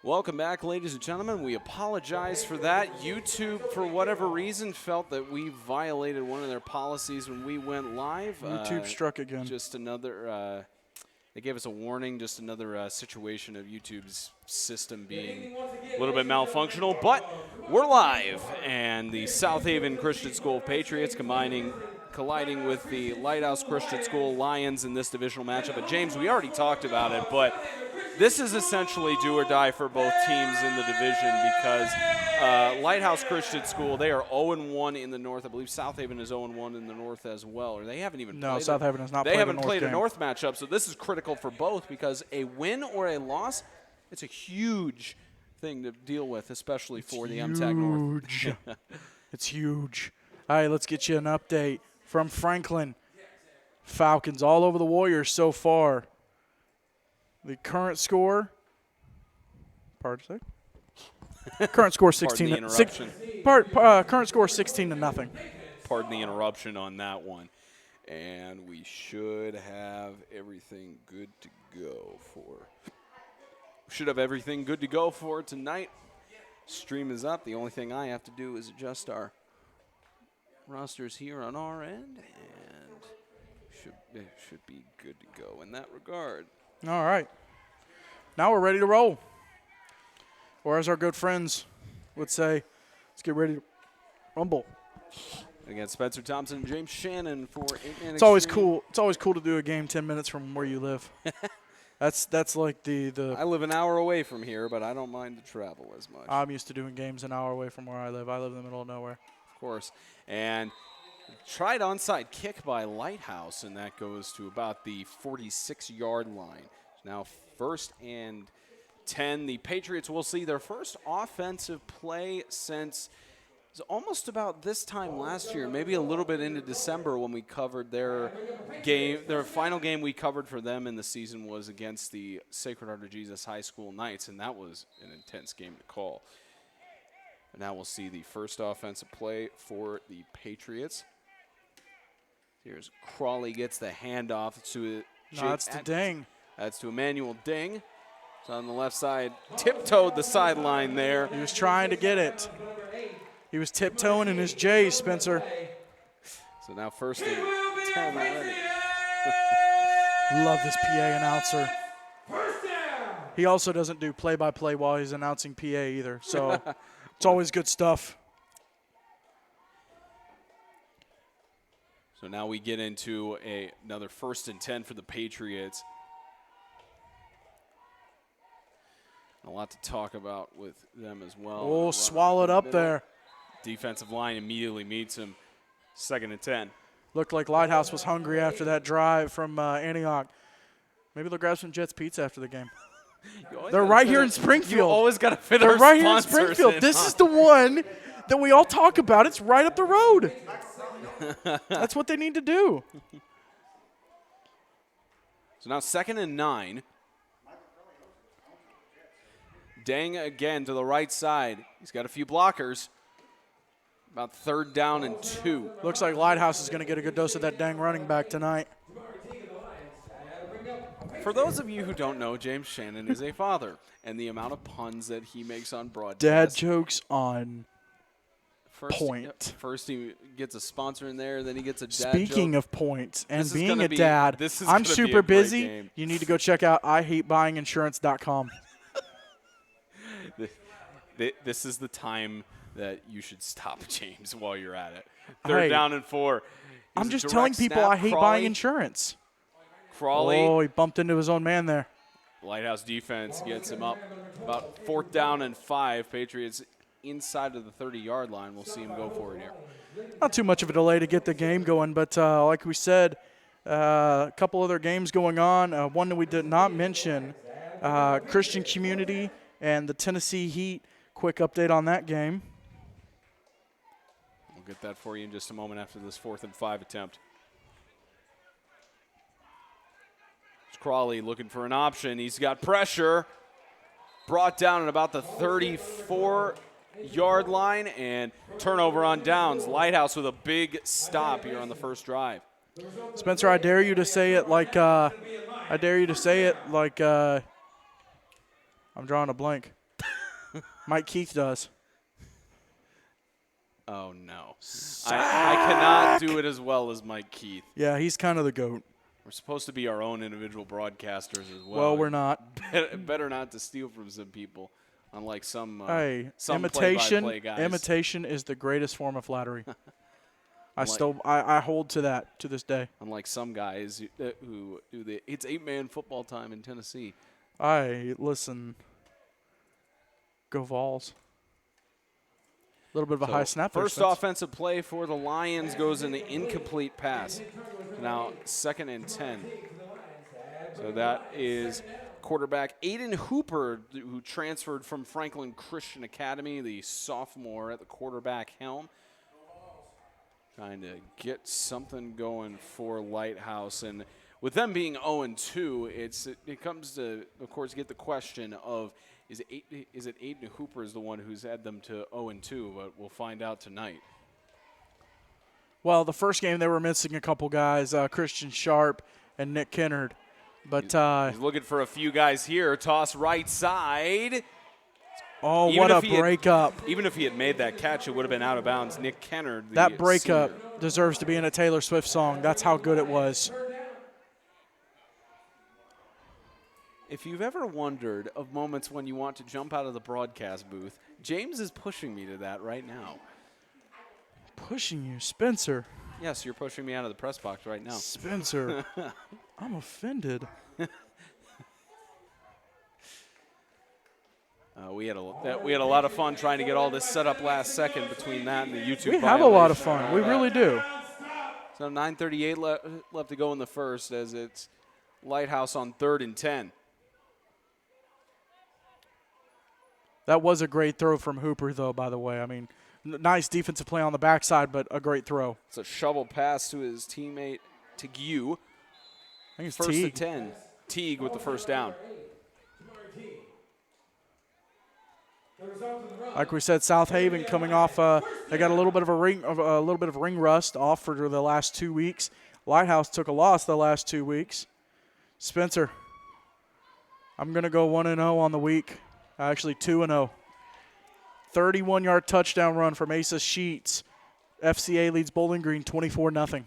Welcome back, ladies and gentlemen. We apologize for that. YouTube, for whatever reason, felt that we violated one of their policies when we went live. YouTube struck again. Just another, they gave us a warning, just another situation of YouTube's system being a little bit malfunctional. But we're live, and the South Haven Christian School Patriots colliding with the Lighthouse Christian School Lions in this divisional matchup. But James, we already talked about it, but this is essentially do or die for both teams in the division because Lighthouse Christian School, they are 0-1 in the North. I believe South Haven is 0-1 in the North as well. Or they haven't even played. South Haven has not played a North game. They haven't played a North matchup, so this is critical for both because a win or a loss, it's a huge thing to deal with, especially for the MTAG North. It's huge. All right, let's get you an update from Franklin. Falcons all over the Warriors so far. The current score, current score 16. Current score 16-0. Pardon the interruption on that one, and we should have everything good to go for. Tonight. Stream is up. The only thing I have to do is adjust our rosters here on our end, and should be good to go in that regard. All right. Now we're ready to roll. Or as our good friends would say, let's get ready to rumble. Against Spencer Thompson and James Shannon for 8-man. It's always cool. It's always cool to do a game 10 minutes from where you live. That's like the I live an hour away from here, but I don't mind the travel as much. I'm used to doing games an hour away from where I live. I live in the middle of nowhere. Of course. And tried onside kick by Lighthouse, and that goes to about the 46-yard line. Now 1st and 10. The Patriots will see their first offensive play since it's almost about this time last year, maybe a little bit into December when we covered their game. Their final game we covered for them in the season was against the Sacred Heart of Jesus High School Knights, and that was an intense game to call. And now we'll see the first offensive play for the Patriots. Here's Crawley gets the handoff to that's to Ding. That's to Emmanuel Ding. So on the left side, tiptoed the sideline there. He was trying to get it. He was tiptoeing in his J's, Spencer. So now 1st and 10 already. Love this PA announcer. He also doesn't do play-by-play while he's announcing PA either. So it's always good stuff. So now we get into another 1st and 10 for the Patriots. A lot to talk about with them as well. Oh, swallowed up there. Defensive line immediately meets him. 2nd and 10. Looked like Lighthouse was hungry after that drive from Antioch. Maybe they'll grab some Jets Pizza after the game. They're right here in Springfield. You always got to fit our sponsors. They're right here in Springfield. This is the one that we all talk about. It's right up the road. That's what they need to do. So now 2nd and 9. Dang again to the right side. He's got a few blockers. About 3rd down and 2. Looks like Lighthouse is going to get a good dose of that dang running back tonight. For those of you who don't know, James Shannon is a father, and the amount of puns that he makes on broadcast. Dad jokes on point. First he gets a sponsor in there, then he gets a dad Speaking joke. of points and being a dad, I'm super busy. Game. You need to go check out IHateBuyingInsurance.com. This is the time that you should stop, James, while you're at it. 3rd down and 4. I'm just telling people I hate buying insurance. Crawley. Oh, he bumped into his own man there. Lighthouse defense gets him up. About 4th down and 5. Patriots inside of the 30-yard line. We'll see him go for it here. Not too much of a delay to get the game going, but like we said, a couple other games going on. One that we did not mention, Christian Community and the Tennessee Heat. Quick update on that game. We'll get that for you in just a moment after this 4th and 5 attempt. It's Crawley looking for an option. He's got pressure. Brought down at about the 34-yard line and turnover on downs. Lighthouse with a big stop here on the first drive. Spencer, I dare you to say it like I'm drawing a blank. Mike Keith does. Oh, no. I cannot do it as well as Mike Keith. Yeah, he's kind of the GOAT. We're supposed to be our own individual broadcasters as well. Well, we're not. Better not to steal from some people, unlike some imitation. play-by-play guys. Imitation is the greatest form of flattery. I hold to that to this day. Unlike some guys who do it's 8-man football time in Tennessee. Listen. Go Vols. A little bit of a high snap. First offensive play for the Lions goes in the incomplete pass. Now 2nd and 10. So that is quarterback Aiden Hooper, who transferred from Franklin Christian Academy, the sophomore at the quarterback helm. Trying to get something going for Lighthouse. And with them being 0-2, it comes to, of course, get the question of, is it Aiden Hooper is the one who's had them to 0-2, but we'll find out tonight. Well, the first game they were missing a couple guys, Christian Sharp and Nick Kennard. But he's looking for a few guys here. Toss right side. Oh, what a breakup. Even if he had made that catch, it would have been out of bounds. Nick Kennard, that breakup deserves to be in a Taylor Swift song. That's how good it was. If you've ever wondered of moments when you want to jump out of the broadcast booth, James is pushing me to that right now. Pushing you, Spencer. Yes, you're pushing me out of the press box right now. Spencer, I'm offended. We had a lot of fun trying to get all this set up last second between that and the YouTube. We have a lot of fun. We really do. So 9:38 left to go in the first, as it's Lighthouse on 3rd and 10. That was a great throw from Hooper, though, by the way. I mean, nice defensive play on the backside, but a great throw. It's a shovel pass to his teammate, Teague. I think it's First Teague. and 10. Teague with the first down. Like we said, South Haven coming off. They got a little bit of ring rust off for the last 2 weeks. Lighthouse took a loss the last 2 weeks. Spencer, I'm gonna go 1-0 on the week. Actually 2-0. 31-yard touchdown run from Asa Sheets. FCA leads Bowling Green 24-0.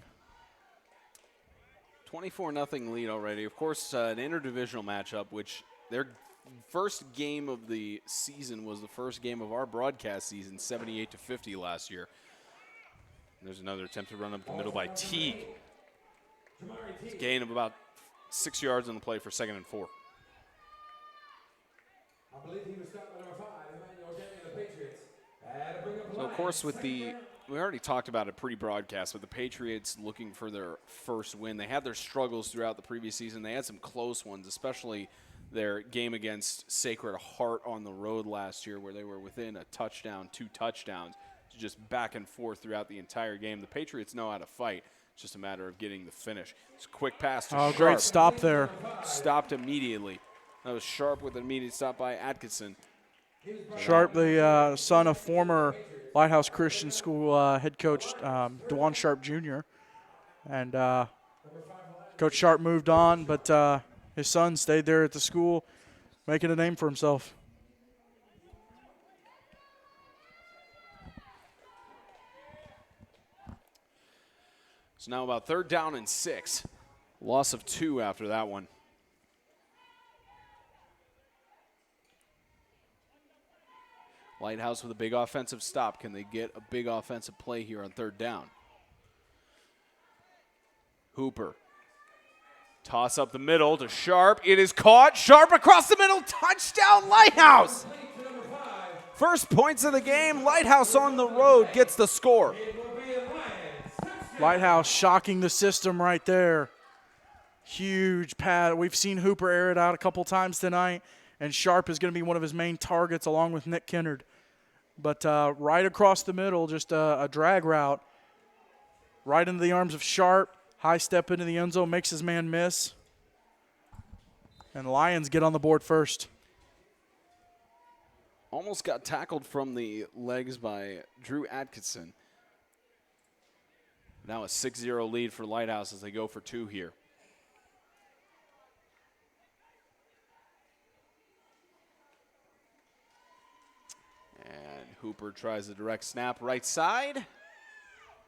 24-0 lead already. Of course, an interdivisional matchup, which their first game of the season was the first game of our broadcast season, 78-50 last year. There's another attempt to run up the middle by Teague. It's a gain of about 6 yards on the play for 2nd and 4. I believe he was stopped by number 5, Emmanuel Denny of the Patriots. So, of course, we already talked about it pre-broadcast, with the Patriots looking for their first win. They had their struggles throughout the previous season. They had some close ones, especially their game against Sacred Heart on the road last year, where they were within a touchdown, 2 touchdowns, just back and forth throughout the entire game. The Patriots know how to fight. It's just a matter of getting the finish. It's a quick pass to Sharp. Great stop there. Stopped immediately. That was Sharp with an immediate stop by Atkinson. Sharp, the son of former Lighthouse Christian School head coach DeJuan Sharp Jr. And Coach Sharp moved on, but his son stayed there at the school, making a name for himself. So now about 3rd down and 6. Loss of 2 after that one. Lighthouse with a big offensive stop. Can they get a big offensive play here on 3rd down? Hooper. Toss up the middle to Sharp. It is caught. Sharp across the middle. Touchdown, Lighthouse. First points of the game. Lighthouse on the road gets the score. Lighthouse shocking the system right there. Huge pad. We've seen Hooper air it out a couple times tonight, and Sharp is going to be one of his main targets along with Nick Kennard. But right across the middle, just a drag route. Right into the arms of Sharp. High step into the end zone, makes his man miss. And the Lions get on the board first. Almost got tackled from the legs by Drew Atkinson. Now a 6-0 lead for Lighthouse as they go for 2 here. And Hooper tries a direct snap right side.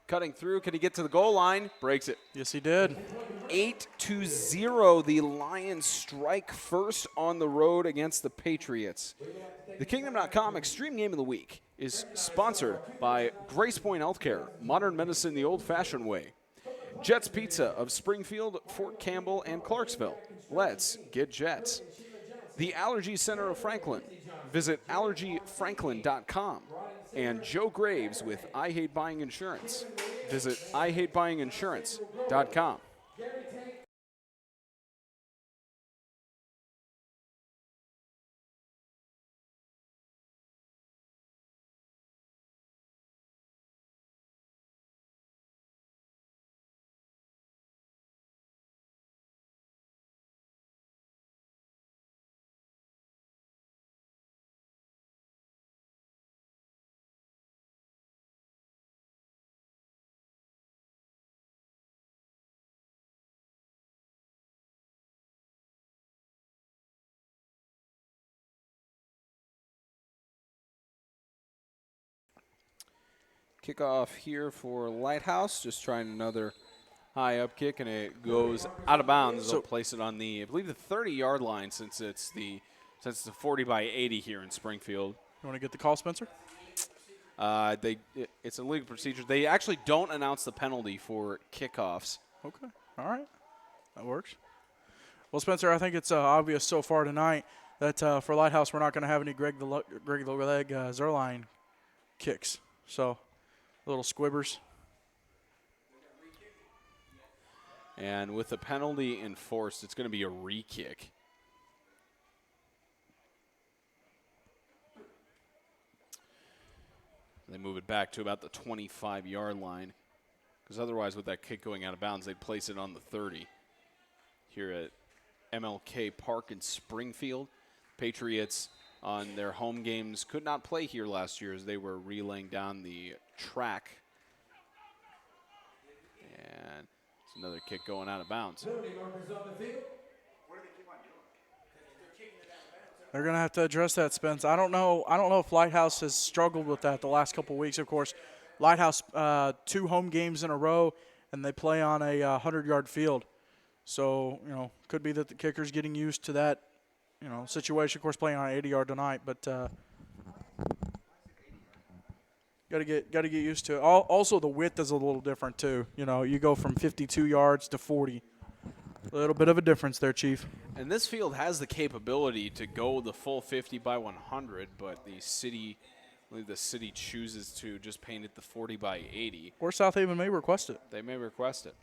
Cutting through. Can he get to the goal line? Breaks it. Yes, he did. 8-0. The Lions strike first on the road against the Patriots. The Kingdom.com Extreme Game of the Week is sponsored by Grace Point Healthcare, modern medicine the old-fashioned way. Jets Pizza of Springfield, Fort Campbell, and Clarksville. Let's get Jets. The Allergy Center of Franklin. Visit allergyfranklin.com. And Joe Graves with I Hate Buying Insurance. Visit IHateBuyingInsurance.com. Kickoff here for Lighthouse, just trying another high up kick, and it goes out of bounds. They'll place it on the, I believe, the 30-yard line since it's the 40 by 80 here in Springfield. You want to get the call, Spencer? It's a league procedure. They actually don't announce the penalty for kickoffs. Okay. All right. That works. Well, Spencer, I think it's obvious so far tonight that for Lighthouse we're not going to have any Greg the Leg Zerline kicks. So, little squibbers. And with the penalty enforced, it's going to be a re-kick. They move it back to about the 25-yard line, because otherwise with that kick going out of bounds, they'd place it on the 30 here at MLK Park in Springfield. Patriots on their home games could not play here last year as they were relaying down the track. And it's another kick going out of bounds. They're going to have to address that, Spence. I don't know if Lighthouse has struggled with that the last couple of weeks. Of course, Lighthouse 2 home games in a row, and they play on a 100-yard field. So, could be that the kicker's getting used to that, situation. Of course, playing on an 80-yard tonight, but got to get used to it. Also, the width is a little different too. You go from 52 yards to 40. A little bit of a difference there, Chief. And this field has the capability to go the full 50 by 100, but the city chooses to just paint it the 40 by 80. Or South Haven may request it. They may request it.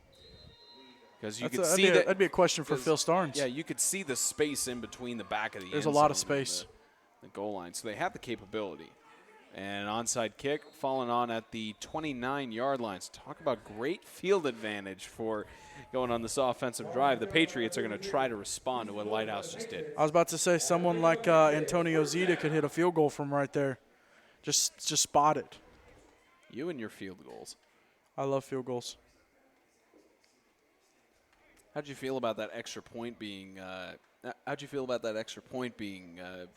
Because that'd be a question for Phil Starnes. Yeah, you could see the space in between the back of the There's end a lot of zone space. and the goal line. So they have the capability. And onside kick falling on at the 29-yard line. So talk about great field advantage for going on this offensive drive. The Patriots are going to try to respond to what Lighthouse just did. I was about to say someone like Antonio Zita could hit a field goal from right there. Just spot it. You and your field goals. I love field goals. How'd you feel about that extra point being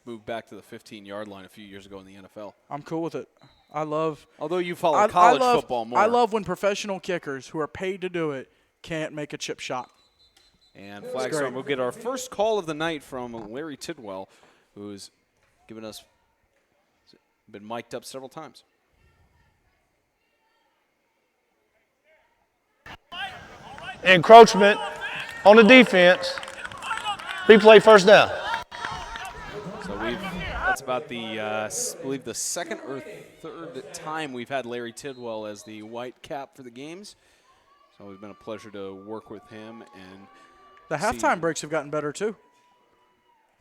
moved back to the 15-yard line a few years ago in the NFL? I'm cool with it. Although you follow college football more. I love when professional kickers who are paid to do it can't make a chip shot. And Flagstone will get our first call of the night from Larry Tidwell, who's been mic'd up several times. Encroachment on the defense. Replay first down. So that's about I believe the second or third time we've had Larry Tidwell as the white cap for the games. It's always been a pleasure to work with him. And the halftime breaks have gotten better too.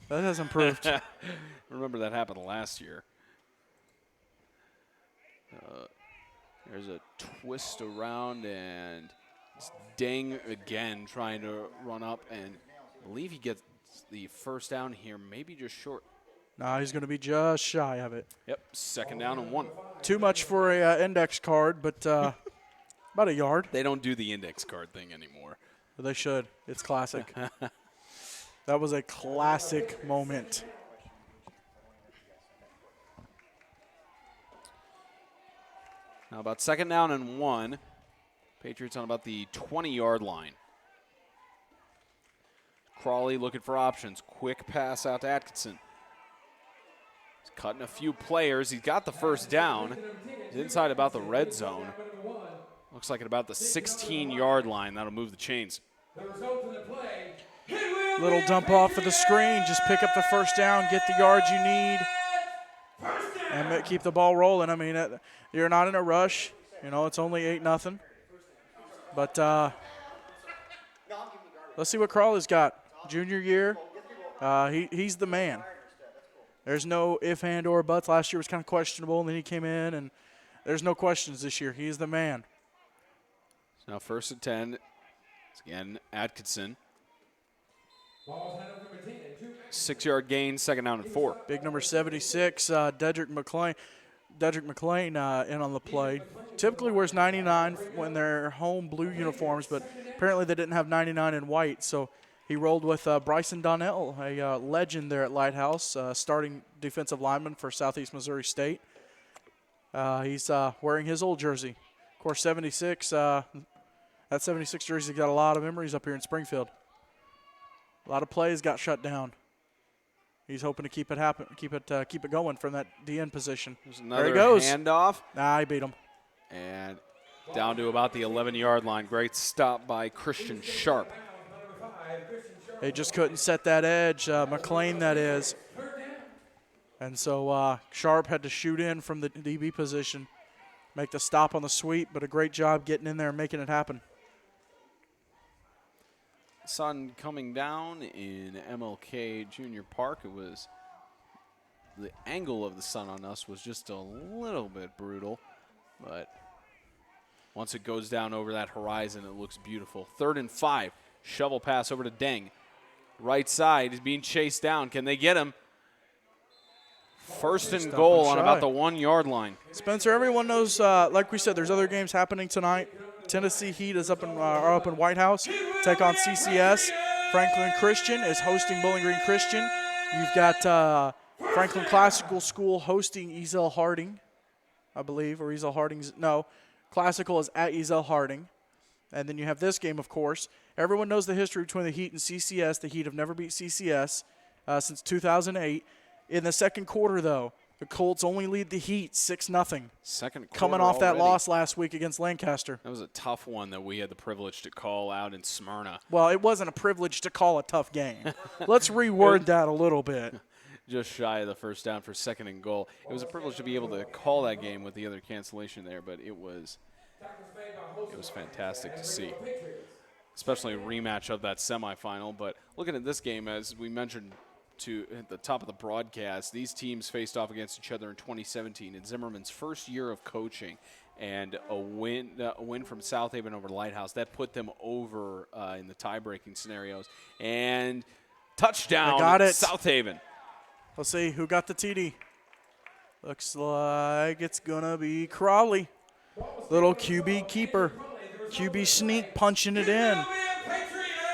That has improved. Remember that happened last year. There's a twist around and Dang again trying to run up, and I believe he gets the first down here, maybe just short. No, he's going to be just shy of it. Yep, second down and 1. Too much for a index card, but about a yard. They don't do the index card thing anymore. But they should. It's classic. That was a classic moment. Now about 2nd down and 1. Patriots on about the 20-yard line. Crawley looking for options. Quick pass out to Atkinson. He's cutting a few players. He's got the first down. He's inside about the red zone. Looks like at about the 16-yard line. That'll move the chains. Little dump off of the screen. Just pick up the first down, get the yards you need, and keep the ball rolling. I mean, you're not in a rush. You know, it's only 8-0. But let's see what Crawley's got. Junior year, he's the man. There's no if, and, or buts. Last year was kind of questionable, and then he came in, and there's no questions this year. He's the man. So now 1st and 10. It's again Atkinson. 6-yard gain, 2nd down and 4. Big number 76, Dedrick McLean. Dedrick McLean in on the play. Typically wears 99 when they're home blue uniforms, but apparently they didn't have 99 in white, so he rolled with Bryson Donnell, a legend there at Lighthouse, starting defensive lineman for Southeast Missouri State. He's wearing his old jersey. Of course, 76, that 76 jersey got a lot of memories up here in Springfield. A lot of plays got shut down. He's hoping to keep it going from that DN position. There's another there he goes. handoff. Nah, he beat him. And down to about the 11-yard line. Great stop by Christian Sharp. They just couldn't set that edge, McLean that is. And so Sharp had to shoot in from the DB position, make the stop on the sweep, but a great job getting in there and making it happen. Sun coming down in MLK Junior Park. It was the angle of the sun on us was just a little bit brutal, but once it goes down over that horizon, it looks beautiful. 3rd and 5. Shovel pass over to Deng. Right side. He's being chased down. Can they get him? 1st and goal on about the 1-yard line. Spencer, everyone knows, like we said, there's other games happening tonight. Tennessee Heat is are up in White House, take on CCS. Franklin Christian is hosting Bowling Green Christian. You've got Franklin Classical School hosting Ezel Harding, I believe, or Ezel Harding's. No, Classical is at Ezel Harding. And then you have this game, of course. Everyone knows the history between the Heat and CCS. The Heat have never beat CCS since 2008. In the second quarter, though, the Colts only lead the Heat 6-0. Second quarter coming off that already. loss last week against Lancaster. That was a tough one that we had the privilege to call out in Smyrna. Well, it wasn't a privilege to call a tough game. Let's reword that a little bit. Just shy of the first down for 2nd and goal. It was a privilege to be able to call that game with the other cancellation there, but it was fantastic to see, especially a rematch of that semifinal. But looking at this game, as we mentioned at the top of the broadcast, these teams faced off against each other in 2017 in Zimmerman's first year of coaching, and a win from South Haven over Lighthouse that put them over in the tie-breaking scenarios. And touchdown, got it. South Haven. Let's see who got the TD. Looks like it's gonna be Crawley. Little QB keeper, QB sneak punching it in.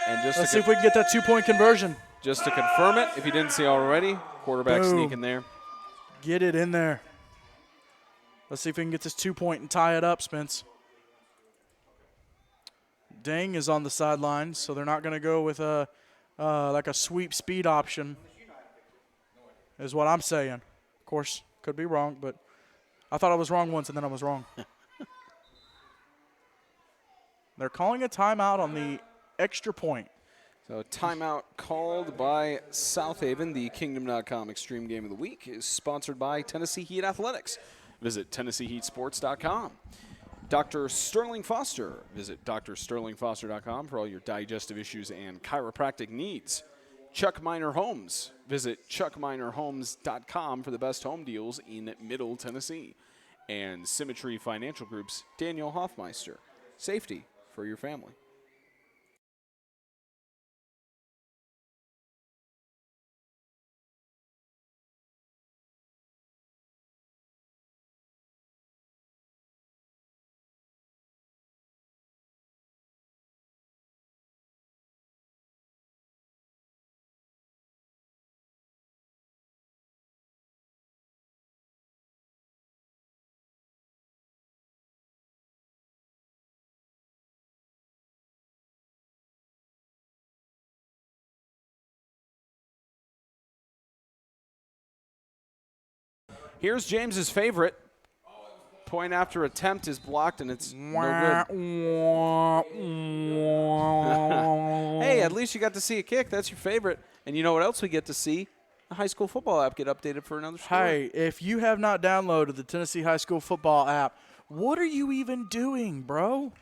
And just Let's see if we can get that 2-point conversion. Just to confirm it, if you didn't see already, quarterback Boom. sneak in there. Get it in there. Let's see if we can get this 2-point and tie it up, Spence. Deng is on the sideline, so they're not going to go with like a sweep speed option, is what I'm saying. Of course, could be wrong, but I thought I was wrong once, and then I was wrong. They're calling a timeout on the extra point. So timeout called by South Haven. The Kingdom.com Extreme Game of the Week is sponsored by Tennessee Heat Athletics. Visit TennesseeHeatSports.com. Dr. Sterling Foster. Visit drsterlingfoster.com for all your digestive issues and chiropractic needs. Chuck Minor Homes. Visit chuckminorhomes.com for the best home deals in Middle Tennessee. And Symmetry Financial Group's Daniel Hoffmeister. Safety for your family. Here's James's favorite. Point after attempt is blocked, and it's no good. Hey, at least you got to see a kick. That's your favorite. And you know what else we get to see? The high school football app get updated for another score. Hey, if you have not downloaded the Tennessee High School Football app, what are you even doing, bro?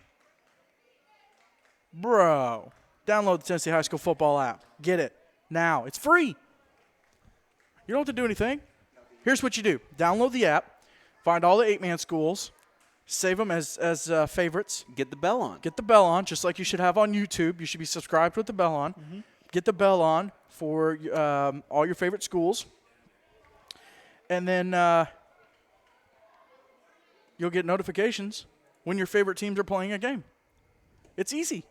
Bro, download the Tennessee High School Football app. Get it now. It's free. You don't have to do anything. Here's what you do. Download the app. Find all the 8-man schools, save them as favorites. Get the bell on. Get the bell on, just like you should have on YouTube. You should be subscribed with the bell on. Mm-hmm. Get the bell on for all your favorite schools. And then you'll get notifications when your favorite teams are playing a game. It's easy.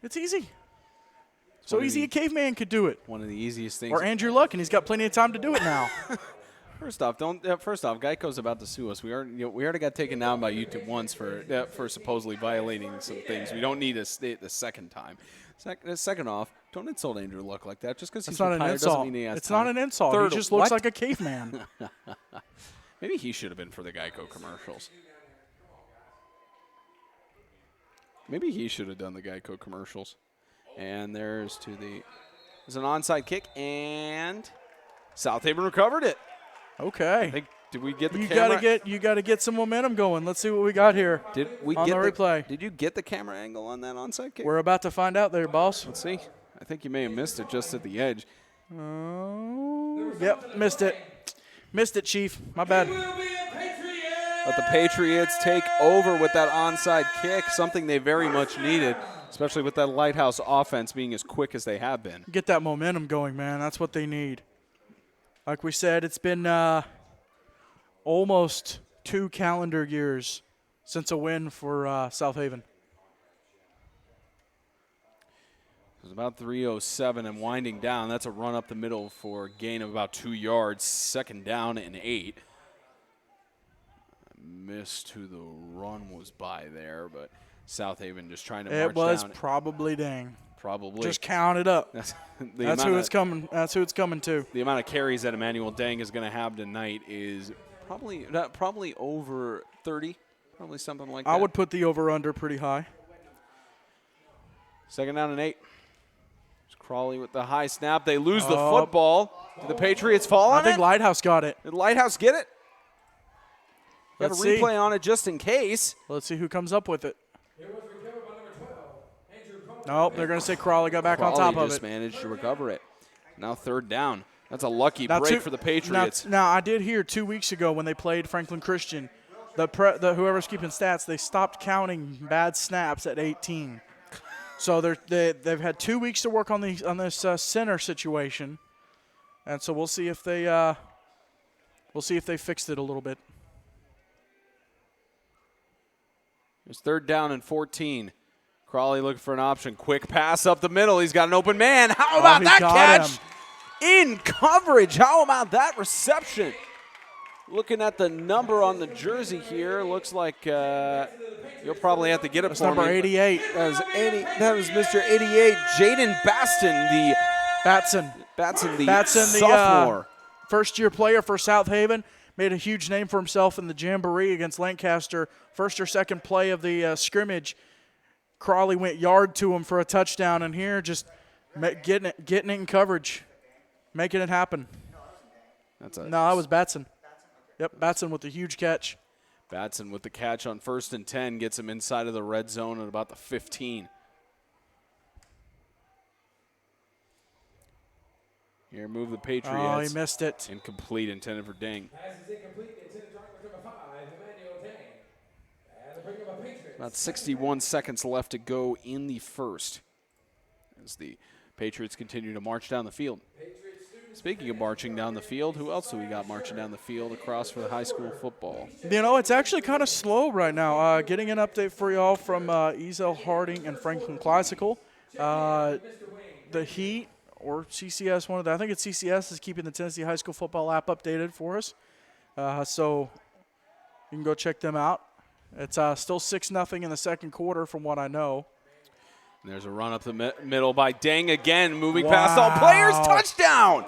It's easy. So easy a caveman could do it. One of the easiest things. Or Andrew Luck, and he's got plenty of time to do it now. First off, Geico's about to sue us. We already got taken down by YouTube once for supposedly violating some things. We don't need a state the second time. Second off, don't insult Andrew Luck like that. Just because he's retired doesn't mean he has It's time. not an insult. Third, he just looks like a caveman. Maybe he should have been for the Geico commercials. Maybe he should have done the Geico commercials. And there's an onside kick, and South Haven recovered it. Okay. Did we get the camera? You gotta get some momentum going. Let's see what we got here. Did we on get the replay? Did you get the camera angle on that onside kick? We're about to find out there, boss. Let's see. I think you may have missed it just at the edge. Oh, yep, missed it. Missed it, Chief. My bad. But the Patriots take over with that onside kick, something they very much needed, especially with that Lighthouse offense being as quick as they have been. Get that momentum going, man. That's what they need. Like we said, it's been almost 2 calendar years since a win for South Haven. It was about 3:07 and winding down. That's a run up the middle for a gain of about 2 yards. Second down and 8. I missed who the run was by there, but South Haven just trying to march down. It was probably Dang. Probably. Just count it up. That's who it's coming. That's who it's coming to. The amount of carries that Emmanuel Dang is going to have tonight is probably over 30, probably something like that. I would put the over/under pretty high. Second down and 8. It's Crawley with the high snap. They lose the football. Did the Patriots fall on it? I think Lighthouse got it. Did Lighthouse get it? Got a Let's replay see. on it just in case. Let's see who comes up with it. Nope, they're going to say Crawley got back on top of Crawley it. just managed to recover it. Now third down. That's a lucky break for the Patriots. Now, I did hear 2 weeks ago when they played Franklin Christian, whoever's keeping stats, they stopped counting bad snaps at 18. So they've had 2 weeks to work on this center situation, and so we'll see if they fixed it a little bit. It's third down and 14. Crawley looking for an option. Quick pass up the middle. He's got an open man. How about that catch? In coverage. How about that reception? Looking at the number on the jersey here, looks like you'll probably have to get it for number me. 88. That was Mr. 88, Jaden Batson, the sophomore. First-year player for South Haven. Made a huge name for himself in the Jamboree against Lancaster. First or second play of the scrimmage. Crawley went yard to him for a touchdown, and here just getting it in coverage, making it happen. That was Batson. Yep, Batson with the huge catch. Batson with the catch on 1st and 10 gets him inside of the red zone at about the 15. Here, move the Patriots. Oh, he missed it. Incomplete, intended for Dang. Pass is incomplete. Intended target number 5, Emmanuel Dang. And the bring of a Patriots. About 61 seconds left to go in the first as the Patriots continue to march down the field. Speaking of marching down the field, who else do we got marching down the field across for the high school football? You know, it's actually kind of slow right now. Getting an update for y'all from Ezel Harding and Franklin Classical. The Heat or CCS, I think it's CCS, is keeping the Tennessee High School Football app updated for us. So you can go check them out. It's still 6-0 in the second quarter from what I know. And there's a run up the middle by Dang again, moving past all players. Touchdown!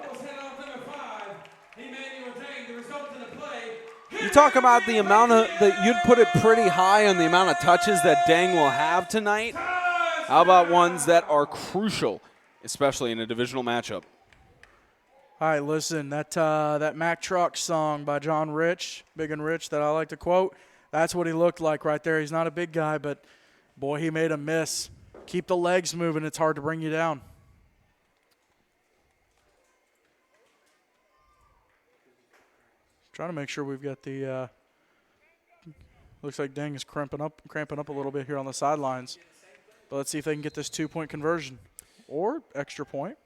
You talk about the amount of that you'd put it pretty high on the amount of touches that Dang will have tonight. How about ones that are crucial, especially in a divisional matchup? All right, listen, that Mack Truck song by John Rich, Big and Rich, that I like to quote, that's what he looked like right there. He's not a big guy, but, boy, he made a miss. Keep the legs moving. It's hard to bring you down. Trying to make sure we've got the looks like Dang is cramping up a little bit here on the sidelines. But let's see if they can get this 2-point conversion or extra point.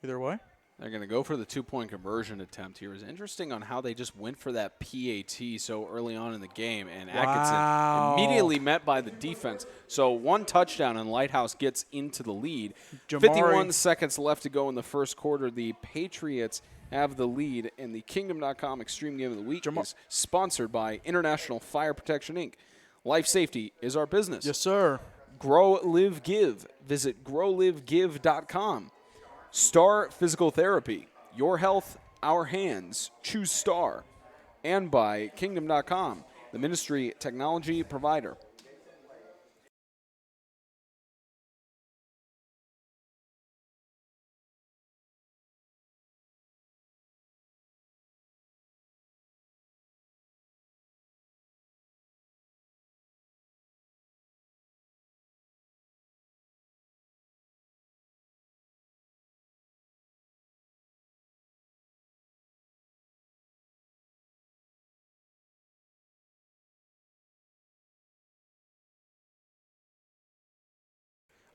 Either way. They're going to go for the 2-point conversion attempt here. It's interesting on how they just went for that PAT so early on in the game, and Atkinson immediately met by the defense. So 1 touchdown, and Lighthouse gets into the lead. 51 seconds left to go in the first quarter. The Patriots have the lead, and the Kingdom.com Extreme Game of the Week is sponsored by International Fire Protection, Inc. Life safety is our business. Yes, sir. Grow, Live, Give. Visit growlivegive.com. Star Physical Therapy. Your health, our hands. Choose Star. And by Kingdom.com, the ministry technology provider.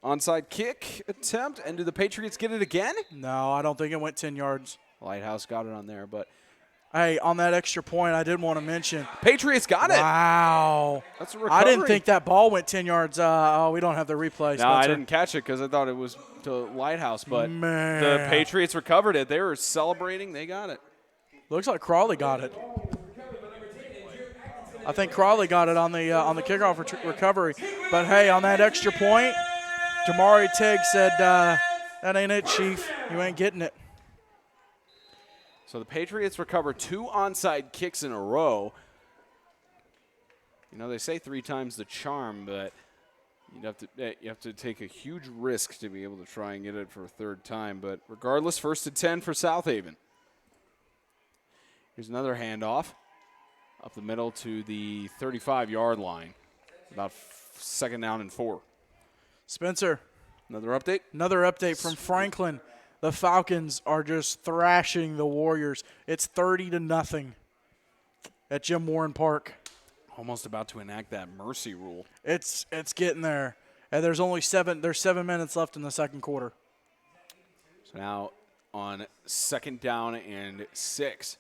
Onside kick attempt, and do the Patriots get it again? No, I don't think it went 10 yards. Lighthouse got it on there, but Hey, on that extra point, I did want to mention. Patriots got it. Wow. That's a recovery. I didn't think that ball went 10 yards. We don't have the replay. No, I didn't catch it because I thought it was to Lighthouse, but Man. the Patriots recovered it. They were celebrating. They got it. Looks like Crawley got it. I think Crawley got it on the kickoff recovery. But, hey, on that extra point, Jamari Tigg said, that ain't it, Chief. You ain't getting it. So the Patriots recover 2 onside kicks in a row. You know, they say 3 times the charm, but you have to take a huge risk to be able to try and get it for a 3rd time. But regardless, 1st and 10 for South Haven. Here's another handoff up the middle to the 35-yard line. About 2nd down and 4. Spencer. Another update? Another update from Franklin. The Falcons are just thrashing the Warriors. It's 30-0 at Jim Warren Park. Almost about to enact that mercy rule. It's getting there. And there's 7 minutes left in the second quarter. So now on 2nd down and 6.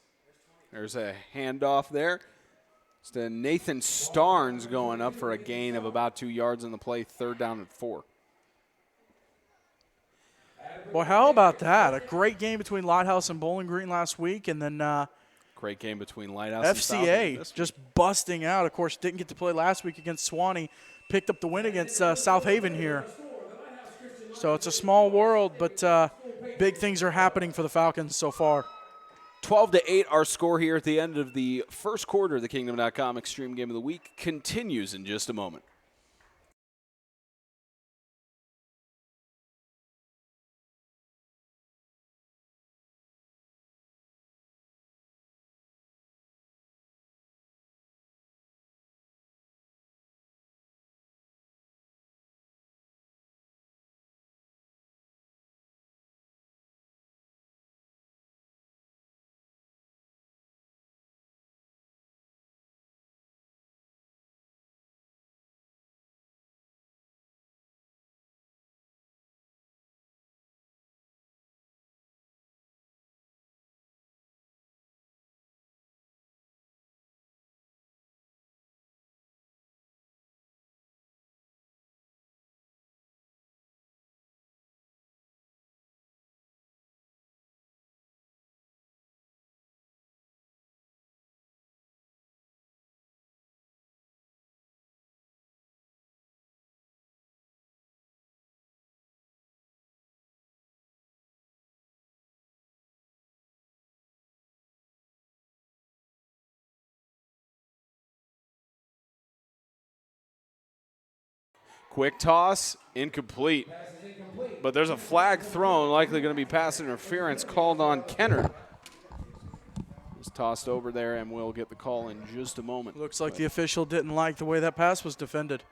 There's a handoff there. It's to Nathan Starnes going up for a gain of about 2 yards on the play, 3rd down and 4. Boy, how about that? A great game between Lighthouse and Bowling Green last week, and then great game between Lighthouse and South Haven FCA just busting out. Of course, didn't get to play last week against Swanee. Picked up the win against South Haven here. So it's a small world, but big things are happening for the Falcons so far. 12-8 our score here at the end of the first quarter. The Kingdom.com Extreme Game of the Week continues in just a moment. Quick toss, incomplete. But there's a flag thrown, likely going to be pass interference called on Kennard. It's tossed over there, and we'll get the call in just a moment. Looks like the official didn't like the way that pass was defended.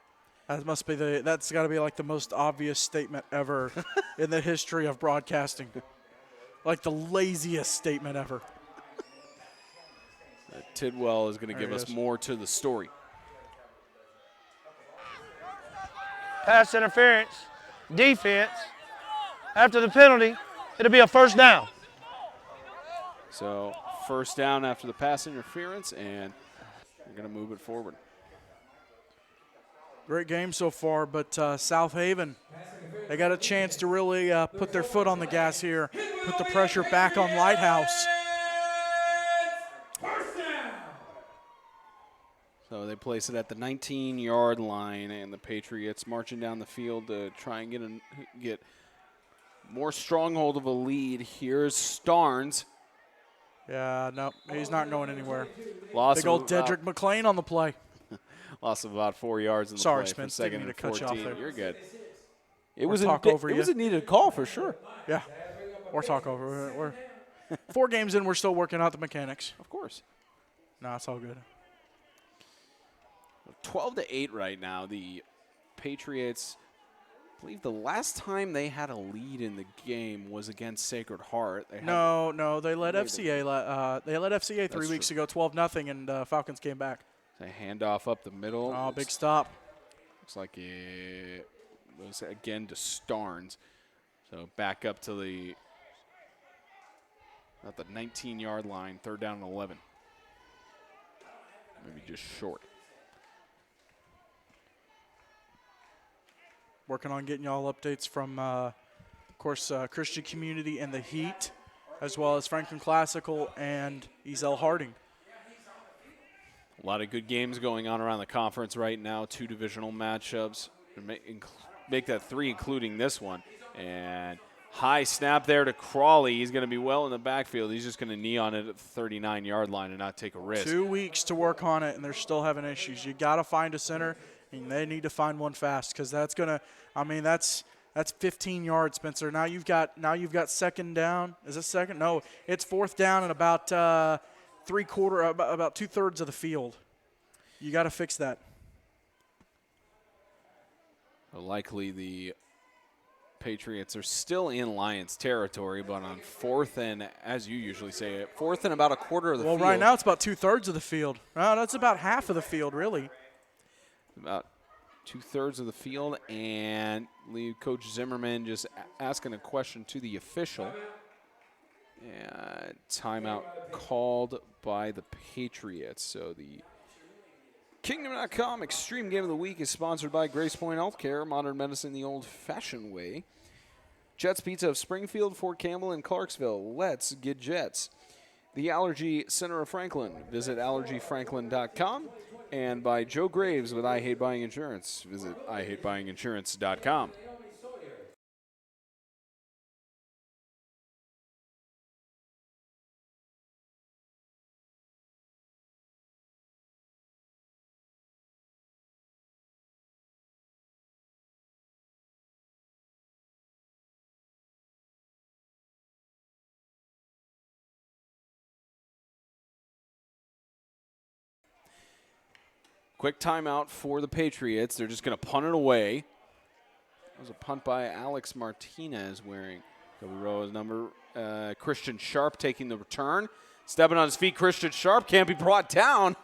That's got to be like the most obvious statement ever in the history of broadcasting. Like the laziest statement ever. Tidwell is going to give us more to the story. Pass interference, defense. After the penalty, it'll be a first down. So first down after the pass interference, and we're going to move it forward. Great game so far, but South Haven, they got a chance to really put their foot on the gas here, put the pressure back on Lighthouse. So they place it at the 19-yard line, and the Patriots marching down the field to try and get more stronghold of a lead. Here's Starnes. Yeah, no, he's not going anywhere. Loss Big old Dedrick McLean on the play. Loss of about 4 yards in the Sorry, play Spence, for second didn't mean and to cut you 14. off there. You're good. It was a needed call for sure. Yeah, or talk over. We're 4 games in, we're still working out the mechanics. Of course. No, it's all good. 12-8 right now. The Patriots, I believe the last time they had a lead in the game was against Sacred Heart. No, they led FCA. They led FCA 3 That's weeks true. ago, 12-0, and Falcons came back. A handoff up the middle. Oh, big stop. Looks like it was again to Starnes. So back up to the 19-yard line, third down and 11. Maybe just short. Working on getting y'all updates from, of course, Christian Community and the Heat, as well as Franklin Classical and Ezel Harding. A lot of good games going on around the conference right now. 2 divisional matchups. Make that 3, including this one. And high snap there to Crawley. He's going to be well in the backfield. He's just going to knee on it at the 39-yard line and not take a risk. 2 weeks to work on it, and they're still having issues. You got to find a center, and they need to find one fast because that's going to. I mean, that's 15 yards, Spencer. Now you've got second down. Is it second? No, it's fourth down and about about 2/3 of the field. You got to fix that. Likely the Patriots are still in Lions territory, but on 4th and, as you usually say, 4th and about a quarter of the field. Well, right now it's about 2/3 of the field. No, that's about half of the field, really. About 2/3 of the field, and Coach Zimmerman just asking a question to the official. And timeout called by the Patriots. So the Kingdom.com Extreme Game of the Week is sponsored by Grace Point Healthcare, modern medicine the old-fashioned way. Jets Pizza of Springfield, Fort Campbell, and Clarksville. Let's get Jets. The Allergy Center of Franklin. Visit allergyfranklin.com. And by Joe Graves with I Hate Buying Insurance. Visit IHateBuyingInsurance.com. Quick timeout for the Patriots. They're just going to punt it away. It was a punt by Alex Martinez wearing Kobe Rowe's number. Christian Sharp taking the return. Stepping on his feet, Christian Sharp can't be brought down.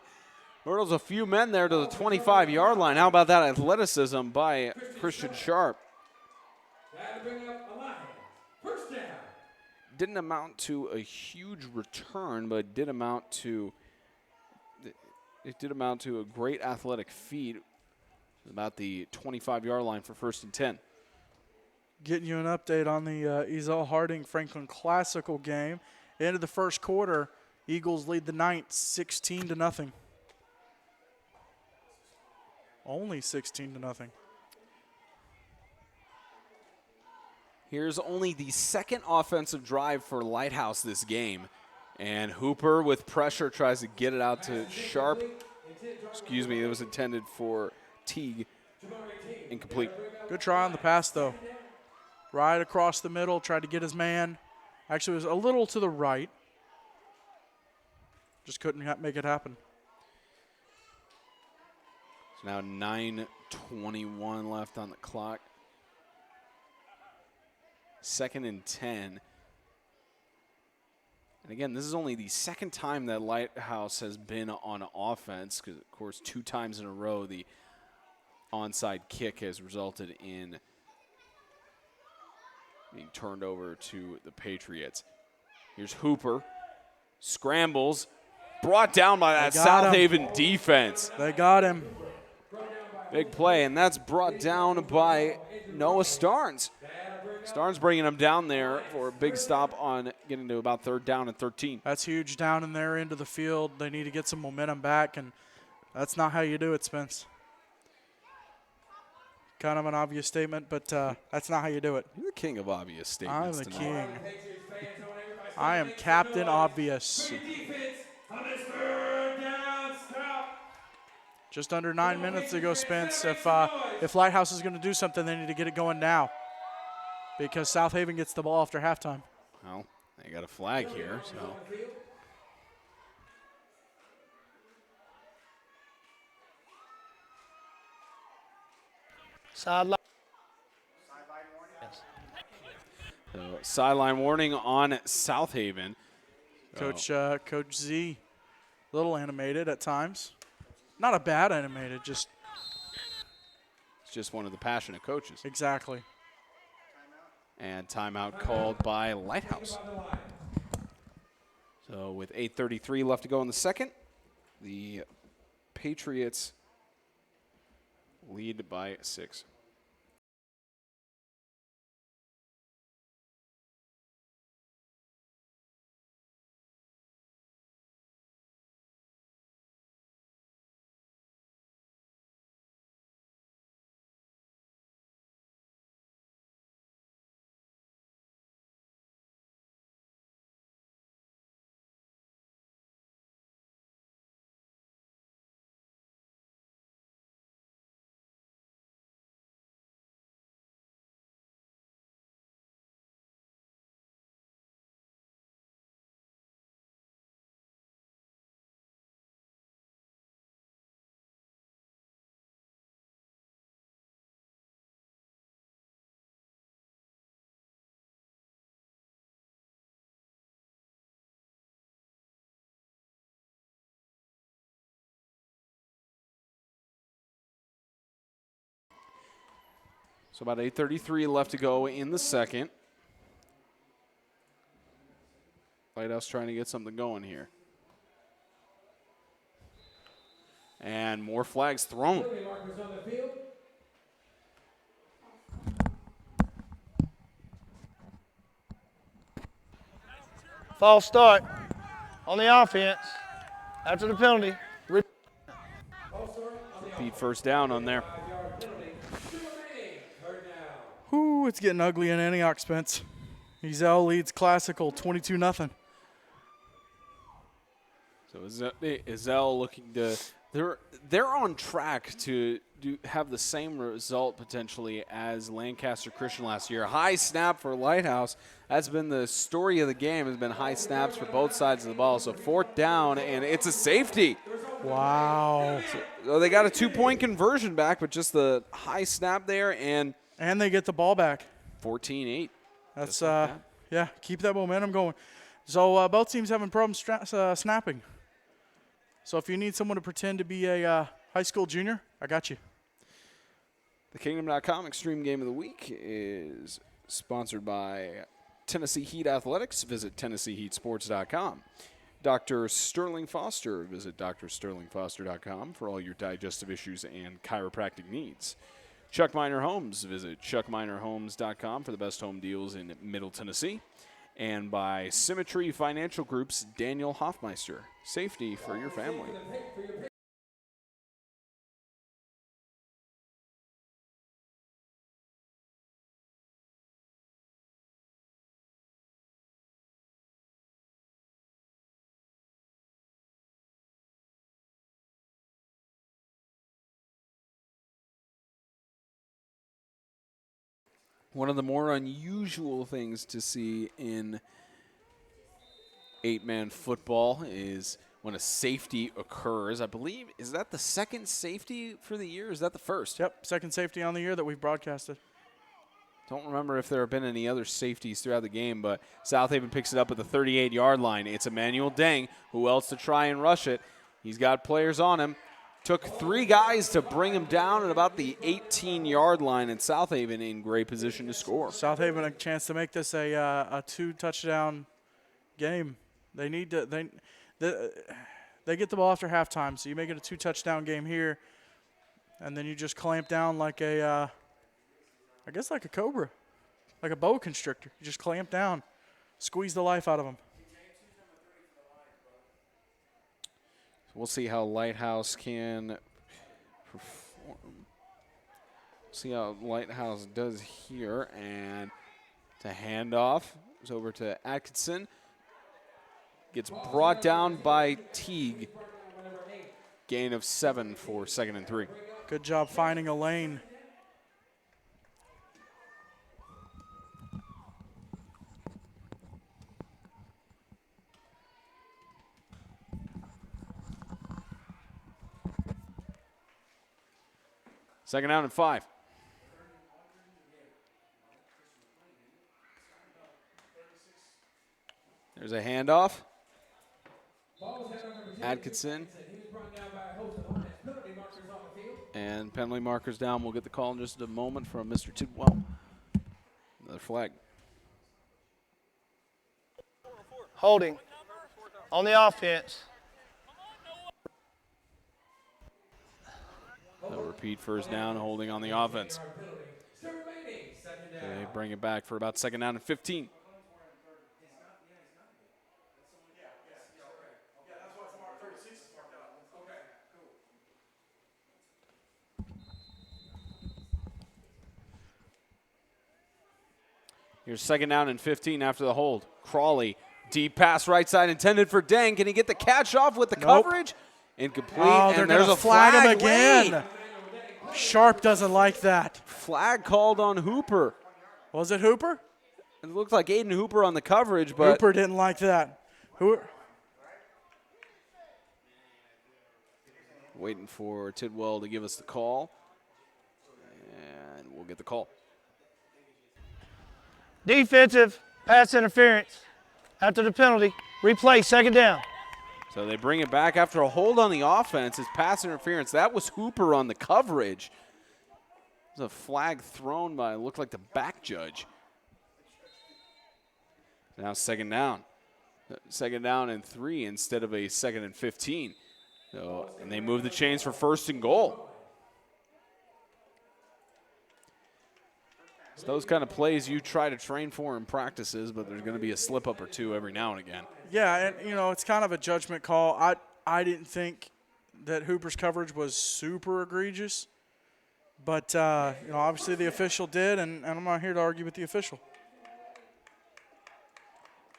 Hurdles a few men there to the 25-yard line. How about that athleticism by Christian Sharp? Didn't amount to a huge return, but it did amount to a great athletic feat. About the 25-yard line for 1st and 10. Getting you an update on the Ezel Harding Franklin Classical game. End of the first quarter, Eagles lead the Knights 16-0. Only 16-0. Here's only the second offensive drive for Lighthouse this game. And Hooper with pressure tries to get it out to Sharp. Excuse me, it was intended for Teague. incomplete. Good try on the pass, though. Right across the middle, tried to get his man. Actually, it was a little to the right. Just couldn't make it happen. So now 9:21 left on the clock. 2nd and 10. And again, this is only the second time that Lighthouse has been on offense, because, of course, 2 times in a row the onside kick has resulted in being turned over to the Patriots. Here's Hooper. Scrambles. Brought down by that South Haven defense. They got him. Big play, and that's brought down by Noah Starnes. Starnes bringing him down there for a big stop on getting to about 3rd down and 13. That's huge down in their end of the field. They need to get some momentum back, and that's not how you do it, Spence. Kind of an obvious statement, but that's not how you do it. You're the king of obvious statements I'm the tonight. king. I am Captain Obvious. Just under 9 minutes to go, Spence. If Lighthouse is going to do something, they need to get it going now, because South Haven gets the ball after halftime. Well, they got a flag here, so. Sideline. So sideline warning on South Haven. Coach Z, a little animated at times. Not a bad animated, just It's just one of the passionate coaches. exactly. And timeout called by Lighthouse. So with 8:33 left to go in the second, the Patriots lead by 6. So about 8:33 left to go in the second. Lighthouse trying to get something going here. And more flags thrown. False start on the offense after the penalty. Beat 1st down on there. Whoo, it's getting ugly in Antioch, Spence. Ezel leads Classical 22-0. So Ezel looking to they're on track to have the same result potentially as Lancaster Christian last year. High snap for Lighthouse. That's been the story of the game, has been high snaps for both sides of the ball. So 4th down, and it's a safety. Wow. So they got a 2-point conversion back, but just the high snap there, and they get the ball back. 14-8. That's yeah, keep that momentum going. So both teams having problems snapping. So if you need someone to pretend to be a high school junior, I got you. The Kingdom.com Extreme Game of the Week is sponsored by Tennessee Heat Athletics. Visit TennesseeHeatSports.com. Dr. Sterling Foster. Visit drsterlingfoster.com for all your digestive issues and chiropractic needs. Chuck Miner Homes. Visit chuckminerhomes.com for the best home deals in Middle Tennessee. And by Symmetry Financial Group's Daniel Hoffmeister. Safety for your family. One of the more unusual things to see in 8-man football is when a safety occurs. I believe, is that the second safety for the year? Is that the first? Yep, second safety on the year that we've broadcasted. Don't remember if there have been any other safeties throughout the game, but South Haven picks it up at the 38-yard line. It's Emmanuel Deng. Who else to try and rush it? He's got players on him. Took 3 guys to bring him down at about the 18-yard line, and South Haven in great position to score. South Haven a chance to make this a 2-touchdown game. They need to they get the ball after halftime, so you make it a 2-touchdown game here, and then you just clamp down like I guess like a cobra, like a boa constrictor. You just clamp down, squeeze the life out of them. We'll see how Lighthouse can perform. See how Lighthouse does here. And to hand off, it's over to Atkinson. Gets brought down by Teague. Gain of 7 for 2nd and 3. Good job finding a lane. Second down and 5. There's a handoff. Atkinson. And penalty markers down. We'll get the call in just a moment from Mr. Tidwell. Another flag. Holding on the offense. They'll repeat first down, holding on the offense. They bring it back for about 2nd down and 15. Here's 2nd down and 15 after the hold. Crawley, deep pass right side intended for Deng. Can he get the catch off with the coverage? Incomplete. Oh, they're and there's going a to flag him again. late. Sharp doesn't like that. Flag called on Hooper. Was it Hooper? It looked like Aiden Hooper on the coverage, but Hooper didn't like that. waiting for Tidwell to give us the call. And we'll get the call. Defensive pass interference after the penalty. Replay, 2nd down. So they bring it back after a hold on the offense. It's pass interference. That was Hooper on the coverage. There's a flag thrown by, looked like the back judge. Now 2nd down. 2nd down and 3 instead of a 2nd and 15. So, and they move the chains for 1st and goal. It's those kind of plays you try to train for in practices, but there's going to be a slip up or two every now and again. Yeah, and it's kind of a judgment call. I didn't think that Hooper's coverage was super egregious, but obviously the official did, and I'm not here to argue with the official.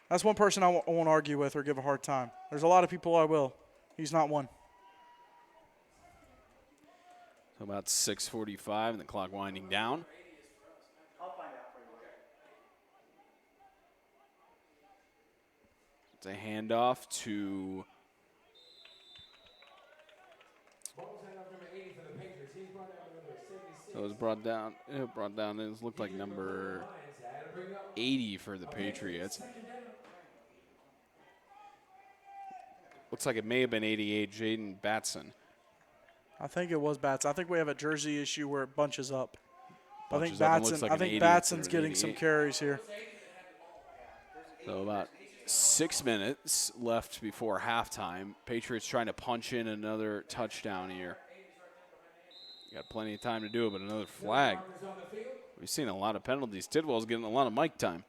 That's one person I won't argue with or give a hard time. There's a lot of people I will. He's not one. So about 6:45 and the clock winding down. It's a handoff to so it was brought down. It looked like number 80 for the Patriots. Looks like it may have been 88, Jaden Batson. I think it was Batson. I think we have a jersey issue where it bunches up. Bunches up and looks like I an think 80 Batson's or getting 88. some carries here. So about 6 minutes left before halftime. Patriots trying to punch in another touchdown here. Got plenty of time to do it, but another flag. We've seen a lot of penalties. Tidwell's getting a lot of mic time.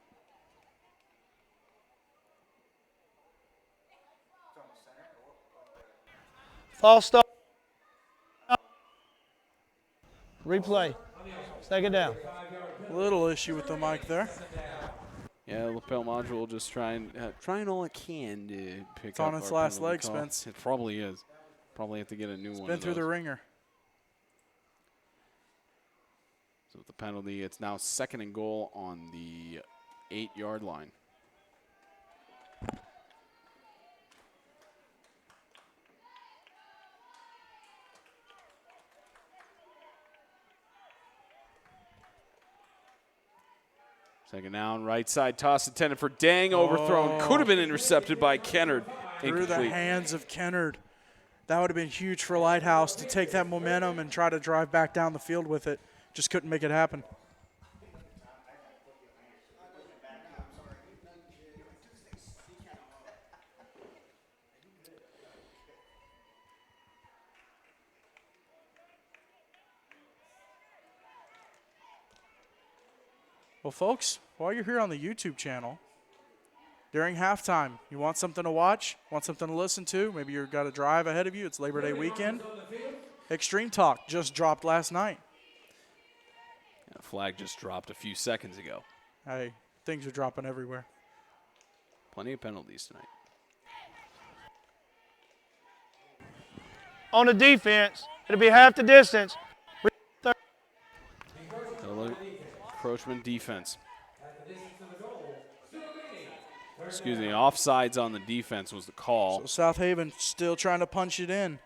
False start. Replay. 2nd down. Little issue with the mic there. Yeah, lapel module just trying all it can to pick It's up on its our last penalty leg, call. Spence. It probably is. Probably have to get a new one. Been of through the those. ringer. So with the penalty, it's now 2nd and goal on the 8-yard line. Second down, right side toss intended for Dang, overthrown. Could have been intercepted by Kennard. Through the hands of Kennard. That would have been huge for Lighthouse to take that momentum and try to drive back down the field with it. Just couldn't make it happen. Well, folks, while you're here on the YouTube channel, during halftime, you want something to watch, want something to listen to, maybe you've got a drive ahead of you, it's Labor Day weekend. Extreme Talk just dropped last night. Yeah, flag just dropped a few seconds ago. Hey, things are dropping everywhere. Plenty of penalties tonight. On the defense, it'll be half the distance. Encroachment defense. Excuse me, offsides on the defense was the call. So South Haven still trying to punch it in.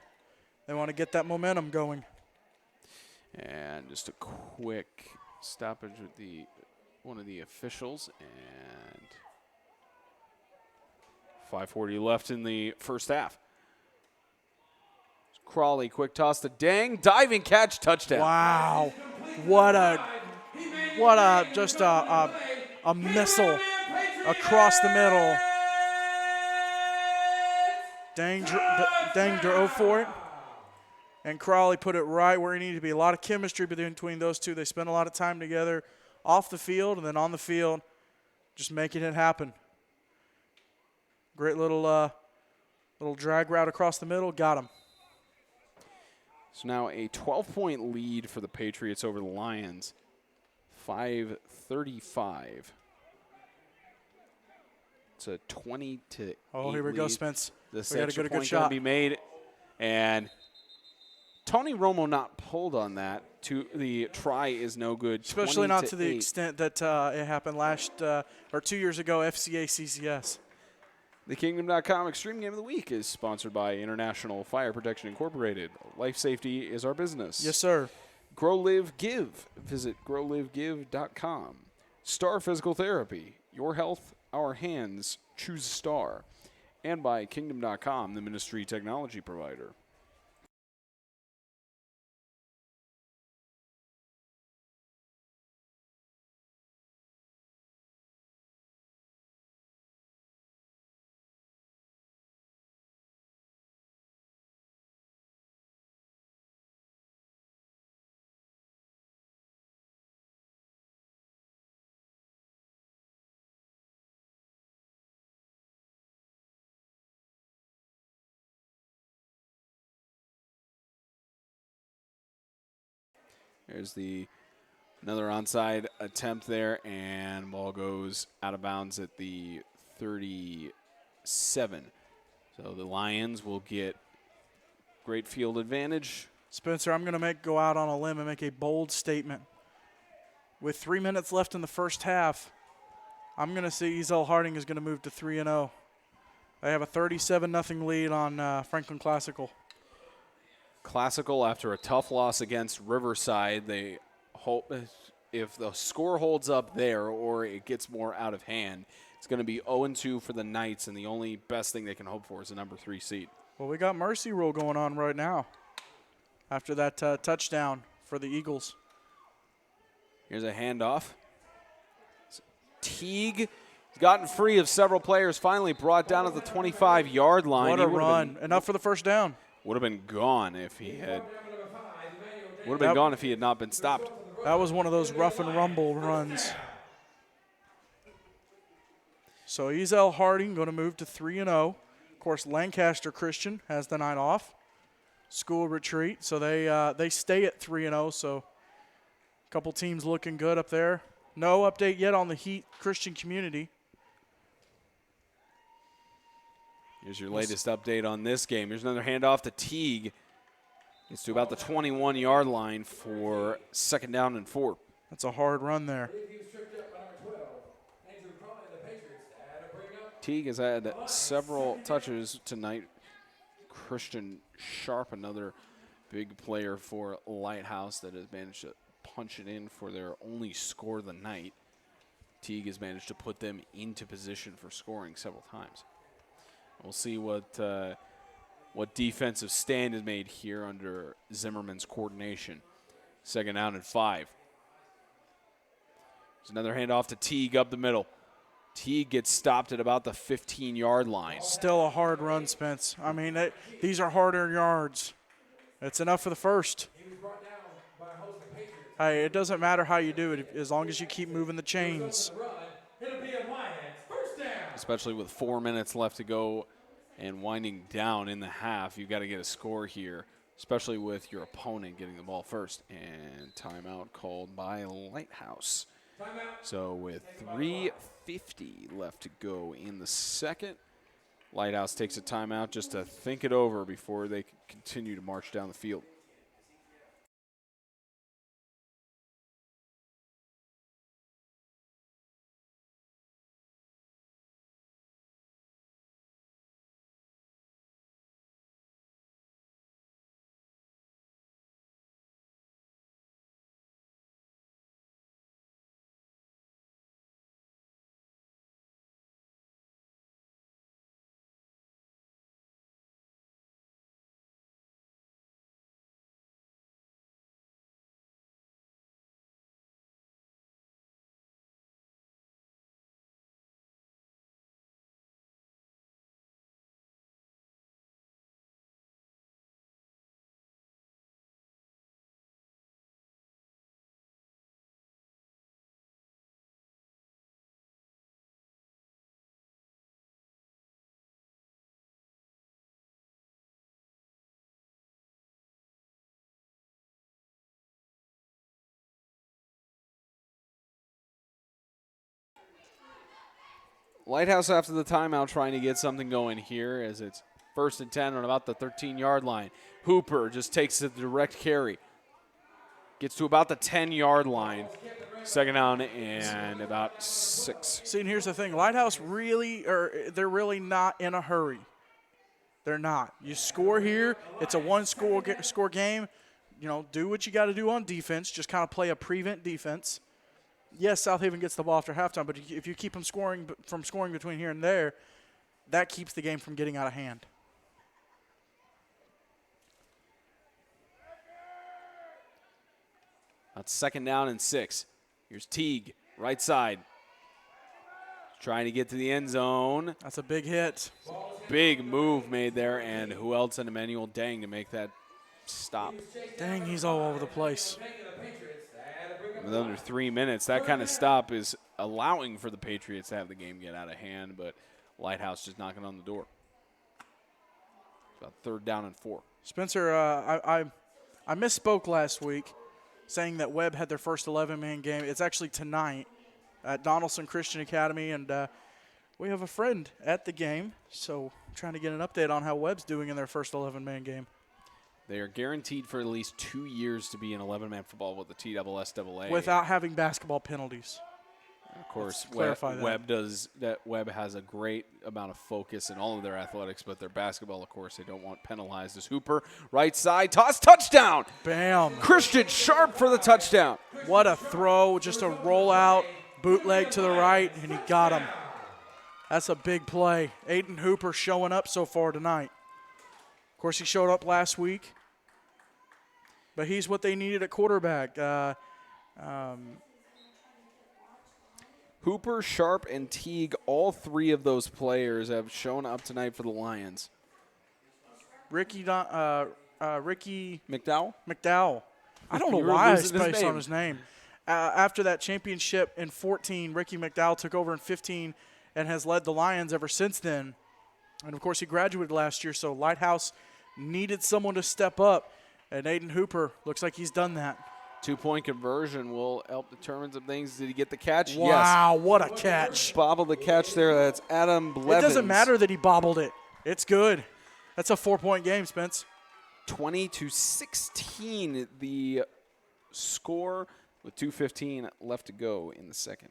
They want to get that momentum going. And just a quick stoppage with one of the officials, and 5:40 left in the first half. Crawley, quick toss to Dang, diving catch, touchdown. Wow, just a missile across the middle. Dang drove for it, and Crawley put it right where he needed to be. A lot of chemistry between those two. They spent a lot of time together off the field and then on the field, just making it happen. Great little drag route across the middle, got him. So now a 12-point lead for the Patriots over the Lions. 5:35. It's a 20-8. Oh, here we go, Spence. This we got to extra get a good point shot. gonna be made, and Tony Romo not pulled on that. The try is no good. Especially not to the 20-8. extent that it happened 2 years ago, SHCS. The Kingdom.com Extreme Game of the Week is sponsored by International Fire Protection Incorporated. Life safety is our business. Yes, sir. Grow, Live, Give. Visit growlivegive.com. Star Physical Therapy. Your health, our hands. Choose Star. And by Kingdom.com, the ministry technology provider. There's another onside attempt there, and ball goes out of bounds at the 37. So the Lions will get great field advantage. Spencer, I'm going to go out on a limb and make a bold statement. With 3 minutes left in the first half, I'm going to say Ezel Harding is going to move to 3-0. They have a 37-0 lead on Franklin Classical. Classical, after a tough loss against Riverside, they hope if the score holds up there or it gets more out of hand, it's going to be 0-2 for the Knights, and the only best thing they can hope for is a number 3 seed. Well, we got mercy rule going on right now after that touchdown for the Eagles. Here's a handoff. Teague has gotten free of several players, finally brought down at the 25-yard line. What a run. Enough for the first down. Would have been gone if he had not been stopped. That was one of those rough and rumble runs. So Ezel Harding going to move to 3-0. Of course, Lancaster Christian has the night off. School retreat, so they stay at 3-0. So a couple teams looking good up there. No update yet on the Heat Christian community. Here's your latest update on this game. Here's another handoff to Teague. Gets to about the 21-yard line for 2nd down and 4. That's a hard run there. He was tripped up by number 12. Andrew Crawley and the Patriots had to bring up. Teague has had several touches tonight. Christian Sharp, another big player for Lighthouse that has managed to punch it in for their only score of the night. Teague has managed to put them into position for scoring several times. We'll see what defensive stand is made here under Zimmerman's coordination. 2nd down and 5. There's another handoff to Teague up the middle. Teague gets stopped at about the 15-yard line. Still a hard run, Spence. I mean, these are harder yards. It's enough for the first. He was brought down by a host of Patriots. Hey, it doesn't matter how you do it as long as you keep moving the chains. Run. It'll be a Lions first down. Especially with 4 minutes left to go and winding down in the half, you've got to get a score here, especially with your opponent getting the ball first. And timeout called by Lighthouse. So with 3:50 left to go in the second, Lighthouse takes a timeout just to think it over before they continue to march down the field. Lighthouse after the timeout trying to get something going here as it's 1st and 10 on about the 13-yard line. Hooper just takes the direct carry. Gets to about the 10-yard line. 2nd down and about 6. See, and here's the thing. Lighthouse they're really not in a hurry. They're not. You score here. It's a one-score game. You know, do what you got to do on defense. Just kind of play a prevent defense. Yes, South Haven gets the ball after halftime, but if you keep them from scoring between here and there, that keeps the game from getting out of hand. That's 2nd down and 6. Here's Teague, right side. Trying to get to the end zone. That's a big hit. Big move made there, and who else than Emmanuel Dang to make that stop. Dang, he's all over the place. With under 3 minutes, that kind of stop is allowing for the Patriots to have the game get out of hand, but Lighthouse just knocking on the door. It's about 3rd down and 4. Spencer, I misspoke last week saying that Webb had their first 11-man game. It's actually tonight at Donaldson Christian Academy, and we have a friend at the game, so I'm trying to get an update on how Webb's doing in their first 11-man game. They are guaranteed for at least 2 years to be in 11-man football with the TSSAA. Without having basketball penalties. Of course, Webb has a great amount of focus in all of their athletics, but their basketball, of course, they don't want penalized. As Hooper, right side, toss, touchdown! Bam! Christian Sharp for the touchdown. What a throw, just a rollout, bootleg to the right, and he got him. That's a big play. Aiden Hooper showing up so far tonight. Of course, he showed up last week, but he's what they needed at quarterback. Hooper, Sharp, and Teague, all 3 of those players have shown up tonight for the Lions. Ricky McDowell? I don't know why I spaced on his name. After that championship in 14, Ricky McDowell took over in 15 and has led the Lions ever since then. And, of course, he graduated last year, so Lighthouse needed someone to step up, and Aiden Hooper looks like he's done that. 2-point conversion will help determine some things. Did he get the catch? Wow, yes. What a catch. Bobbled the catch there. That's Adam Blevins. It doesn't matter that he bobbled it. It's good. That's a 4-point game, Spence. 20-16, the score with 2:15 left to go in the second.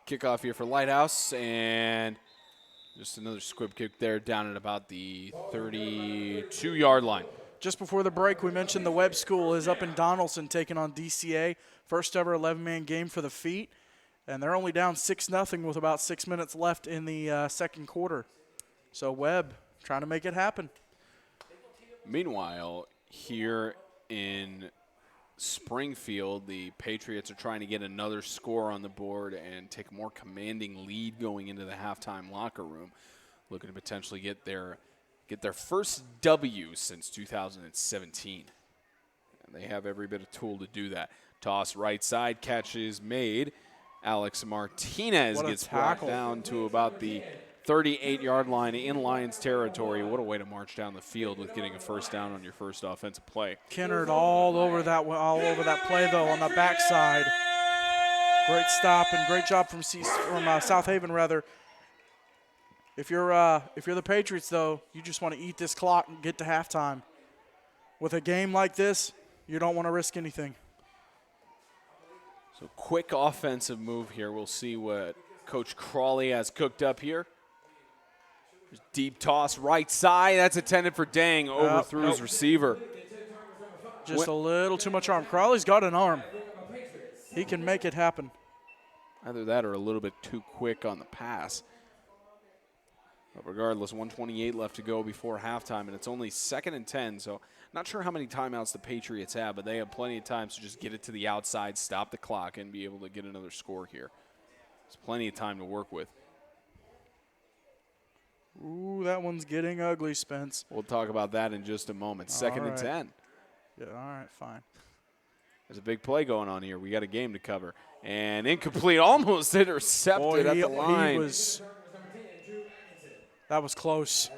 Kickoff here for Lighthouse, and just another squib kick there down at about the 32-yard line. Just before the break, we mentioned the Webb School is up in Donaldson taking on DCA. First ever 11-man game for the Feet, and they're only down 6-0 with about 6 minutes left in the second quarter. So Webb trying to make it happen. Meanwhile, here in Springfield, the Patriots are trying to get another score on the board and take a more commanding lead going into the halftime locker room, looking to potentially get their first W since 2017. And they have every bit of tool to do that. Toss right side, catch is made. Alex Martinez gets brought down to about the 38-yard line in Lions territory. What a way to march down the field with getting a first down on your first offensive play. Kennard all over that play though on the backside. Great stop and great job from South Haven rather. If you're the Patriots though, you just want to eat this clock and get to halftime. With a game like this, you don't want to risk anything. So quick offensive move here. We'll see what Coach Crawley has cooked up here. Deep toss right side. That's intended for Dang. Overthrew his receiver. Just a little too much arm. Crawley's got an arm. He can make it happen. Either that or a little bit too quick on the pass. But regardless, 1:28 left to go before halftime, and it's only 2nd and 10. So not sure how many timeouts the Patriots have, but they have plenty of time to just get it to the outside, stop the clock, and be able to get another score here. There's plenty of time to work with. Ooh, that one's getting ugly, Spence. We'll talk about that in just a moment. 2nd and 10. Yeah, all right, fine. There's a big play going on here. We got a game to cover. And incomplete, almost intercepted at the line. That was close.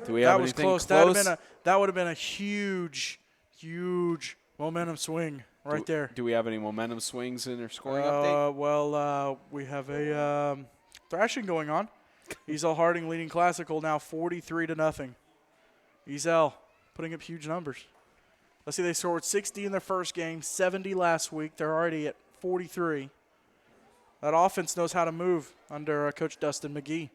Do we have anything close? That would have been a huge, huge momentum swing right there. Do we have any momentum swings in our scoring update? Well, we have a thrashing going on. Ezel Harding leading Classical now 43-0. Ezel putting up huge numbers. Let's see, they scored 60 in their first game, 70 last week. They're already at 43. That offense knows how to move under Coach Dustin McGee.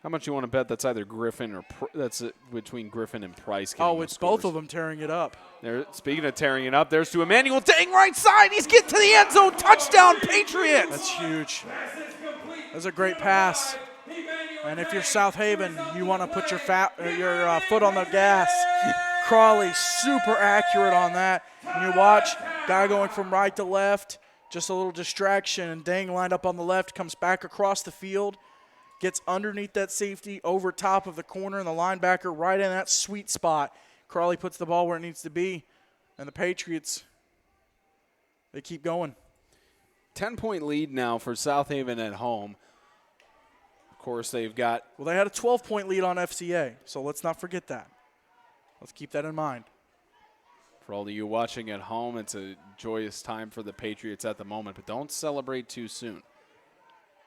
How much you want to bet that's either Griffin or that's between Griffin and Price? Oh, it's both of them tearing it up. Speaking of tearing it up, there's to Emmanuel Dang right side. He's getting to the end zone. Touchdown, Patriots. That's huge. That's a great pass. And if you're South Haven, you want to put your foot on the gas. Crawley super accurate on that. And you watch, guy going from right to left, just a little distraction, and Dang lined up on the left, comes back across the field, gets underneath that safety, over top of the corner, and the linebacker right in that sweet spot. Crawley puts the ball where it needs to be, and the Patriots, they keep going. 10-point lead now for South Haven at home. Of course, they've got... Well, they had a 12-point lead on FCA, so let's not forget that. Let's keep that in mind. For all of you watching at home, it's a joyous time for the Patriots at the moment, but don't celebrate too soon.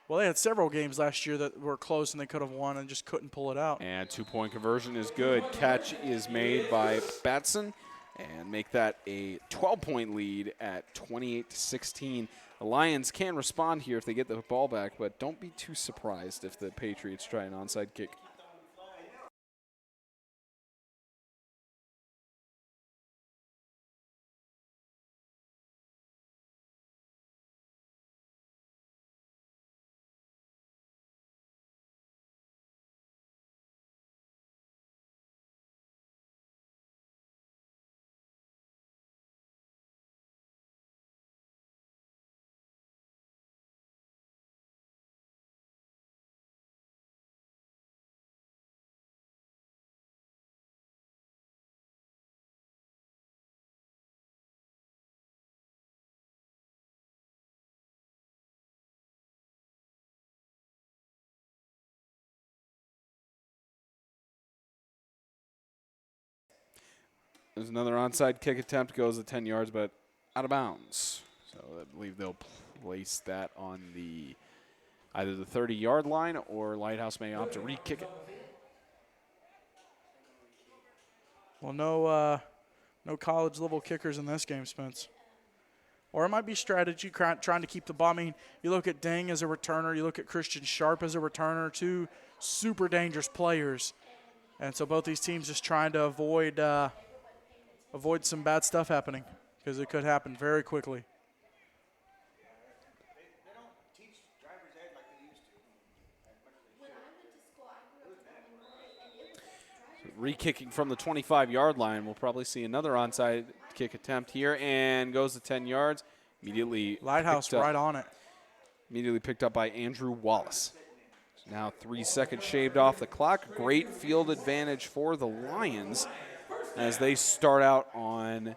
Well, they had several games last year that were close and they could have won and just couldn't pull it out. And 2-point conversion is good. Catch is made by Batson and make that a 12-point lead at 28-16. The Lions can respond here if they get the ball back, but don't be too surprised if the Patriots try an onside kick. There's another onside kick attempt, goes the 10 yards, but out of bounds. So I believe they'll place that on the either the 30-yard line or Lighthouse may opt to re-kick it. Well, no college-level kickers in this game, Spence. Or it might be strategy, trying to keep the ball. I mean, you look at Dang as a returner. You look at Christian Sharp as a returner, two super dangerous players. And so both these teams just trying to avoid some bad stuff happening because it could happen very quickly. Re-kicking from the 25-yard line. We'll probably see another onside kick attempt here, and goes to 10 yards. Immediately Lighthouse right on it. Immediately picked up by Andrew Wallace. Now 3 seconds shaved off the clock. Great field advantage for the Lions as they start out on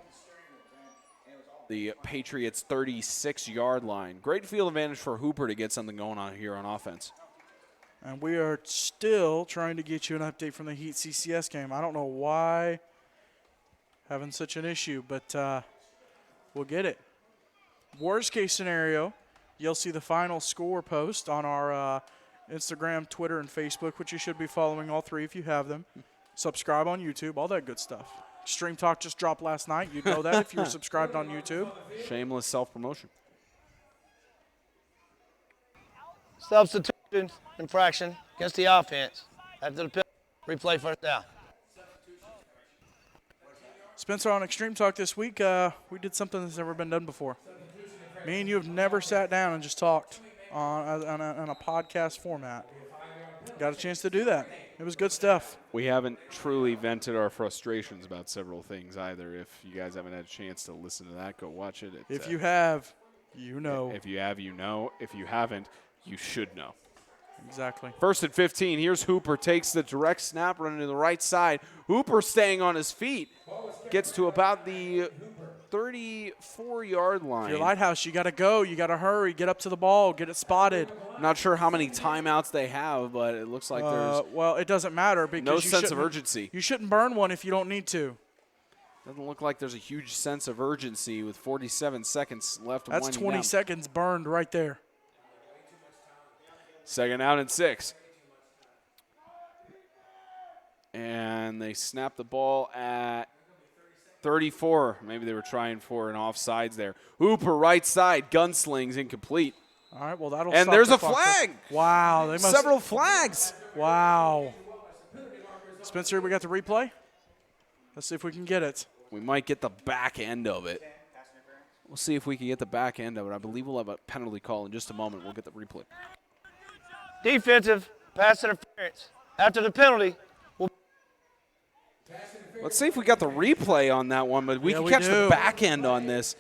the Patriots' 36-yard line. Great field advantage for Hooper to get something going on here on offense. And we are still trying to get you an update from the Heat CCS game. I don't know why having such an issue, but we'll get it. Worst case scenario, you'll see the final score post on our Instagram, Twitter, and Facebook, which you should be following all three if you have them. Subscribe on YouTube, all that good stuff. Extreme Talk just dropped last night. You'd know that if you were subscribed on YouTube. Shameless self-promotion. Substitution infraction against the offense. After the penalty, replay first down. Spencer, on Extreme Talk this week, we did something that's never been done before. Me and you have never sat down and just talked on a podcast format. Got a chance to do that. It was good stuff. We haven't truly vented our frustrations about several things either. If you guys haven't had a chance to listen to that, go watch it. If you have, you know. If you have, you know. If you haven't, you should know. Exactly. 1st and 15. Here's Hooper. Takes the direct snap, running to the right side. Hooper staying on his feet. Gets to about the 34-yard line. If you're Lighthouse, you got to go. You got to hurry. Get up to the ball. Get it spotted. Not sure how many timeouts they have, but it looks like there's well, it doesn't matter because no sense of urgency. You shouldn't burn one if you don't need to. Doesn't look like there's a huge sense of urgency with 47 seconds left. That's 20 down. seconds burned right there. 2nd out and 6. And they snap the ball at 34. Maybe they were trying for an offsides there. Hooper right side, gunslings incomplete. All right, well, that'll And stop there's the a clock. flag. Wow. They must. Several flags. Wow. Spencer, we got the replay? Let's see if we can get it. We might get the back end of it. We'll see if we can get the back end of it. I believe we'll have a penalty call in just a moment. We'll get the replay. Defensive pass interference. After the penalty, Let's see if we got the replay on that one, but we can catch do. the back end on this.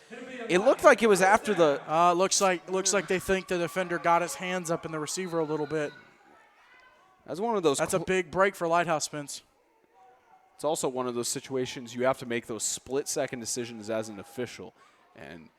It looked like it was after the Looks like they think the defender got his hands up in the receiver a little bit. That's one of those. That's a big break for Lighthouse, Spence. It's also one of those situations you have to make those split-second decisions as an official, and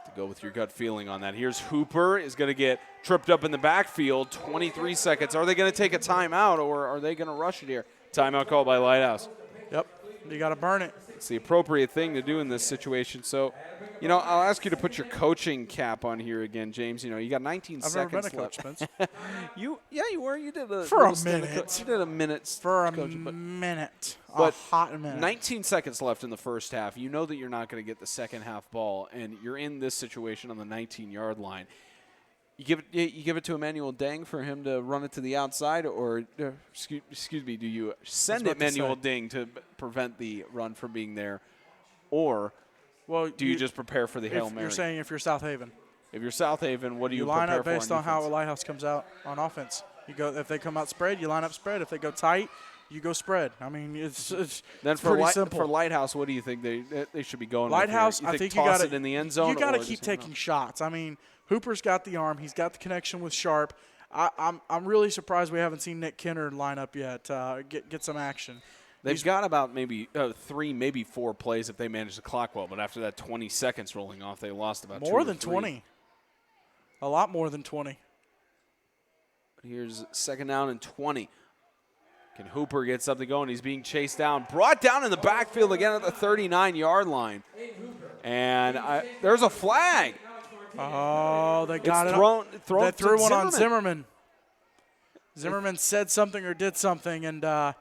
to go with your gut feeling on that. Here's Hooper is going to get tripped up in the backfield. 23 seconds. Are they going to take a timeout, or are they going to rush it here? Timeout called by Lighthouse. Yep, you got to burn it. It's the appropriate thing to do in this situation. So, I'll ask you to put your coaching cap on here again, James. You got 19 I've never seconds been a coach, left. Spence. You were. You did a For a little stint minute. You did a minute. For a coaching, but minute. but a hot minute. 19 seconds left in the first half. You know that you're not going to get the second half ball, and you're in this situation on the 19-yard line. You give it to Emmanuel Deng for him to run it to the outside, or excuse me, do you send Emmanuel Deng to prevent the run from being there, or do you just prepare for the Hail Mary? You're saying if you're South Haven. If you're South Haven, what do you line prepare up based for on how Lighthouse comes out on offense. You go if they come out spread, you line up spread. If they go tight, you go spread. I mean, it's then pretty simple. For Lighthouse, what do you think they should be going Lighthouse, with here? I think toss you got it in the end zone. You got to keep taking shots. I mean, Hooper's got the arm. He's got the connection with Sharp. I'm really surprised we haven't seen Nick Kinner line up yet. Get some action. They've got about maybe 3, maybe 4 plays if they manage the clock well. But after that 20 seconds rolling off, they lost about 2 or 3. More than 20. A lot more than 20. Here's 2nd down and 20. Can Hooper get something going? He's being chased down. Brought down in the backfield again at the 39-yard line. And there's a flag. Oh, they got It's it. thrown They threw to one on Zimmerman. Zimmerman said something or did something, and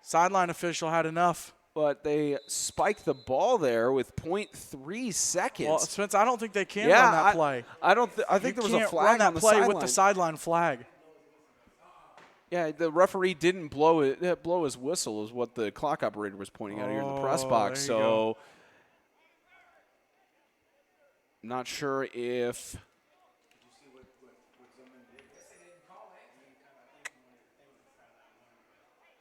sideline official had enough. But they spiked the ball there with 0.3 seconds. Well, Spence, I don't think they can run that play. I think there was a flag run on that the play sideline. with the sideline flag. Yeah, the referee didn't blow his whistle, is what the clock operator was pointing out here in the press box. There you go. So, not sure if.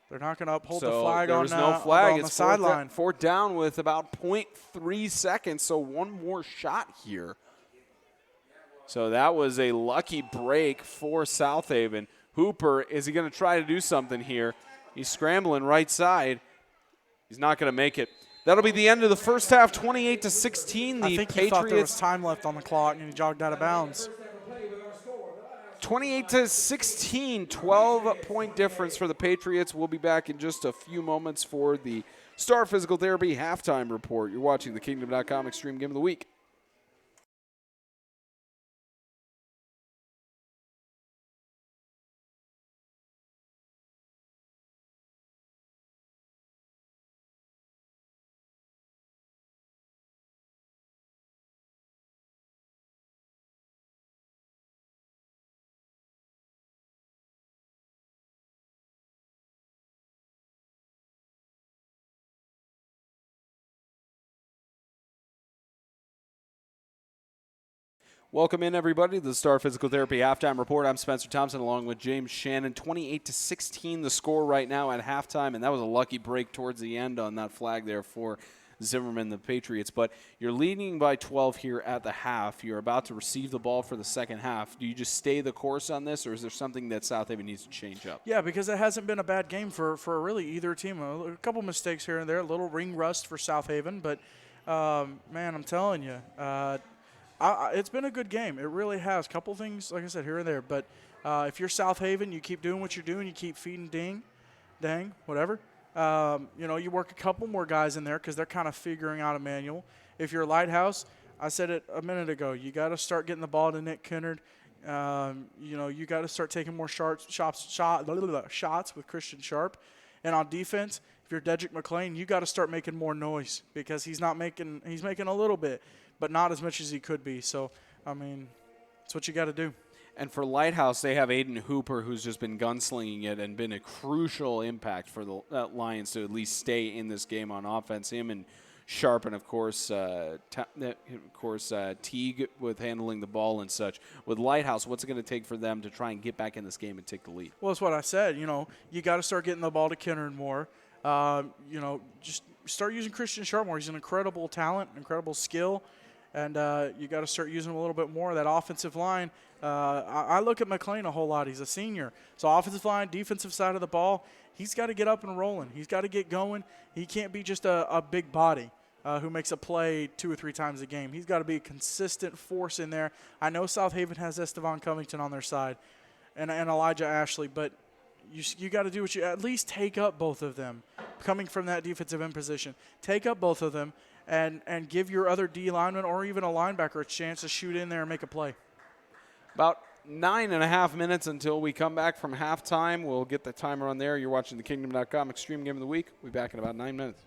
They're not going to uphold So the flag there on, was no flag. on the It's sideline. fourth down with about 0.3 seconds, so one more shot here. So that was a lucky break for South Haven. Hooper, is he going to try to do something here? He's scrambling right side. He's not going to make it. That'll be the end of the first half, 28-16. I think he thought there was time left on the clock, and he jogged out of bounds. 28-16, 12-point difference for the Patriots. We'll be back in just a few moments for the Star Physical Therapy halftime report. You're watching the Kingdom.com Extreme Game of the Week. Welcome in, everybody, to the Star Physical Therapy halftime report. I'm Spencer Thompson along with James Shannon. 28-16 the score right now at halftime, and that was a lucky break towards the end on that flag there for Zimmerman, the Patriots. But you're leading by 12 here at the half. You're about to receive the ball for the second half. Do you just stay the course on this, or is there something that South Haven needs to change up? Yeah, because it hasn't been a bad game for really either team. A couple mistakes here and there, a little ring rust for South Haven, but, man, I'm telling you, it's been a good game. It really has. Couple things, like I said, here and there. But if you're South Haven, you keep doing what you're doing. You keep feeding dang, whatever. You work a couple more guys in there because they're kind of figuring out a manual. If you're Lighthouse, I said it a minute ago, you got to start getting the ball to Nick Kennard. You got to start taking more shots with Christian Sharp. And on defense, if you're Dedrick McLean, you got to start making more noise because he's making a little bit, but not as much as he could be. So, I mean, that's what you got to do. And for Lighthouse, they have Aiden Hooper, who's just been gunslinging it and been a crucial impact for the Lions to at least stay in this game on offense. Him and Sharp, and of course, Teague with handling the ball and such. With Lighthouse, what's it going to take for them to try and get back in this game and take the lead? Well, that's what I said. You got to start getting the ball to Kennard more. Just start using Christian Sharp more. He's an incredible talent, incredible skill. And you got to start using him a little bit more. That offensive line, I look at McLean a whole lot. He's a senior. So offensive line, defensive side of the ball, he's got to get up and rolling. He's got to get going. He can't be just a big body who makes a play 2 or 3 times a game. He's got to be a consistent force in there. I know South Haven has Estevan Covington on their side and Elijah Ashley, but you got to do what you – at least take up both of them coming from that defensive end position. Take up both of them. And give your other D lineman or even a linebacker a chance to shoot in there and make a play. About 9.5 minutes until we come back from halftime. We'll get the timer on there. You're watching the Kingdom.com Extreme Game of the Week. We'll be back in about 9 minutes.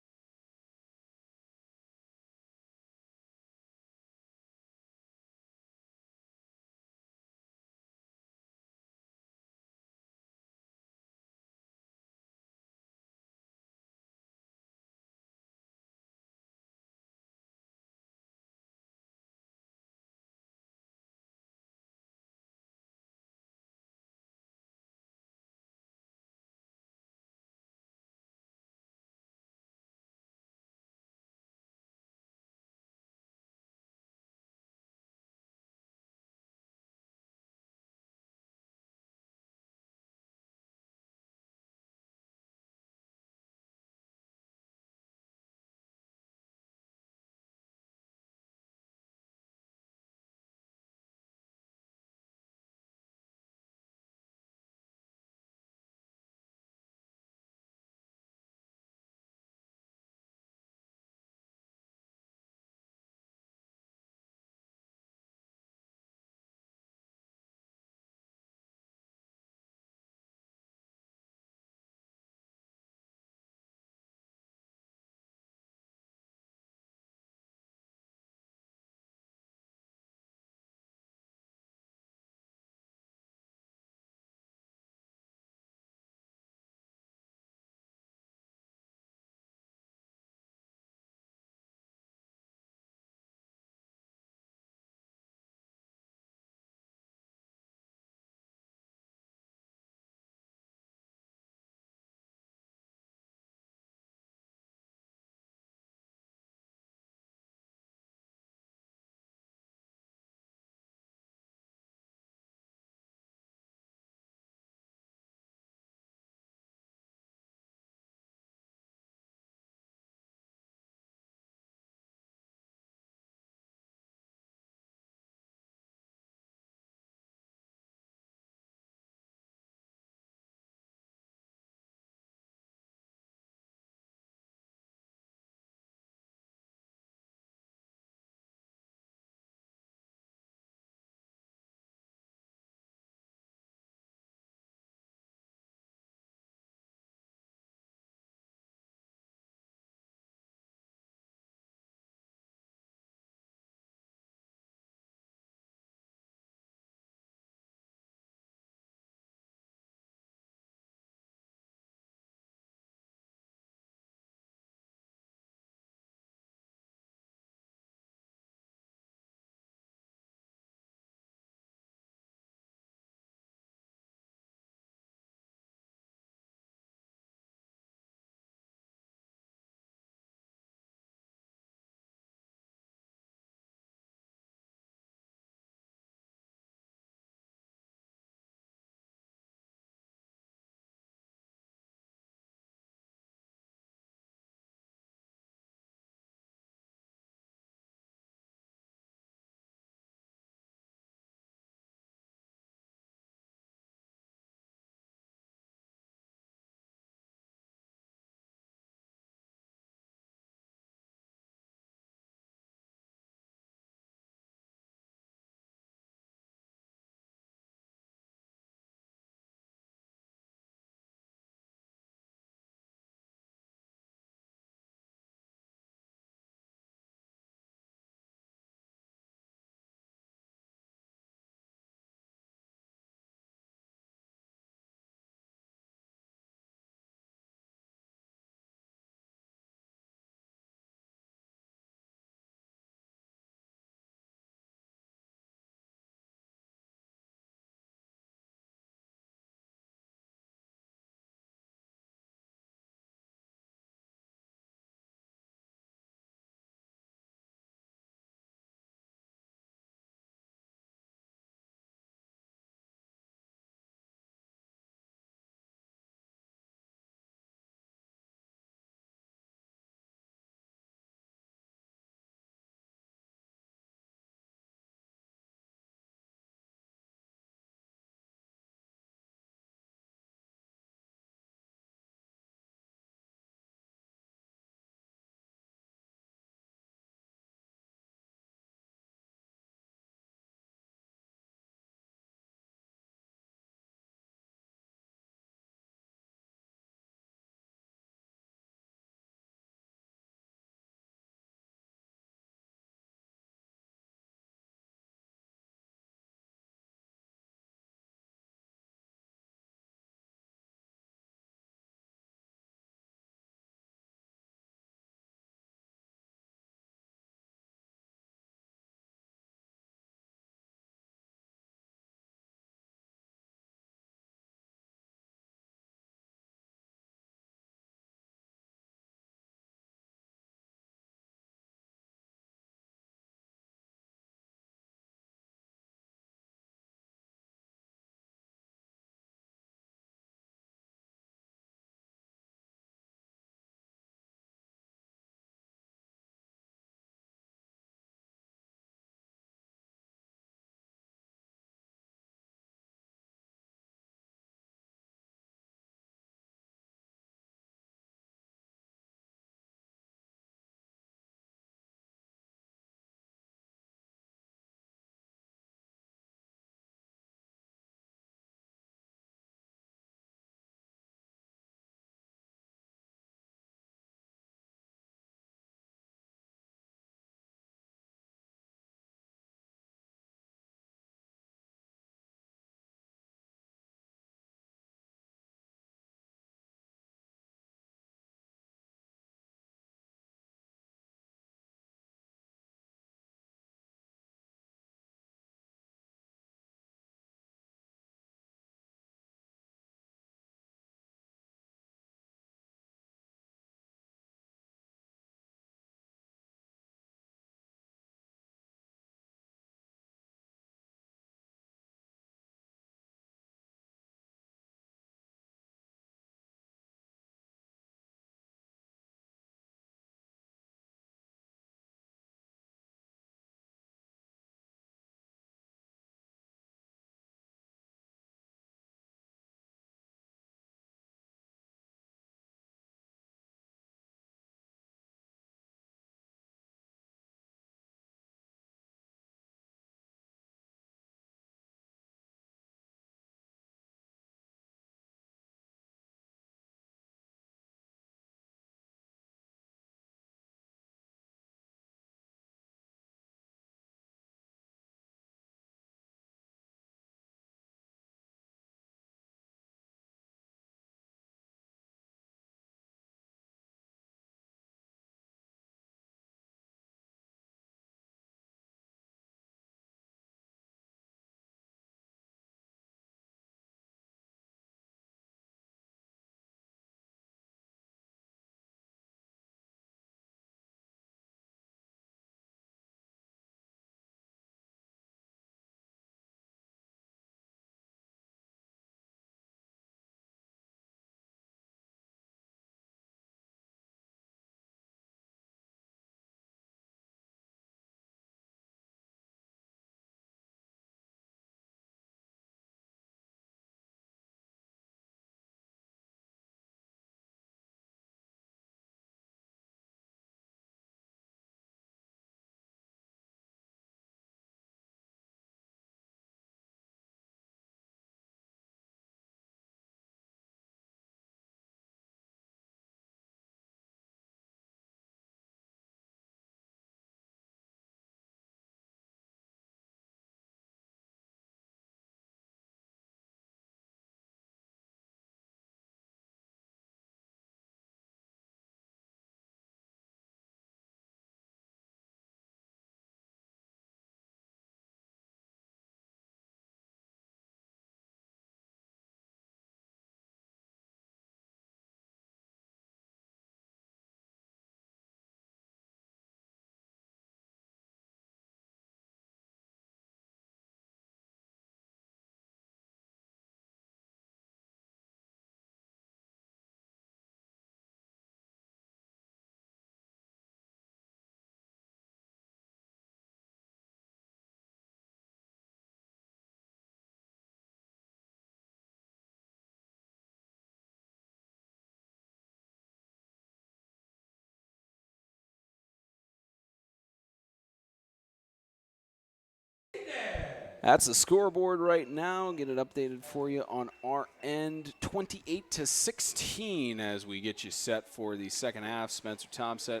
That's the scoreboard right now. Get it updated for you on our end. 28-16 as we get you set for the second half. Spencer Thompson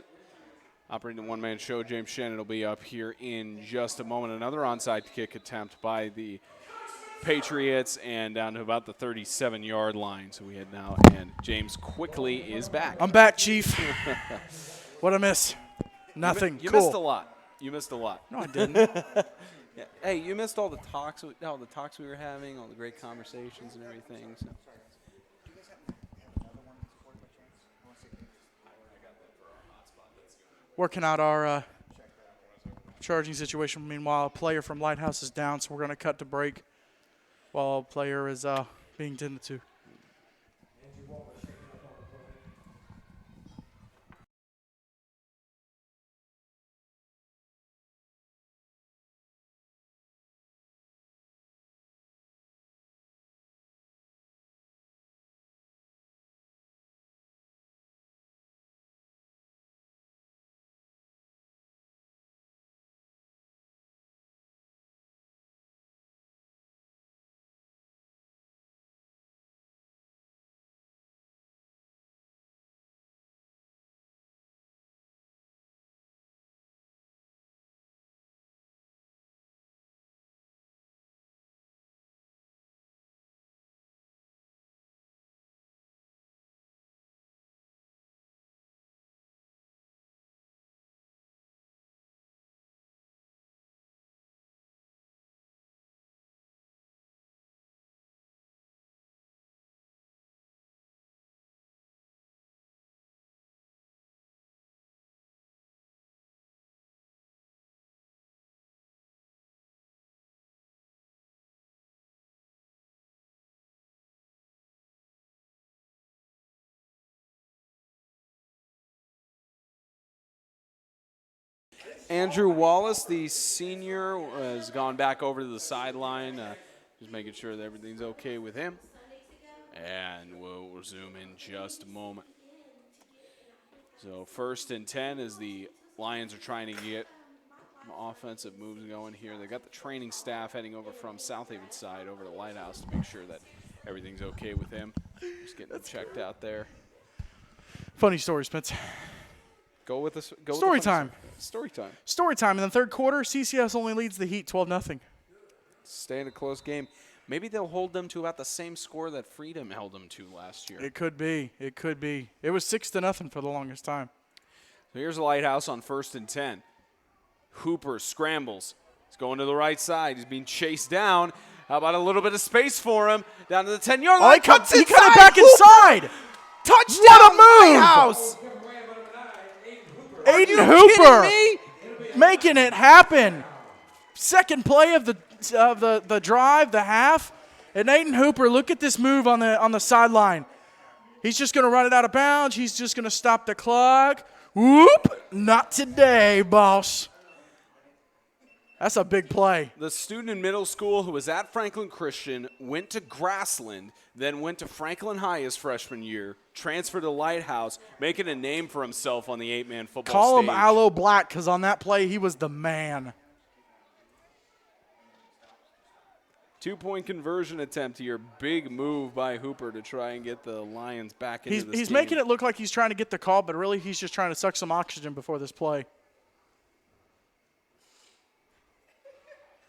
operating the one-man show. James Shannon will be up here in just a moment. Another onside kick attempt by the Patriots and down to about the 37-yard line. So we head now, and James quickly is back. I'm back, Chief. What'd I miss? Nothing. You cool. missed a lot. You missed a lot. No, I didn't. Yeah. Hey, you missed all the talks we were having, all the great conversations and everything. So. Working out our charging situation. Meanwhile, a player from Lighthouse is down, so we're going to cut to break while a player is being tended to. Andrew Wallace, the senior, has gone back over to the sideline, just making sure that everything's okay with him. And we'll resume in just a moment. So 1st and 10 as the Lions are trying to get some offensive moves going here. They got the training staff heading over from South Haven side over to Lighthouse to make sure that everything's okay with him. Just getting him checked out there. Funny story, Spence. Go with this. Story time. Story time. Story time. In the third quarter, CCS only leads the Heat 12-0. Stay in a close game. Maybe they'll hold them to about the same score that Freedom held them to last year. It could be. It could be. It was 6-0 for the longest time. So here's Lighthouse on 1st and 10. Hooper scrambles. He's going to the right side. He's being chased down. How about a little bit of space for him? Down to the 10-yard line. He cut inside. it back inside. Touchdown, What a move. Lighthouse. Aiden Kidding Hooper me? making it happen. Second play of the drive, the half. And Aiden Hooper, look at this move on the sideline. He's just going to run it out of bounds. He's just going to stop the clock. Whoop! Not today, boss. That's a big play. The student in middle school who was at Franklin Christian, went to Grassland, then went to Franklin High his freshman year, transferred to Lighthouse, making a name for himself on the 8-man football Call stage. him Aloe Black, because on that play, he was the man. 2-point conversion attempt here. Big move by Hooper to try and get the Lions back into this He's game. making it look like he's trying to get the call, but really he's just trying to suck some oxygen before this play.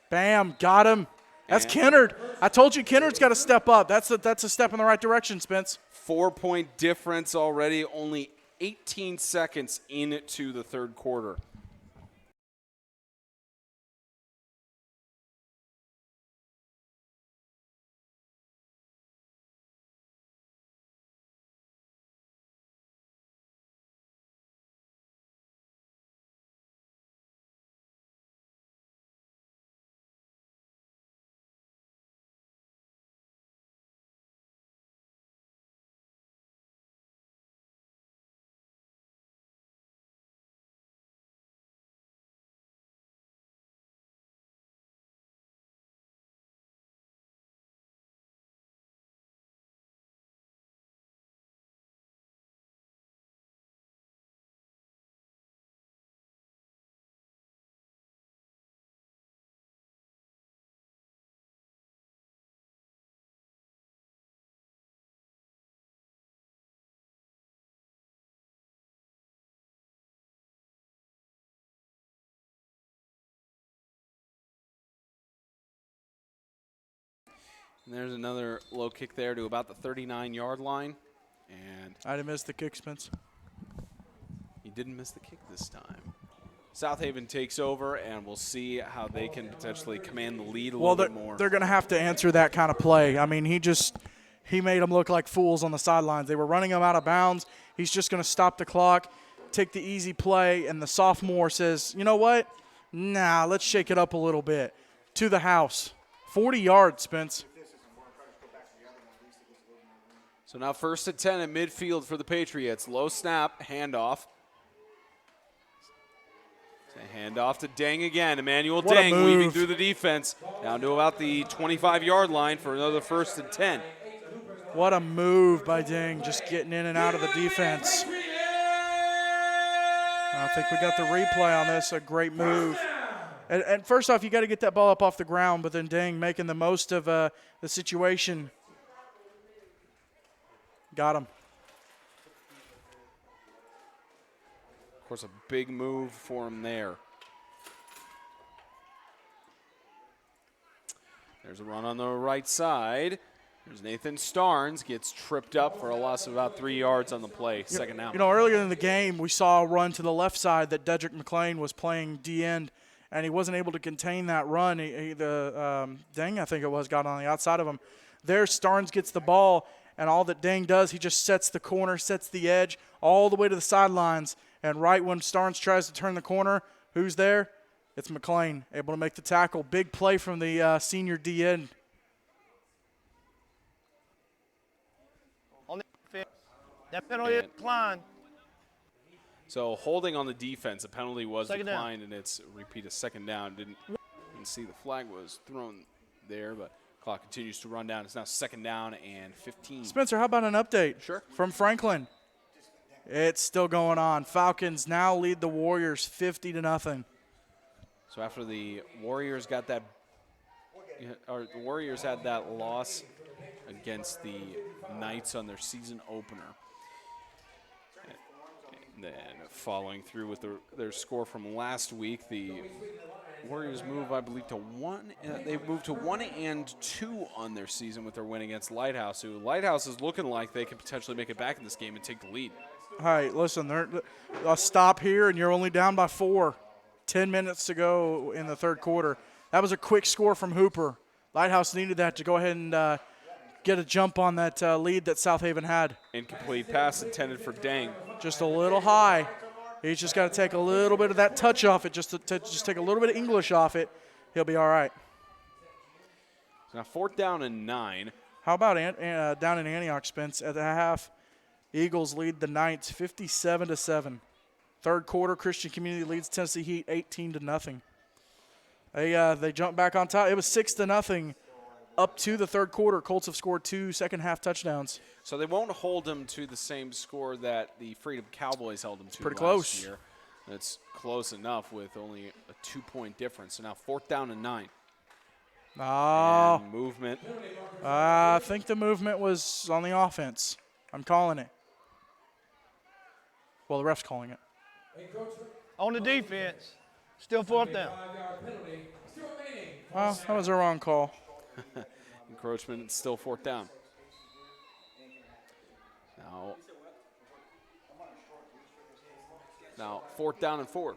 Bam, got him. That's Kennard. I told you Kennard's got to step up. That's a step in the right direction, Spence. 4-point difference already, only 18 seconds into the third quarter. And there's another low kick there to about the 39-yard line. And I'd have missed the kick, Spence. he didn't miss the kick this time. South Haven takes over, and we'll see how they can potentially command the lead a little bit more. They're going to have to answer that kind of play. I mean, he made them look like fools on the sidelines. They were running him out of bounds. He's just going to stop the clock, take the easy play, and the sophomore says, you know what? Nah, let's shake it up a little bit. To the house. 40 yards, Spence. So now 1st and 10 at midfield for the Patriots. Low snap, handoff. Handoff to Deng again. Emmanuel What a Deng weaving move. through the defense. Down to about the 25-yard line for another 1st and 10. What a move by Deng, just getting in and out of the defense. I think we got the replay on this, a great move. And first off, you got to get that ball up off the ground, but then Deng making the most of the situation. Got him. Of course, a big move for him there. There's a run on the right side. There's Nathan Starnes, gets tripped up for a loss of about 3 yards on the play, second down. You know, earlier in the game, we saw a run to the left side that Dedrick McLean was playing D-end, and he wasn't able to contain that run. Deng, I think it was, got on the outside of him. There, Starnes gets the ball, and all that Deng does, he just sets the corner, sets the edge, all the way to the sidelines. And right when Starnes tries to turn the corner, who's there? It's McLean, able to make the tackle. Big play from the senior D-end. On the defense. That penalty is declined. So holding on the defense, a penalty was Second down. declined, and it's a repeat of second down. Didn't see the flag was thrown there, but clock continues to run down. It's now second down and 15. Spencer, how about an update? Sure. From Franklin. It's still going on. Falcons now lead the Warriors 50-0. So after the Warriors got that, or the Warriors had that loss against the Knights on their season opener. And then following through with their score from last week, the Warriors move, I believe, to 1. They moved to 1-2 on their season with their win against Lighthouse. Who Lighthouse is looking like they could potentially make it back in this game and take the lead. All right, listen, a stop here, and you're only down by 4. 10 minutes to go in the third quarter. That was a quick score from Hooper. Lighthouse needed that to go ahead and get a jump on that lead that South Haven had. Incomplete pass intended for Deng. Just a little high. He's just got to take a little bit of that touch off it, just take a little bit of English off it. He'll be all right. Now 4th down and 9. How about down in Antioch, Spence? At the half, Eagles lead the Knights 57-7. Third quarter, Christian Community leads Tennessee Heat 18-0. They jump back on top. It was 6-0 up to the third quarter. Colts have scored 2 second-half touchdowns. So they won't hold them to the same score that the Freedom Cowboys held them to pretty last close. year. It's close enough with only a 2-point difference. So now 4th down and 9. Oh, And movement. I think the movement was on the offense. I'm calling it. Well, the ref's calling it. On the defense. Still 4th down. Well, that was a wrong call. Encroachment, it's still 4th down. Now 4th down and 4.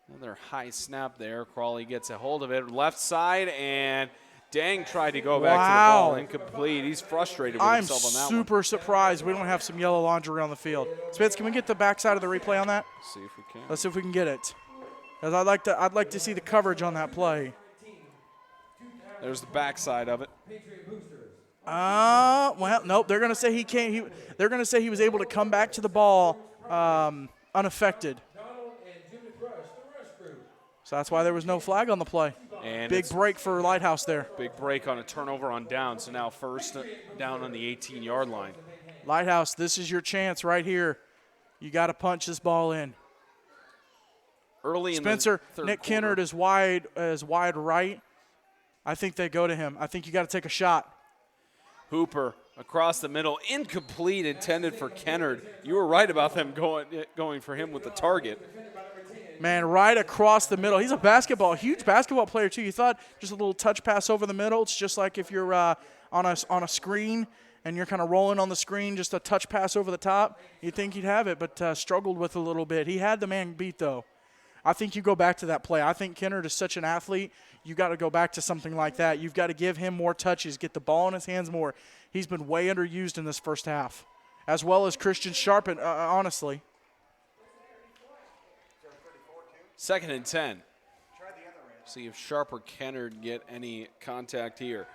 Another high snap there. Crawley gets a hold of it. Left side, and Deng tried to go back to the ball. Incomplete. He's frustrated with I'm himself on that one. super surprised we don't have some yellow laundry on the field. Spence, can we get the backside of the replay on that? See if we can. Let's see if we can get it. Because I'd like to see the coverage on that play. There's the backside of it. Well, nope. They're gonna say he can't. They're gonna say he was able to come back to the ball unaffected. So that's why there was no flag on the play. And Big break for Lighthouse there. big break on a turnover on down. So now 1st down on the 18-yard line. Lighthouse, this is your chance right here. You got to punch this ball in. Early in Spencer, the third Nick quarter. Kennard is wide right. I think they go to him. I think you got to take a shot. Hooper across the middle, incomplete, intended for Kennard. You were right about them going for him with the target. Man, right across the middle. He's a huge basketball player too. You thought just a little touch pass over the middle. It's just like if you're on a screen and you're kind of rolling on the screen, just a touch pass over the top. You'd think he'd have it, but struggled with it a little bit. He had the man beat though. I think you go back to that play. I think Kennard is such an athlete. You got to go back to something like that. You've got to give him more touches, get the ball in his hands more. He's been way underused in this first half, as well as Christian Sharp, honestly. 2nd and 10. See if Sharp or Kennard get any contact here.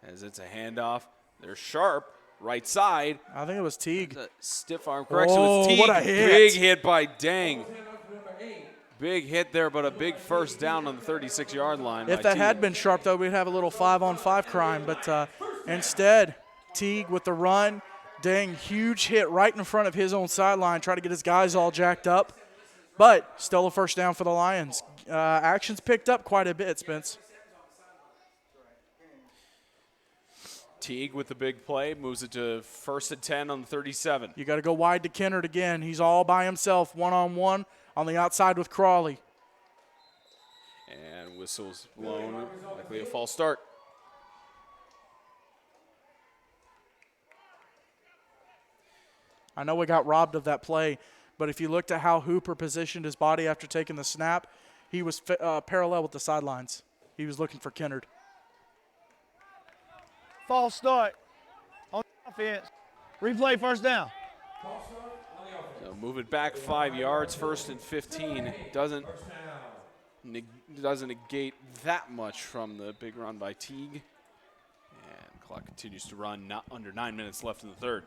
As it's a handoff. There's Sharp, right side. I think it was Teague. A stiff arm correction. It was Teague. What a hit. Big hit by Dang. Big hit there, but a big first down on the 36-yard line. If that had been Sharp, though, we'd have a little 5-on-5 crime. But instead, Teague with the run. Dang, huge hit right in front of his own sideline. Try to get his guys all jacked up. But still a first down for the Lions. Action's picked up quite a bit, Spence. Teague with the big play. Moves it to 1st and 10 on the 37. You got to go wide to Kennard again. He's all by himself, one-on-one on the outside with Crawley. And whistles blown. Likely a false start. I know we got robbed of that play, but if you looked at how Hooper positioned his body after taking the snap, he was parallel with the sidelines. He was looking for Kennard. False start on the offense. Replay first down. So move it back 5 yards, 1st and 15. Doesn't negate that much from the big run by Teague. And clock continues to run, not under 9 minutes left in the third.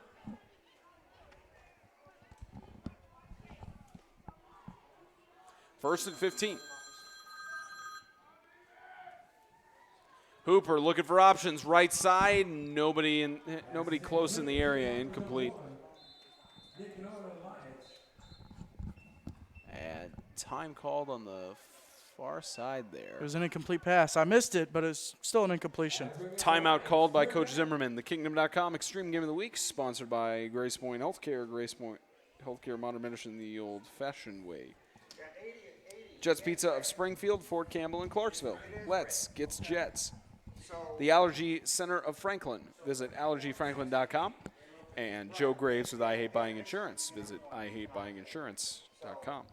First and 15. Hooper looking for options, right side. Nobody close in the area. Incomplete. And time called on the far side there. It was an incomplete pass. I missed it, but it's still an incompletion. Timeout called by Coach Zimmerman. TheKingdom.com Extreme Game of the Week, sponsored by Grace Point Healthcare. Grace Point Healthcare, modern medicine the old-fashioned way. Jets Pizza of Springfield, Fort Campbell, and Clarksville. Let's get Jets. The Allergy Center of Franklin. Visit allergyfranklin.com. And Joe Graves with I Hate Buying Insurance. Visit IHateBuyingInsurance.com.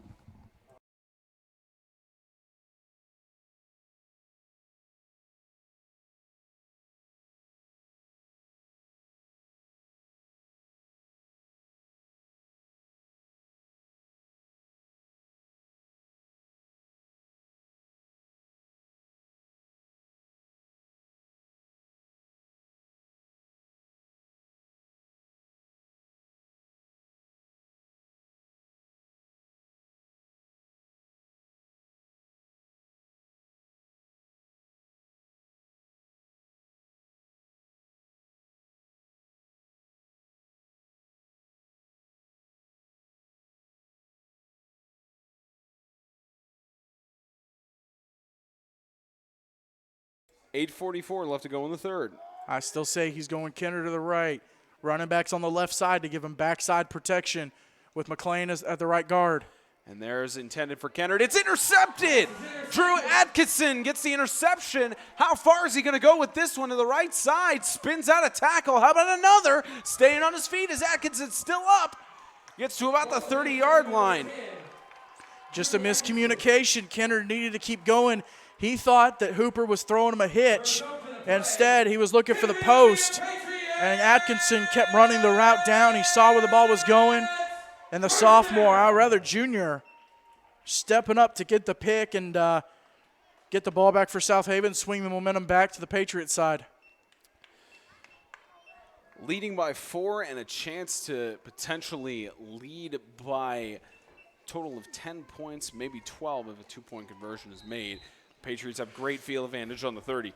.8:44 left to go in the third. I still say he's going Kennard to the right. Running backs on the left side to give him backside protection with McClain at the right guard. And there's intended for Kennard. It's intercepted. Drew Atkinson gets the interception. How far is he going to go with this one to the right side? Spins out a tackle. How about another? Staying on his feet as Atkinson's still up. Gets to about the 30-yard line. Just a miscommunication. Kennard needed to keep going. He thought that Hooper was throwing him a hitch. Instead, he was looking for the post. And Atkinson kept running the route down. He saw where the ball was going. And the sophomore, or rather junior, stepping up to get the pick and get the ball back for South Haven, swing the momentum back to the Patriots side. Leading by 4 and a chance to potentially lead by a total of 10 points, maybe 12 if a two-point conversion is made. Patriots have great field advantage on the 30.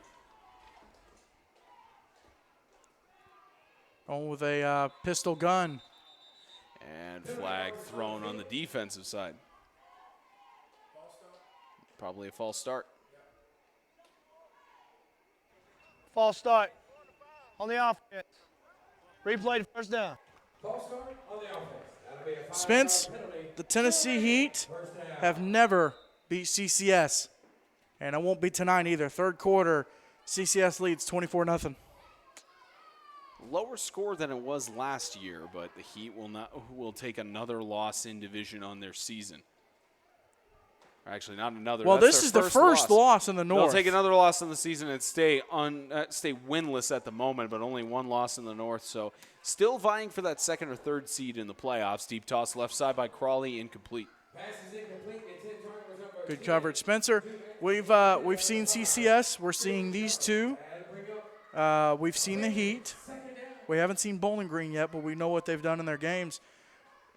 Going with a pistol gun. And flag thrown on the defensive side. Probably a false start. False start on the offense. Replay to first down. False start on the offense. Spence, the Tennessee Heat have never beat CCS, and it won't be tonight either. Third quarter, CCS leads 24-0. Lower score than it was last year, but the Heat will take another loss in division on their season. Or actually, not another. Well, That's this their is the first loss in the North. They'll take another loss in the season and stay winless at the moment, but only one loss in the North. So still vying for that second or third seed in the playoffs. Deep toss left side by Crawley, incomplete. Good coverage, Spencer. We've seen CCS. We're seeing these two. We've seen the Heat. We haven't seen Bowling Green yet, but we know what they've done in their games.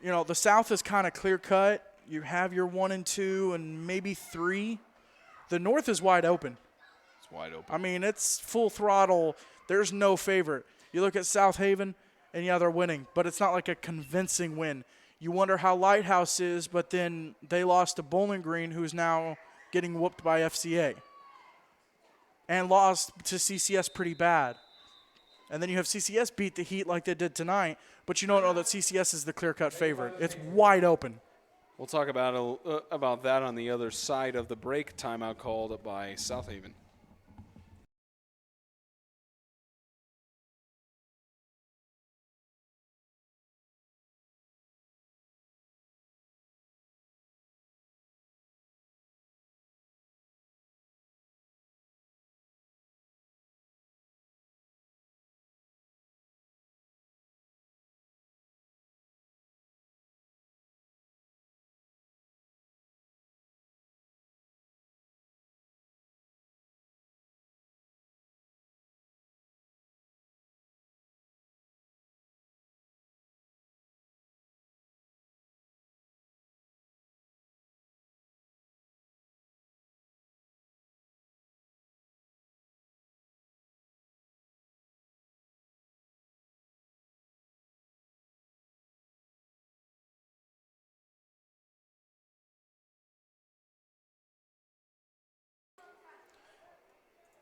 You know, the South is kind of clear cut. You have your 1 and 2 and maybe 3. The North is wide open. It's wide open. I mean, it's full throttle. There's no favorite. You look at South Haven, and yeah, they're winning, but it's not like a convincing win. You wonder how Lighthouse is, but then they lost to Bowling Green, who's now getting whooped by FCA, and lost to CCS pretty bad. And then you have CCS beat the Heat like they did tonight, but you don't know that CCS is the clear-cut favorite. It's wide open. We'll talk about that on the other side of the break. Timeout called by South Haven.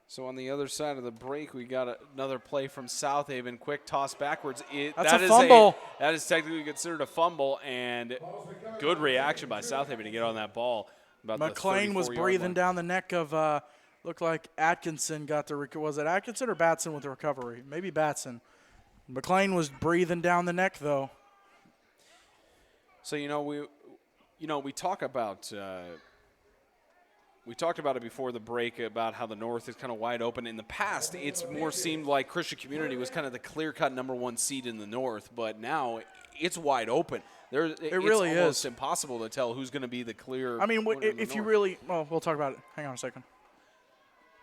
So on the other side of the break, we got another play from South Haven. Quick toss backwards. That's a fumble. That is technically considered a fumble, and good reaction by South Haven to get on that ball. McLean was breathing down the neck of, looked like Atkinson got the was it Atkinson or Batson with the recovery? Maybe Batson. McLean was breathing down the neck, though. So, we talk about we talked about it before the break about how the North is kind of wide open. In the past, it's more seemed like Christian Community was kind of the clear-cut #1 seed in the North, but now it's wide open. It really is. It's almost impossible to tell who's going to be the clear. I mean, if you really – well, we'll talk about it. Hang on a second.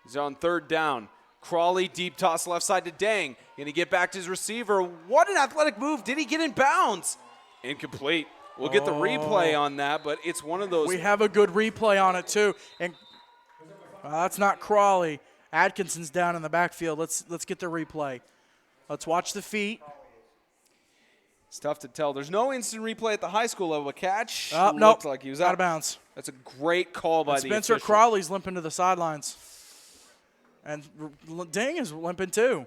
He's on third down. Crawley, deep toss left side to Dang. Going to get back to his receiver. What an athletic move. Did he get in bounds? Incomplete. We'll get the replay on that, but it's one of those. We have a good replay on it, too. And that's not Crawley. Atkinson's down in the backfield. Let's get the replay. Let's watch the feet. It's tough to tell. There's no instant replay at the high school level. A catch nope. like he was out of bounds. That's a great call by the Spencer official. Crawley's limping to the sidelines. And Dang is limping, too.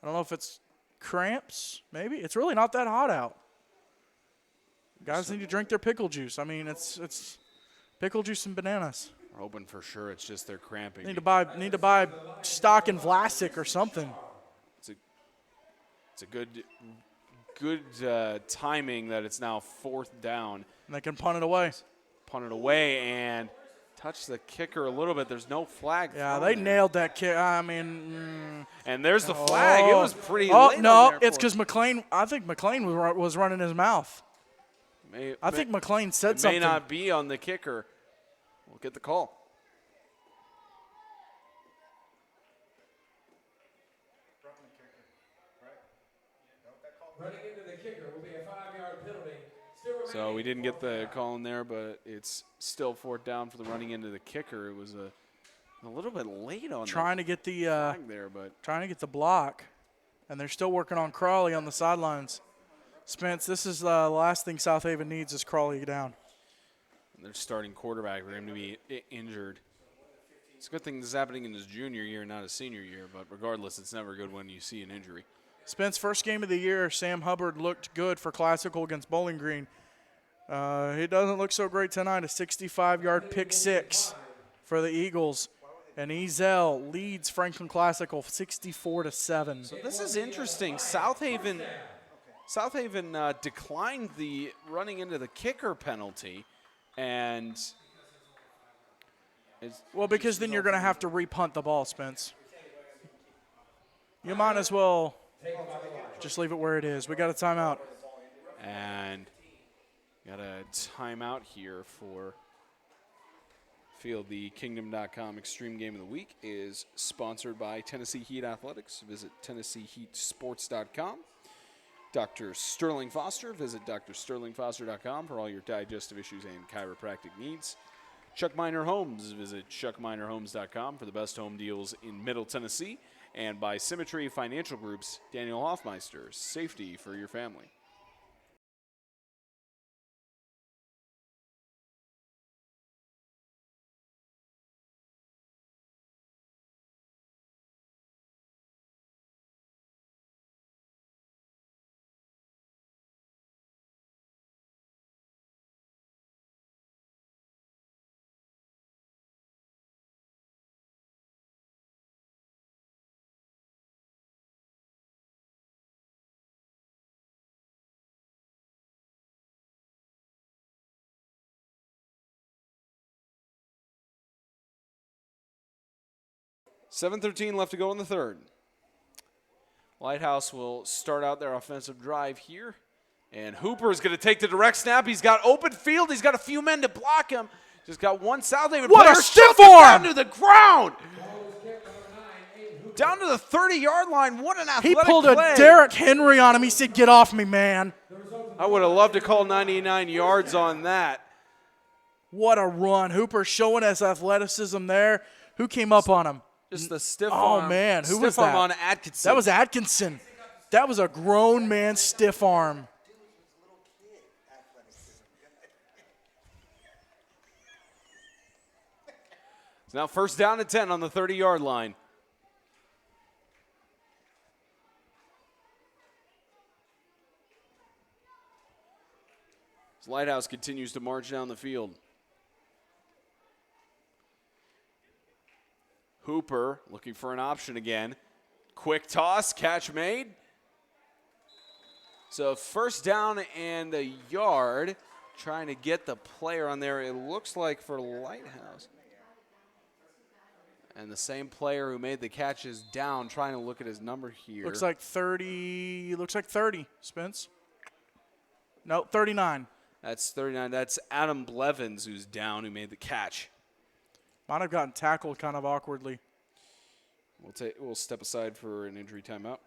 I don't know if it's cramps, maybe. It's really not that hot out. Guys need to drink their pickle juice. I mean, it's pickle juice and bananas. We're hoping for sure it's just they're cramping. Need to buy stock in Vlasic or something. It's a good timing that it's now fourth down. And they can punt it away. Punt it away and touch the kicker a little bit. There's no flag. Yeah, they nailed that kick. I mean, and there's the flag. It was pretty late. Oh no, it's because McLean. I think McLean was running his mouth. I think McLean said something. May not be on the kicker. We'll get the call. Running into the kicker will be a 5-yard penalty. So we didn't get the call in there, but it's still fourth down for the running into the kicker. It was a little bit late on trying to get the flag there, but trying to get the block, and they're still working on Crawley on the sidelines. Spence, this is the last thing South Haven needs is Crawley down. And their starting quarterback for him to be injured. It's a good thing this is happening in his junior year, not his senior year, but regardless, it's never good when you see an injury. Spence, first game of the year, Sam Hubbard looked good for Classical against Bowling Green. He doesn't look so great tonight. A 65-yard pick six for the Eagles. And Ezel leads Franklin Classical 64-7. So this is interesting. South Haven declined the running into the kicker penalty, and Well, because then you're going to have to repunt the ball, Spence. You might as well just leave it where it is. We got a timeout. And got a timeout here for Field. The Kingdom.com Extreme Game of the Week is sponsored by Tennessee Heat Athletics. Visit TennesseeHeatSports.com. Dr. Sterling Foster. Visit drsterlingfoster.com for all your digestive issues and chiropractic needs. Chuck Miner Homes. Visit chuckminerhomes.com for the best home deals in Middle Tennessee. And by Symmetry Financial Group's Daniel Hoffmeister. Safety for your family. .13 left to go in the third. Lighthouse will start out their offensive drive here. And Hooper is going to take the direct snap. He's got open field. He's got a few men to block him. Just got one South Haven What player. a stiff Down arm! to the ground. Down to the 30-yard line. What an athletic He pulled play. a Derrick Henry on him. He said, "Get off me, man." I would have loved to call 99 yards on that. What a run. Hooper showing us athleticism there. Who came up on him? Just the stiff Oh, arm. man. Who stiff was arm that? on Atkinson. That was Atkinson. That was a grown man stiff arm. It's now first down and 10 on the 30-yard line. As Lighthouse continues to march down the field. Hooper looking for an option again. Quick toss, catch made. So first down and a yard. Trying to get the player on there. It looks like for Lighthouse. And the same player who made the catch is down, trying to look at his number here. Looks like 30. Looks like 30, Spence. No, 39. That's 39. That's Adam Blevins who's down, who made the catch. Might have gotten tackled kind of awkwardly. We'll step aside for an injury timeout.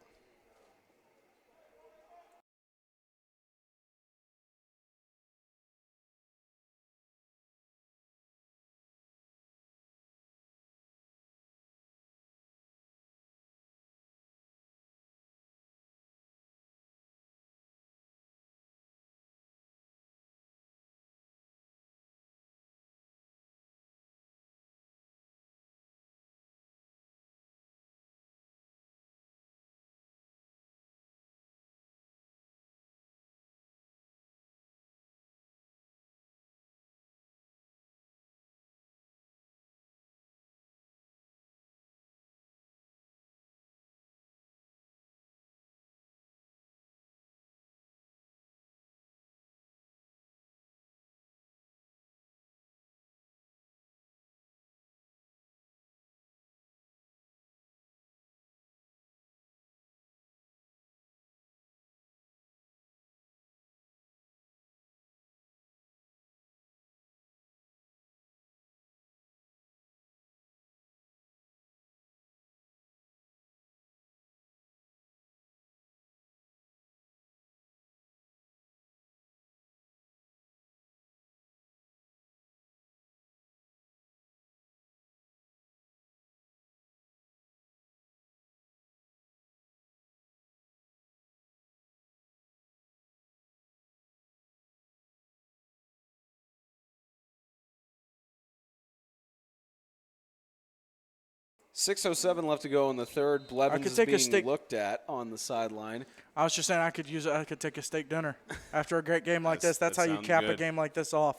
6:07 left to go in the third. Blevins is being looked at on the sideline. I was just saying I could take a steak dinner after a great game like this. That's how you cap a game like this off.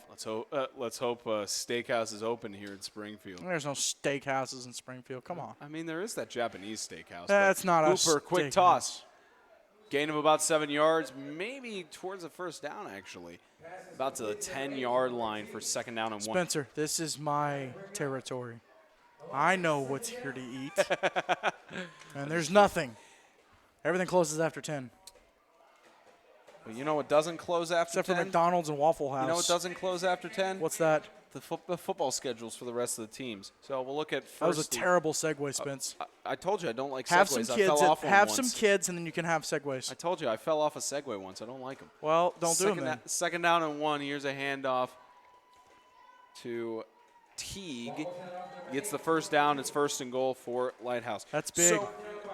Let's hope steakhouse is open here in Springfield. There's no steakhouses in Springfield. Come on. I mean, there is that Japanese steakhouse. That's not a Hooper, quick toss. Gain of about 7 yards, maybe towards the first down, actually. About to the 10-yard line for second down and 1. Spencer, this is my territory. I know what's here to eat. And there's nothing. Everything closes after 10. But you know what doesn't close after 10? Except for McDonald's and Waffle House. You know what doesn't close after 10? What's that? The football schedules for the rest of the teams. So we'll look at first. That was a terrible segue, Spence. I told you I don't like have segues. some kids. I fell off one have once. some kids, and then you can have segues. I told you I fell off a segue once. I don't like them. Well, don't do them then. Second down and 1. Here's a handoff to Teague. Gets the first down. It's first and goal for Lighthouse. That's big.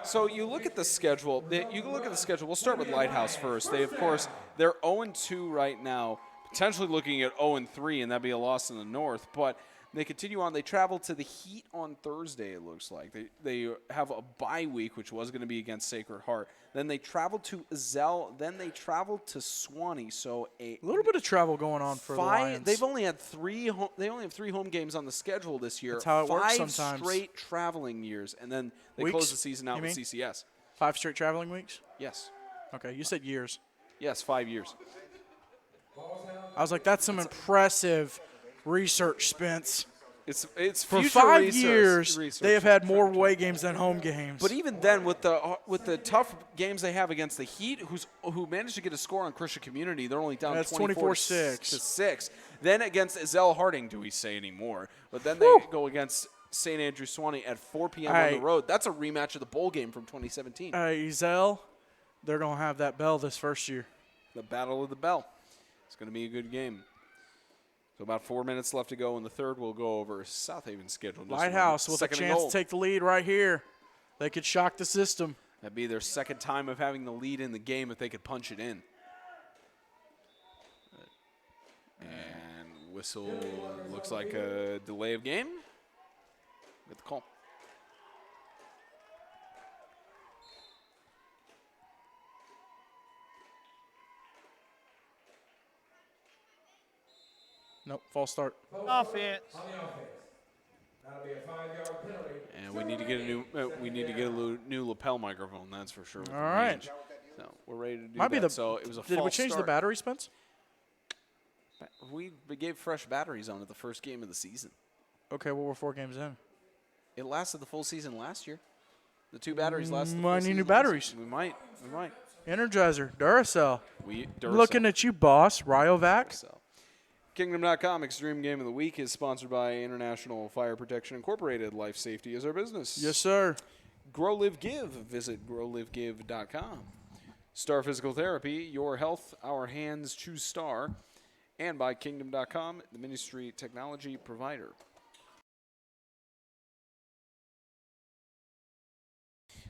So you look at the schedule. We'll start with Lighthouse first. They're 0-2 right now, potentially looking at 0-3, and that'd be a loss in the north. But they continue on. They travel to the Heat on Thursday, it looks like. They have a bye week, which was going to be against Sacred Heart. Then they travel to Zell. Then they travel to Swanee. So a little bit of travel going on for the Lions. They've only had they only have 3 home games on the schedule this year. That's how it works sometimes. 5 straight traveling years, and then they close the season out with CCS. 5 straight traveling weeks? Yes. Okay, you said years. Yes, 5 years. I was like, that's some impressive research, Spence. It's for 5 years. They have had more away games than home games. But even then, with the tough games they have against the Heat, who managed to get a score on Christian Community, they're only down 24-6. Then against Zell Harding, do we say anymore? But then they go against St. Andrew Swanee at 4 p.m. on the road. That's a rematch of the bowl game from 2017. Zell, they're gonna have that bell this first year. The Battle of the Bell. It's going to be a good game. So about 4 minutes left to go in the third. We'll go over South Haven's schedule. Lighthouse with a chance to take the lead right here. They could shock the system. That'd be their second time of having the lead in the game if they could punch it in. And whistle looks like a delay of game. Get the call. Nope, false start. Offense. That'll be a 5-yard penalty. And we need to get a new lapel microphone. That's for sure. All right. So we're ready to do that. So it was a false start. Did we change the battery, Spence? We gave fresh batteries on it the first game of the season. Okay, well, we're 4 games in. It lasted the full season last year. The 2 batteries lasted the full might season. need new batteries. We might. Energizer, Duracell. Duracell. Looking at you, boss. Ryovac. Duracell. Kingdom.com Extreme Game of the Week is sponsored by International Fire Protection Incorporated. Life safety is our business. Yes, sir. Grow, Live, Give. Visit growlivegive.com. Star Physical Therapy, your health, our hands, choose Star. And by Kingdom.com, the ministry technology provider.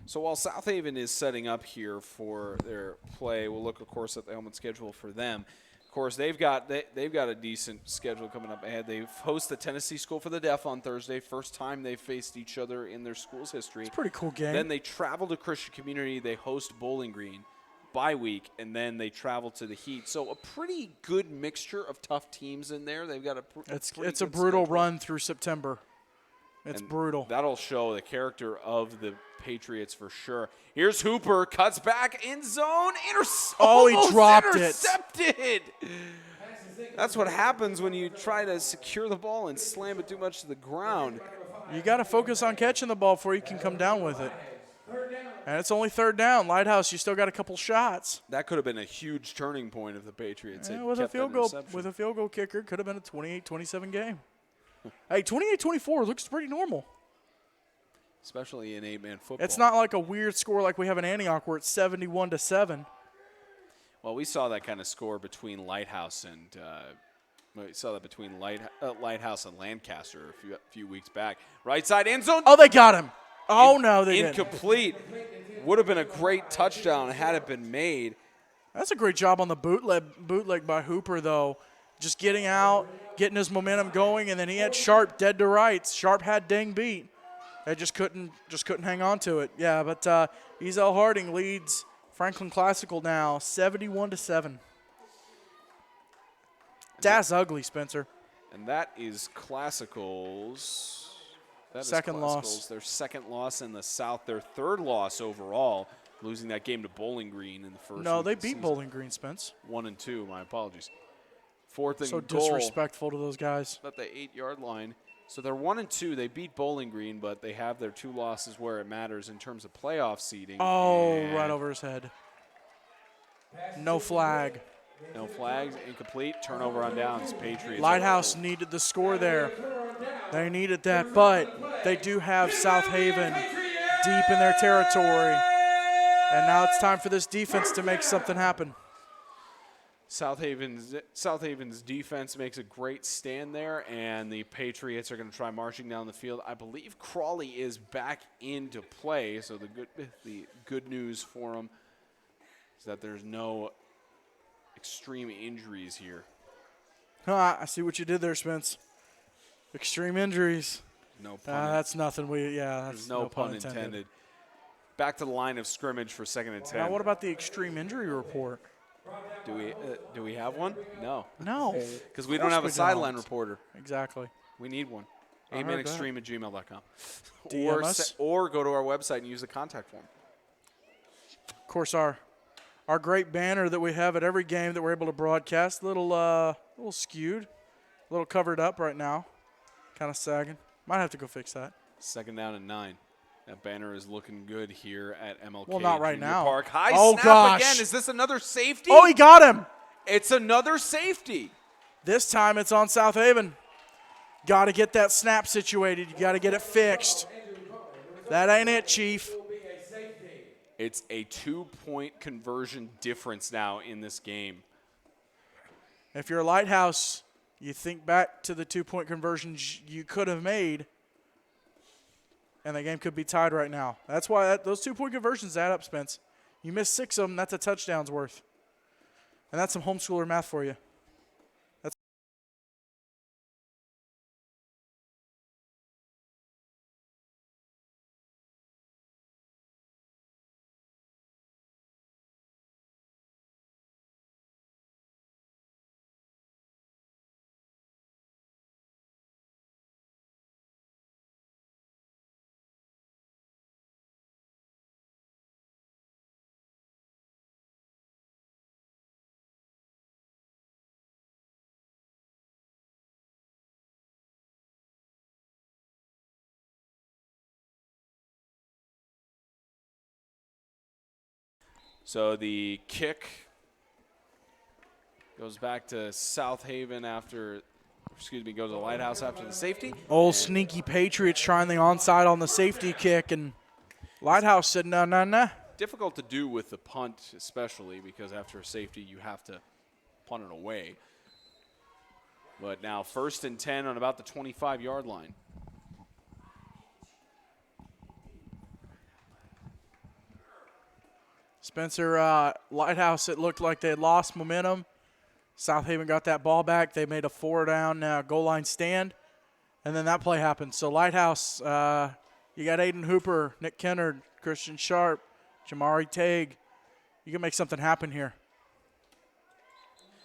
So while South Haven is setting up here for their play, we'll look, of course, at the helmet schedule for them. Of course, they've got a decent schedule coming up ahead. They host the Tennessee School for the Deaf on Thursday. First time they've faced each other in their school's history. It's a pretty cool game. Then they travel to Christian Community. They host Bowling Green bye week, and then they travel to the Heat. So a pretty good mixture of tough teams in there. They've got it's a brutal run through September. It's brutal. That'll show the character of the Patriots for sure. Here's Hooper, cuts back in zone, he dropped intercepted. That's what happens when you try to secure the ball and slam it too much to the ground. You got to focus on catching the ball before you can come down with it. And it's only 3rd down. Lighthouse, you still got a couple shots. That could have been a huge turning point if the Patriots had with kept a field goal kicker, could have been a 28-27 game. Hey, 28-24 looks pretty normal. Especially in 8-man football. It's not like a weird score like we have in Antioch where it's 71-7. Well, we saw that kind of score between Lighthouse and Lighthouse and Lancaster a few weeks back. Right side end zone. Oh, they got him. Oh, no, they didn't. Incomplete. Would have been a great touchdown had it been made. That's a great job on the bootleg by Hooper, though. Just getting out, getting his momentum going, and then he had Sharp dead to rights. Sharp had Dang beat. They just couldn't hang on to it. Yeah, but Ezel Harding leads Franklin Classical now 71-7. That's ugly, Spencer. And that is Classical's Second loss. Their second loss in the South, their third loss overall, losing that game to Bowling Green in the first. No, week they of the beat season. Bowling Green, Spence. 1-2. My apologies. Fourth and So goal disrespectful to those guys. at the 8-yard line. So they're 1-2. They beat Bowling Green, but they have their 2 losses where it matters in terms of playoff seeding. Oh, And right over his head. No flag. no flags, incomplete, turnover on downs. Patriots. Lighthouse needed the score there. They needed that, but they do have South Haven deep in their territory. And now it's time for this defense to make something happen. South Haven's defense makes a great stand there, and the Patriots are going to try marching down the field. I believe Crawley is back into play, so the good news for him is that there's no extreme injuries here. I see what you did there, Spence. Extreme injuries. No pun. That's nothing. There's no pun intended. Back to the line of scrimmage for 2nd and 10. Now, what about the extreme injury report? Do we have one? No. No. Because we don't have a sideline don't. reporter. Exactly. We need one. All right, amenextreme@gmail.com. DM us. Or go to our website and use the contact form. Of course, our great banner that we have at every game that we're able to broadcast, little skewed, a little covered up right now, kind of sagging. Might have to go fix that. 2nd down and 9. That banner is looking good here at MLK Well, not right Junior now. Park. High snap gosh. again. Is this another safety? Oh, he got him. It's another safety. This time it's on South Haven. Got to get that snap situated. You got to get it fixed. That ain't it, Chief. It's a 2-point conversion difference now in this game. If you're a Lighthouse, you think back to the 2-point conversions you could have made, and the game could be tied right now. That's why those 2-point conversions add up, Spence. You miss 6 of them, that's a touchdown's worth. And that's some homeschooler math for you. So the kick goes back to South Haven goes to Lighthouse after the safety. Old sneaky Patriots trying the onside on the safety kick, and Lighthouse said no. Difficult to do with the punt, especially because after a safety you have to punt it away. But now 1st and 10 on about the 25-yard line. Spencer, Lighthouse, it looked like they had lost momentum. South Haven got that ball back. They made a 4-down goal line stand, and then that play happened. So Lighthouse, you got Aiden Hooper, Nick Kennard, Christian Sharp, Jamari Tague. You can make something happen here.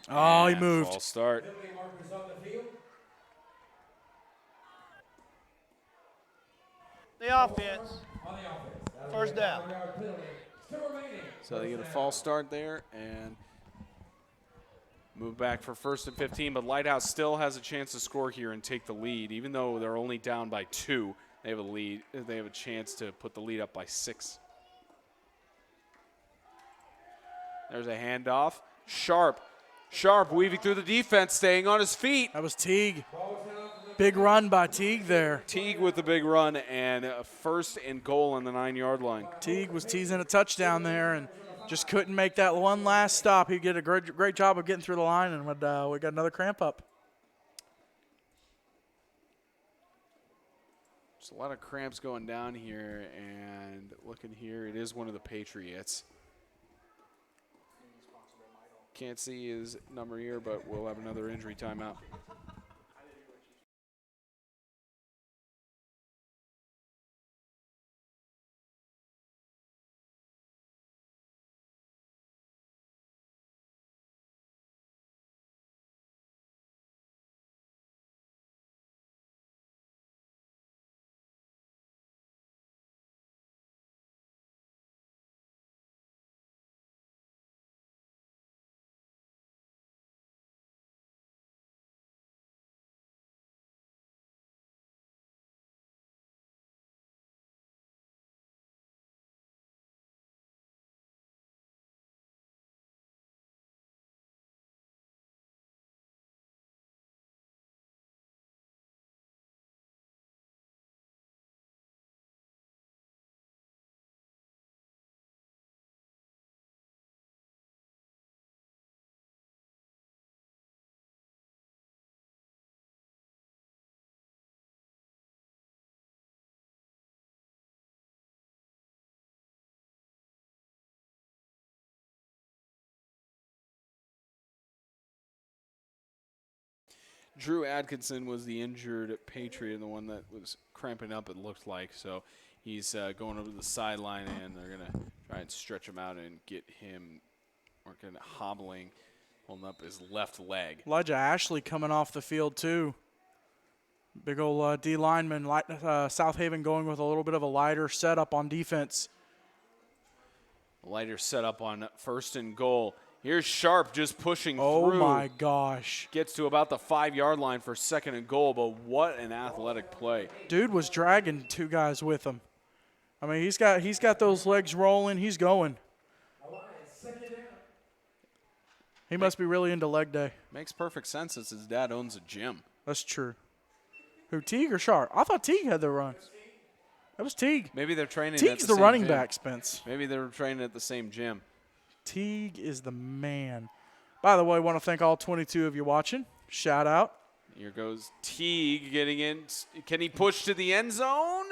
Oh, he moved. False start. The offense. 1st down. So they get a false start there and move back for 1st and 15. But Lighthouse still has a chance to score here and take the lead. Even though they're only down by 2, they have a lead. They have a chance to put the lead up by 6. There's a handoff. Sharp weaving through the defense, staying on his feet. That was Teague. Big run by Teague there. Teague with the big run and a 1st and goal on the 9-yard line. Teague was teasing a touchdown there and just couldn't make that one last stop. He did a great job of getting through the line, and we got another cramp up. Just a lot of cramps going down here, and looking here, it is one of the Patriots. Can't see his number here, but we'll have another injury timeout. Drew Atkinson was the injured Patriot, the one that was cramping up, it looked like. So he's going over to the sideline, and they're going to try and stretch him out and get him kind of hobbling, holding up his left leg. Elijah Ashley coming off the field, too. Big old D lineman. South Haven going with a little bit of a lighter setup on defense. Lighter setup on 1st and goal. Here's Sharp just pushing through. Oh, my gosh. Gets to about the 5-yard line for 2nd and goal, but what an athletic play. Dude was dragging 2 guys with him. I mean, he's got those legs rolling. He's going. He must be really into leg day. Makes perfect sense since his dad owns a gym. That's true. Who, Teague or Sharp? I thought Teague had the run. That was Teague. Maybe they're training at Teague's the the same running gym. back, Spence. Maybe they were training at the same gym. Teague is the man. By the way, I want to thank all 22 of you watching. Shout out. Here goes Teague getting in. Can he push to the end zone?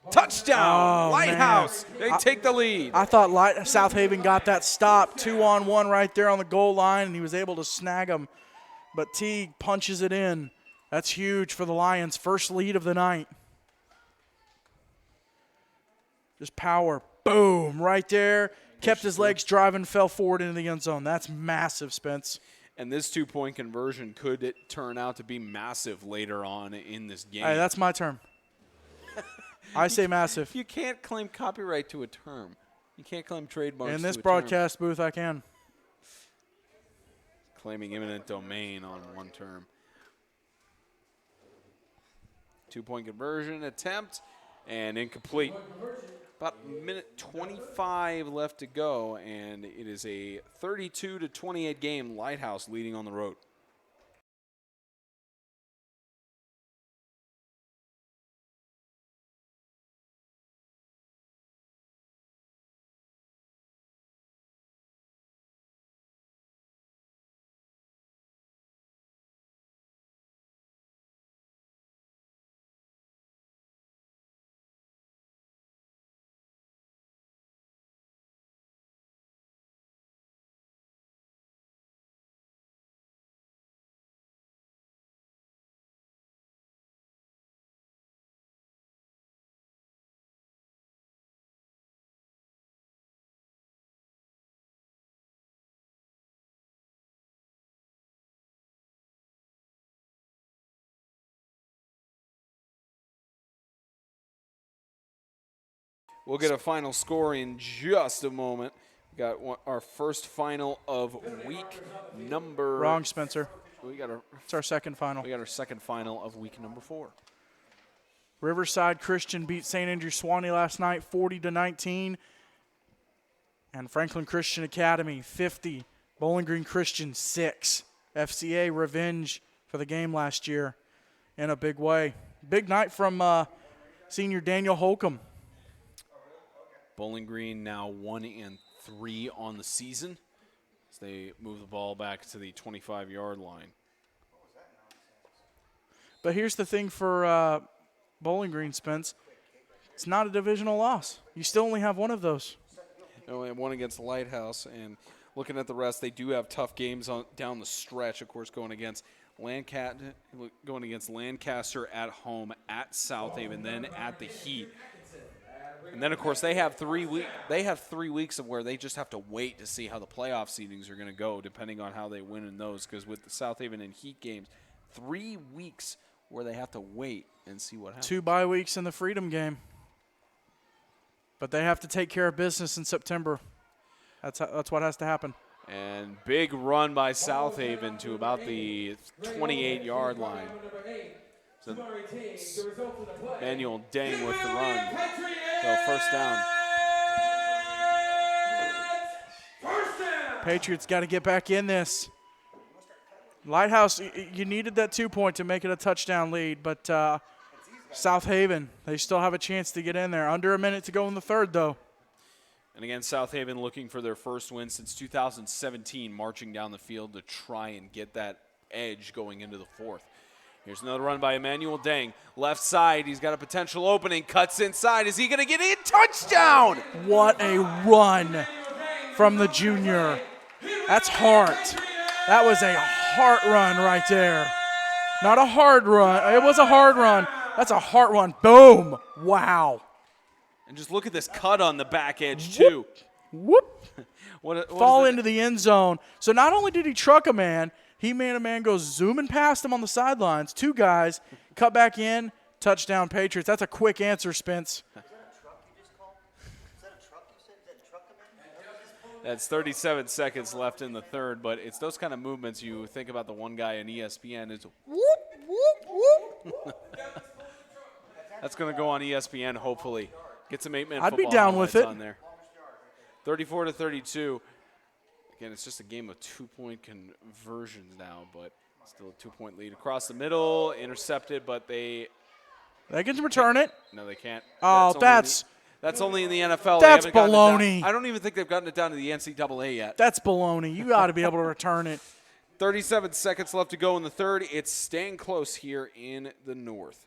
Touchdown! Oh, Lighthouse. man. They take the lead. I thought South Haven got that stop, 2-on-1 right there on the goal line, and he was able to snag him. But Teague punches it in. That's huge for the Lions. First lead of the night. Just power. Boom. Right there. Kept his legs driving, fell forward into the end zone. That's massive, Spence. And this 2-point conversion could turn out to be massive later on in this game. Hey, that's my term. I say massive. You can't claim copyright to a term. You can't claim trademarks In this to a broadcast booth, I can. term. Claiming eminent domain on one term. 2-point conversion attempt and incomplete. About a minute 25 left to go, and it is a 32-28 game. Lighthouse leading on the road. We'll get a final score in just a moment. We got our first final of week number. Wrong, Spencer. It's our second final. We got our second final of week number 4. Riverside Christian beat St. Andrew Swanee last night, 40-19. And Franklin Christian Academy, 50. Bowling Green Christian, 6. FCA revenge for the game last year in a big way. Big night from senior Daniel Holcomb. Bowling Green now 1-3 on the season as they move the ball back to the 25-yard line. But here's the thing for Bowling Green, Spence. It's not a divisional loss. You still only have one of those. They only have one against Lighthouse, and looking at the rest, they do have tough games down the stretch, of course, going against Lancaster at home, at South Haven, then at the Heat. And then, of course, they have 3 weeks of where they just have to wait to see how the playoff seedings are going to go, depending on how they win in those. Because with the South Haven and Heat games, 3 weeks where they have to wait and see what happens. 2 bye weeks in the Freedom game. But they have to take care of business in September. That's what has to happen. And big run by South Haven to about the 28-yard line. So Manuel Dang with the run. So first down. Patriots got to get back in this. Lighthouse, you needed that 2-point to make it a touchdown lead, but South Haven, they still have a chance to get in there. Under a minute to go in the third, though. And again, South Haven looking for their first win since 2017, marching down the field to try and get that edge going into the fourth. Here's another run by Emmanuel Dang. Left side, he's got a potential opening, cuts inside. Is he going to get in? Touchdown! What a run from the junior. That's heart. That was a heart run right there. Not a hard run. It was a hard run. That's a heart run. Boom. Wow. And just look at this cut on the back edge, too. Whoop. What Fall is into the end zone. So not only did he truck a man, he made a man go zooming past him on the sidelines. 2 guys, cut back in, touchdown Patriots. That's a quick answer, Spence. That's 37 seconds left in the third, but it's those kind of movements you think about. The one guy in ESPN is whoop, whoop, whoop. That's going to go on ESPN, hopefully. Get some 8-man I'd be football down with highlights it. on there. 34-32. Again, it's just a game of 2-point conversions now, but still a 2-point lead. Across the middle, intercepted, but they can return it. No, they can't. Oh, That's only in the NFL. That's They haven't gotten baloney. I don't even think they've gotten it down to the NCAA yet. That's baloney. You got to be able to return it. 37 seconds left to go in the third. It's staying close here in the north.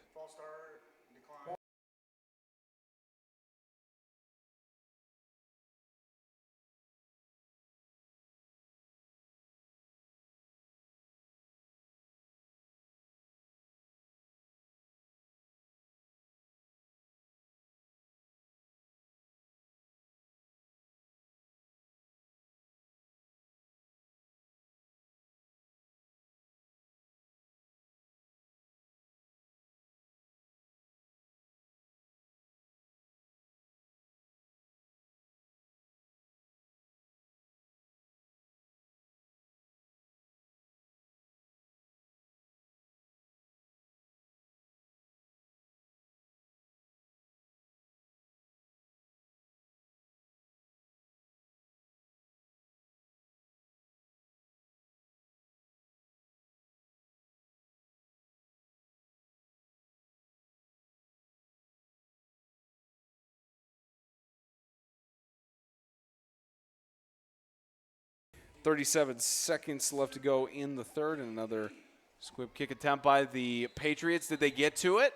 .37 seconds left to go in the third, and another squib kick attempt by the Patriots. Did they get to it?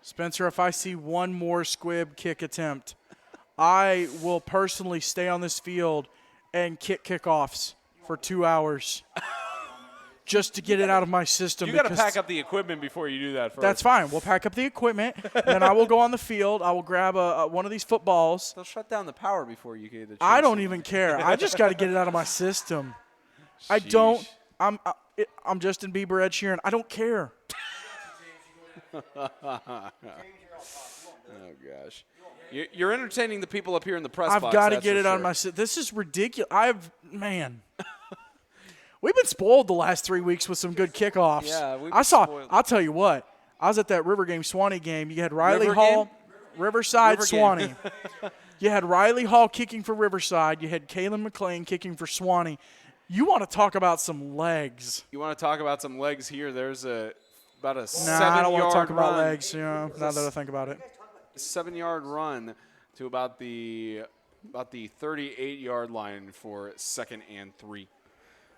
Spencer, if I see one more squib kick attempt, I will personally stay on this field and kick kickoffs for 2 hours just to get it out of my system. You got to pack up the equipment before you do that first. That's fine. We'll pack up the equipment, then I will go on the field. I will grab one of these footballs. They'll shut down the power before you get a chance. I don't even care. I just got to get it out of my system. I don't. I'm Justin Bieber, Ed Sheeran. I don't care. Oh, gosh. You're entertaining the people up here in the press box. I've got to get it out of my system. This is ridiculous. Man. We've been spoiled the last 3 weeks with some good kickoffs. Yeah, we've been spoiled. I'll tell you what. I was at that River game, Swanee game. You had Riley River Hall, game? Riverside, River Swanee. game. You had Riley Hall kicking for Riverside. You had Kalen McLean kicking for Swanee. You want to talk about some legs. You want to talk about some legs here? There's about a 7-yard I don't want to talk about run. legs, now that I think about it. 7-yard run to about the 38-yard line for 2nd and 3.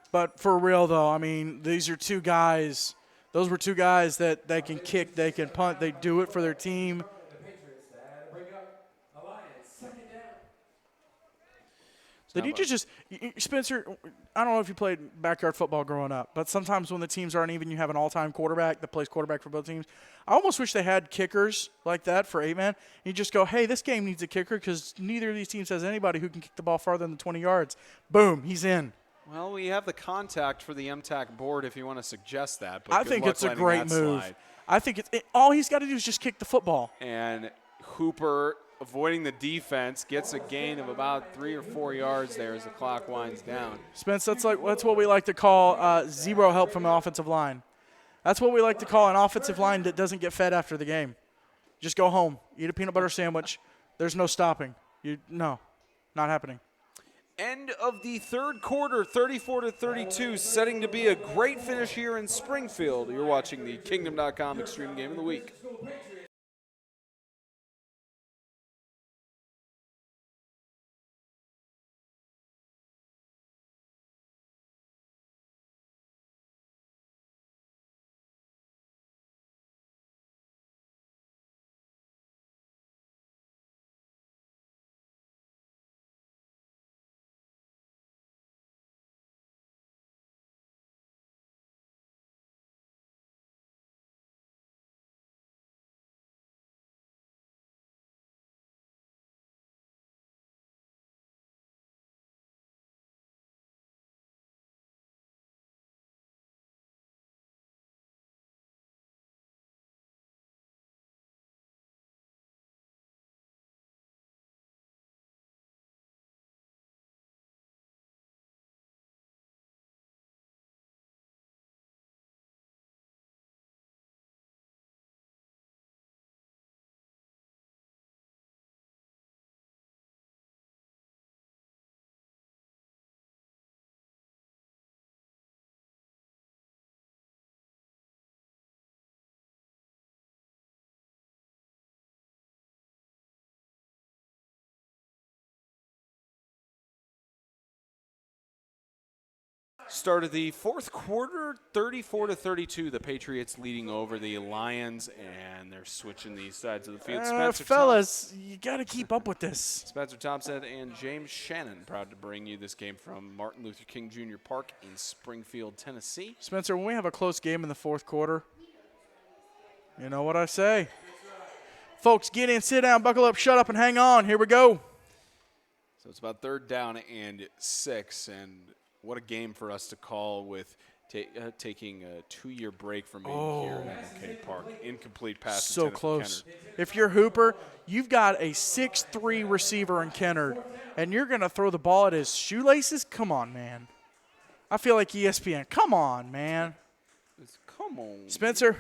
But for real, though, I mean, these are 2 guys. Those were 2 guys that they can kick, they can punt, they do it for their team. Did you just Spencer, I don't know if you played backyard football growing up, but sometimes when the teams aren't even, you have an all-time quarterback that plays quarterback for both teams. I almost wish they had kickers like that for 8-man. You just go, hey, this game needs a kicker because neither of these teams has anybody who can kick the ball farther than 20 yards. Boom, he's in. Well, we have the contact for the MTAC board if you want to suggest that. But I think it's a great move. I think all he's got to do is just kick the football. And Hooper, avoiding the defense, gets a gain of about 3 or 4 yards there as the clock winds down. Spence, that's what we like to call zero help from the offensive line. That's what we like to call an offensive line that doesn't get fed after the game. Just go home, eat a peanut butter sandwich. There's no stopping. No, not happening. End of the third quarter, 34-32, setting to be a great finish here in Springfield. You're watching the Kingdom.com Extreme Game of the Week. Start of the fourth quarter, 34-32. The Patriots leading over the Lions, and they're switching the sides of the field. Fellas, you got to keep up with this. Spencer Thompson and James Shannon proud to bring you this game from Martin Luther King Jr. Park in Springfield, Tennessee. Spencer, when we have a close game in the fourth quarter, you know what I say. Folks, get in, sit down, buckle up, shut up, and hang on. Here we go. So it's about 3rd down and 6, and what a game for us to call with taking a 2-year break from being here at MLK Park. Incomplete pass. So close. If you're Hooper, you've got a 6'3" receiver in Kennard, and you're going to throw the ball at his shoelaces? Come on, man. I feel like ESPN. Come on, man. Come on. Spencer,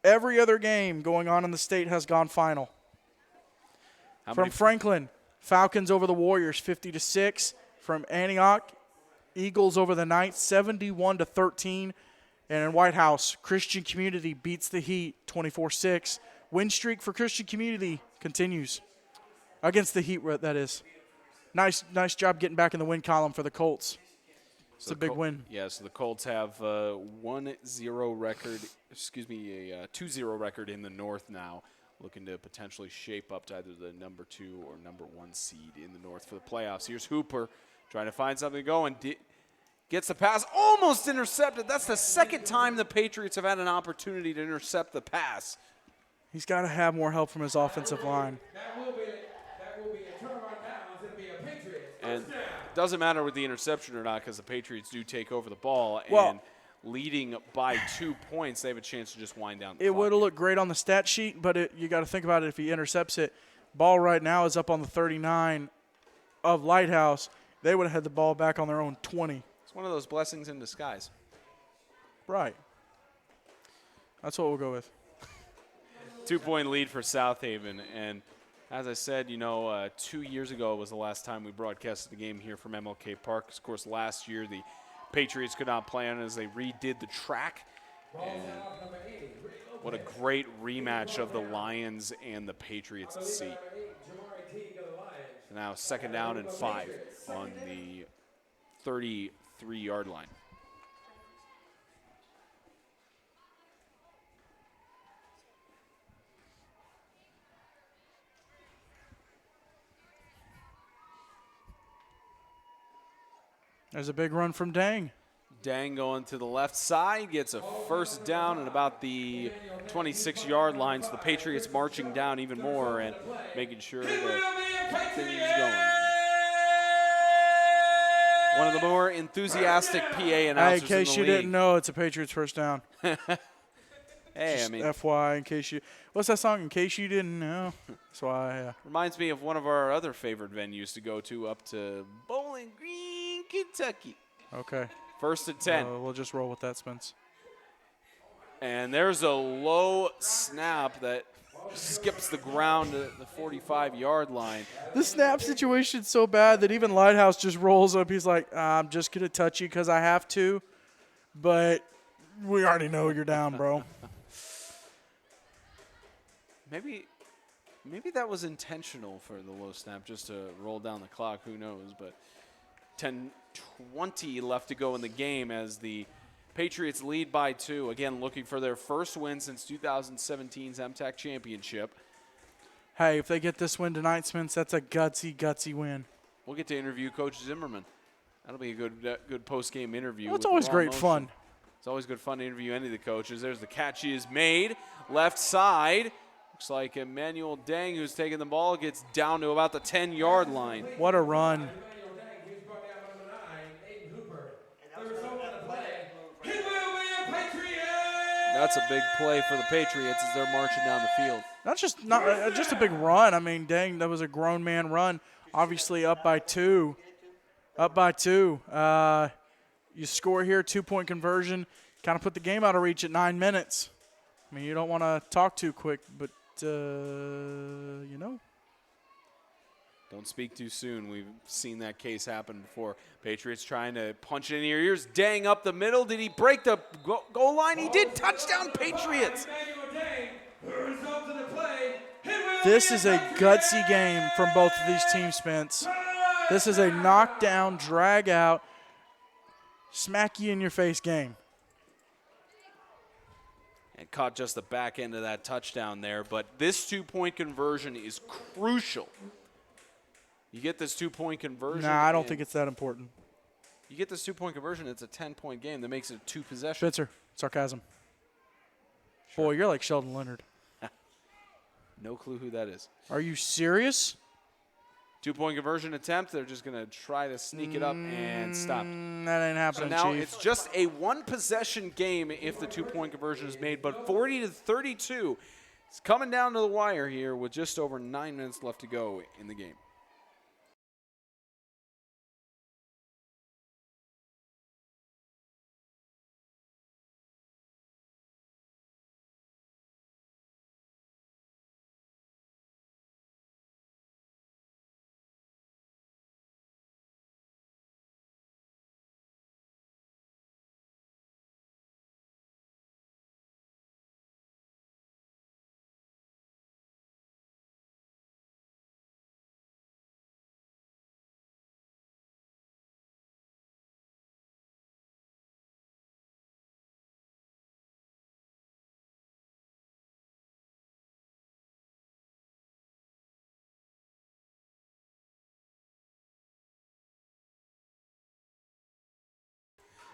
every other game going on in the state has gone final. From Franklin, Falcons over the Warriors 50-6. From Antioch, Eagles over the Knights 71-13. And in White House, Christian Community beats the Heat 24-6. Win streak for Christian Community continues. Against the Heat, that is. Nice job getting back in the win column for the Colts. It's a big win. Yeah, so the Colts have a 1-0 record, a 2-0 record in the North now, looking to potentially shape up to either the number 2 or number 1 seed in the North for the playoffs. Here's Hooper trying to find something to go and gets the pass, almost intercepted. That's the second time the Patriots have had an opportunity to intercept the pass. He's got to have more help from his offensive line. That will be a turn on downs. It'll be a Patriots. And it doesn't matter with the interception or not because the Patriots do take over the ball. Well, and leading by 2 points, they have a chance to just wind down the It clock. would have looked great on the stat sheet, but you got to think about it if he intercepts it. Ball right now is up on the 39 of Lighthouse. They would have had the ball back on their own 20. It's one of those blessings in disguise. Right. That's what we'll go with. 2-point lead for South Haven. And as I said, 2 years ago was the last time we broadcasted the game here from MLK Park. Of course, last year the Patriots could not play on it as they redid the track. And what a great rematch of the Lions and the Patriots to see. So now 2nd down and 5 on the 33-yard line. There's a big run from Dang. Dang going to the left side, gets a 1st down at about the 26-yard line. So the Patriots marching down even more and making sure to keep things going. One of the more enthusiastic PA announcers Hey, in case in you the league. didn't know, it's a Patriots 1st down. Hey, Just FYI, in case you – what's that song? In case you didn't know. That's why. Reminds me of one of our other favorite venues to go to up to Bowling Green, Kentucky. Okay. 1st and 10. We'll just roll with that, Spence. And there's a low snap that skips the ground at the 45-yard line. The snap situation's so bad that even Lighthouse just rolls up. He's like, I'm just going to touch you because I have to, but we already know you're down, bro. Maybe that was intentional for the low snap, just to roll down the clock. Who knows? But 10:20 left to go in the game as the Patriots lead by 2. Again, looking for their first win since 2017's MTAC championship. Hey, if they get this win tonight, Spence, that's a gutsy win. We'll get to interview Coach Zimmerman. That'll be a good post-game interview. Well, it's with always raw great emotion. fun. It's always good fun to interview any of the coaches. There's the catch he is made. Left side. Looks like Emmanuel Dang, who's taking the ball, gets down to about the 10-yard line. What a run. That's a big play for the Patriots as they're marching down the field. Not just a big run. I mean, dang, that was a grown man run. Obviously up by 2. Up by 2. You score here, 2-point conversion. Kind of put the game out of reach at 9 minutes. I mean, you don't want to talk too quick, but, Don't speak too soon. We've seen that case happen before. Patriots trying to punch it in your ears. Dang up the middle. Did he break the goal line? He did. Touchdown, Patriots. This is a gutsy game from both of these teams, Spence. This is a knockdown, drag out. smack you in your face game. And caught just the back end of that touchdown there. But this 2-point conversion is crucial. You get this 2-point conversion. Nah, I don't think it's that important. You get this 2-point conversion, it's a 10-point game. That makes it 2 possessions. Spencer, sarcasm. Sure. Boy, you're like Sheldon Leonard. No clue who that is. Are you serious? 2-point conversion attempt. They're just going to try to sneak it up and stop. That ain't happening, So now Chief. it's just a 1-possession game if the 2-point conversion is made, but 40-32. It's coming down to the wire here with just over 9 minutes left to go in the game.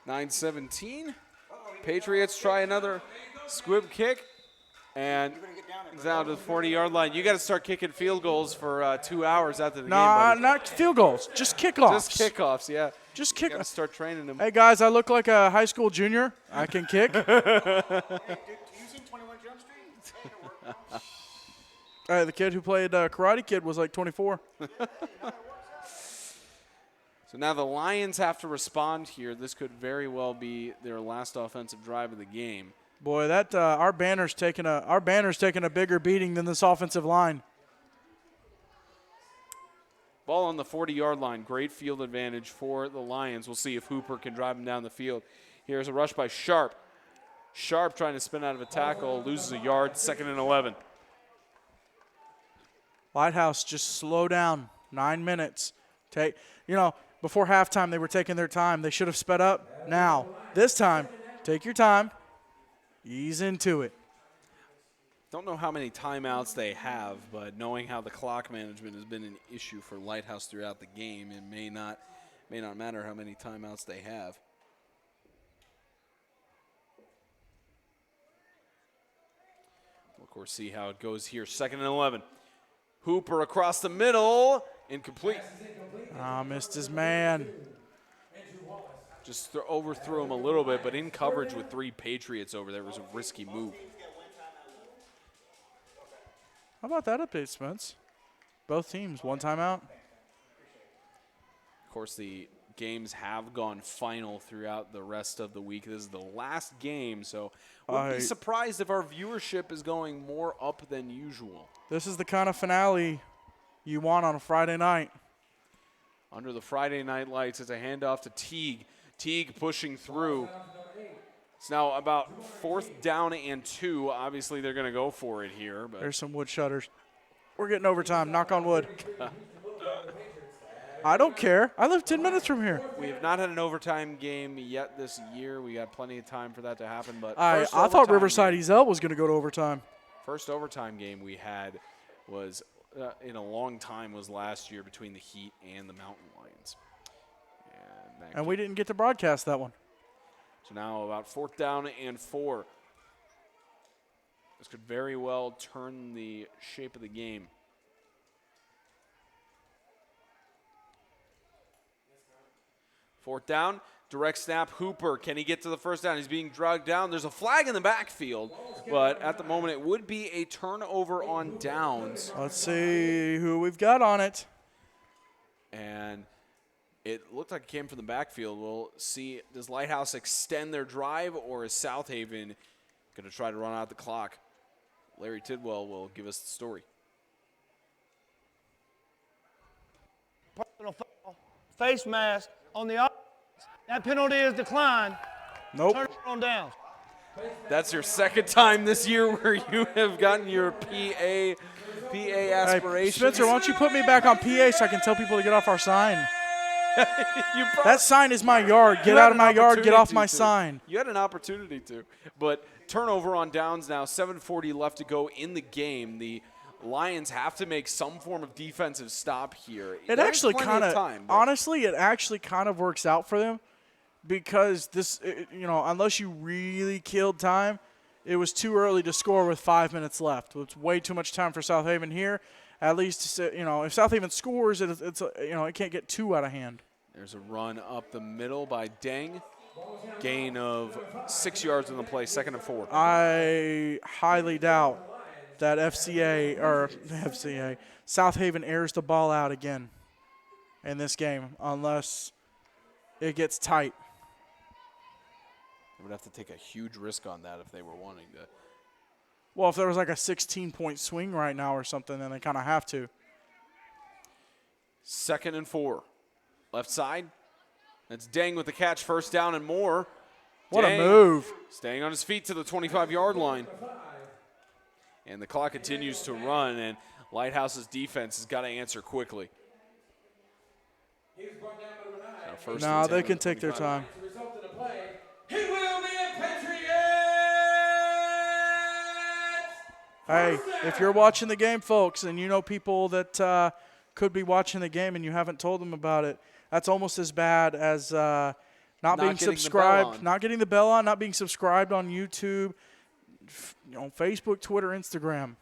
(9:17). Patriots try another squib kick, and it's down to the 40-yard line. You got to start kicking field goals for 2 hours after the game. Buddy. Not field goals. Just kickoffs. Just kickoffs, yeah. Just Got to kick. start training them. Hey, guys, I look like a high school junior. I can kick. Hey, dude, do you sing 21 Jump Street? The kid who played Karate Kid was like 24. So now the Lions have to respond here. This could very well be their last offensive drive of the game. Boy, that our banner's taking a bigger beating than this offensive line. Ball on the 40-yard line. Great field advantage for the Lions. We'll see if Hooper can drive him down the field. Here's a rush by Sharp. Sharp trying to spin out of a tackle, loses a yard, 2nd and 11. Lighthouse, just slow down. 9 minutes. Before halftime, they were taking their time. They should have sped up. Now, this time, take your time. Ease into it. Don't know how many timeouts they have, but knowing how the clock management has been an issue for Lighthouse throughout the game, it may not matter how many timeouts they have. We'll, of course, see how it goes here. 2nd and 11. Hooper across the middle. Incomplete. Missed his man. Just overthrew him a little bit, but in coverage with 3 Patriots over there was a risky move. How about that update, Spence? Both teams, 1 timeout. Of course, the games have gone final throughout the rest of the week. This is the last game, so wouldn't be surprised if our viewership is going more up than usual. This is the kind of finale you want on a Friday night. Under the Friday night lights, it's a handoff to Teague. Teague pushing through. It's now about 4th down and 2. Obviously, they're going to go for it here. But there's some wood shutters. We're getting overtime. Knock on wood. I don't care. I live 10 minutes from here. We have not had an overtime game yet this year. We got plenty of time for that to happen. But I thought Riverside Ezel was going to go to overtime. First overtime game we had was in a long time was last year between the Heat and the Mountain Lions. And we didn't get to broadcast that one. So now about 4th down and 4. This could very well turn the shape of the game. Fourth down, direct snap, Hooper. Can he get to the first down? He's being dragged down. There's a flag in the backfield, but at the moment it would be a turnover on downs. Let's see who we've got on it. And it looked like it came from the backfield. We'll see, does Lighthouse extend their drive, or is South Haven going to try to run out the clock? Larry Tidwell will give us the story. Personal foul, face mask on the offense. That penalty is declined. Nope. Turn it on down. That's your 2nd time this year where you have gotten your PA aspirations. Hey, Spencer, why don't you put me back on PA so I can tell people to get off our sign? That sign is my yard. Get out of my yard. Get off my sign. You had an opportunity to. But turnover on downs now, 7:40 left to go in the game. The Lions have to make some form of defensive stop here. It actually kind of, honestly, it actually kind of works out for them because this, unless you really killed time, it was too early to score with 5 minutes left. It's way too much time for South Haven here. At least, if South Haven scores, it can't get too out of hand. There's a run up the middle by Deng. Gain of 6 yards in the play, 2nd and 4. I highly doubt that South Haven airs the ball out again in this game unless it gets tight. They would have to take a huge risk on that if they were wanting to. Well, if there was like a 16-point swing right now or something, then they kind of have to. 2nd and 4. Left side. That's Deng with the catch, 1st down and more. What a move. Staying on his feet to the 25-yard line. And the clock continues to run, and Lighthouse's defense has got to answer quickly. No, they can take their time. He will be a Patriots! Hey, if you're watching the game, folks, and you know people that could be watching the game and you haven't told them about it, that's almost as bad as not being subscribed, not getting the bell on, not being subscribed on YouTube, Facebook, Twitter, Instagram.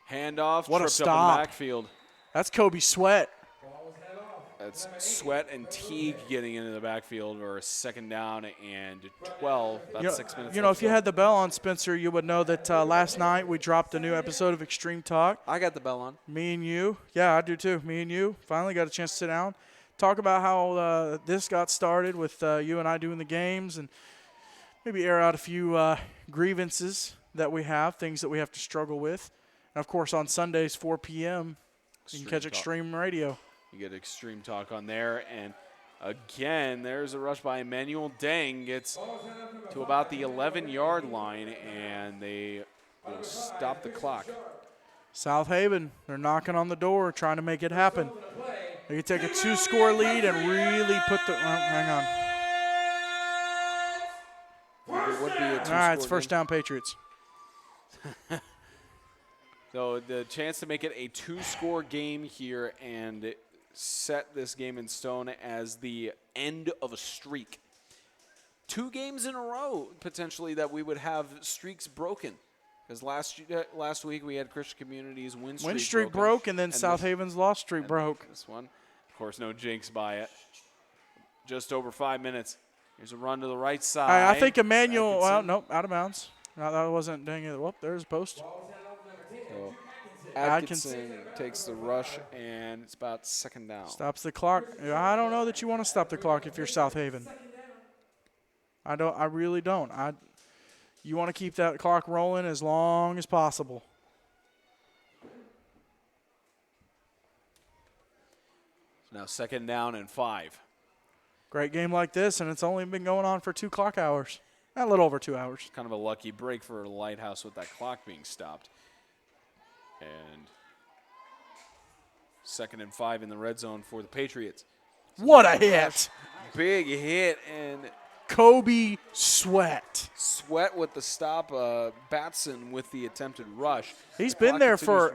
Handoff, what a tripped stop. up in the backfield. That's Kobe Sweat. That's Sweat and Teague getting into the backfield for a 2nd down and 12. About 6 minutes left. If you had the bell on, Spencer, you would know that last night we dropped a new episode of Extreme Talk. I got the bell on. Me and you. Yeah, I do too. Me and you finally got a chance to sit down, talk about how this got started with you and I doing the games, and maybe air out a few grievances that we have, things that we have to struggle with. And, of course, on Sundays, 4 p.m., you can catch Extreme Radio. You get Extreme Talk on there. And, again, there's a rush by Emmanuel Deng. Gets to about the 11-yard line, and they will stop the clock. South Haven, they're knocking on the door, trying to make it happen. They can take a 2-score lead and really put the hang on. It would be a 2-score All right, it's 1st game. down Patriots. So the chance to make it a 2-score game here and set this game in stone as the end of a streak. 2 games in a row, potentially, that we would have streaks broken. Because last week we had Christian Community's win streak broke, and then South Haven's loss streak broke. This one, of course, no jinx by it. Just over 5 minutes. Here's a run to the right side. I think Emmanuel, nope, out of bounds. No, that wasn't dang it. Whoop, there's a post. So Atkinson takes the rush, and it's about 2nd down. Stops the clock. I don't know that you want to stop the clock if you're South Haven. I really don't. You want to keep that clock rolling as long as possible. So now 2nd down and 5. Great game like this, and it's only been going on for 2 clock hours. A little over 2 hours. Kind of a lucky break for Lighthouse with that clock being stopped. And 2nd and 5 in the red zone for the Patriots. What a hit. Big hit, and Kobe Sweat. Sweat with the stop. Batson with the attempted rush. He's been there for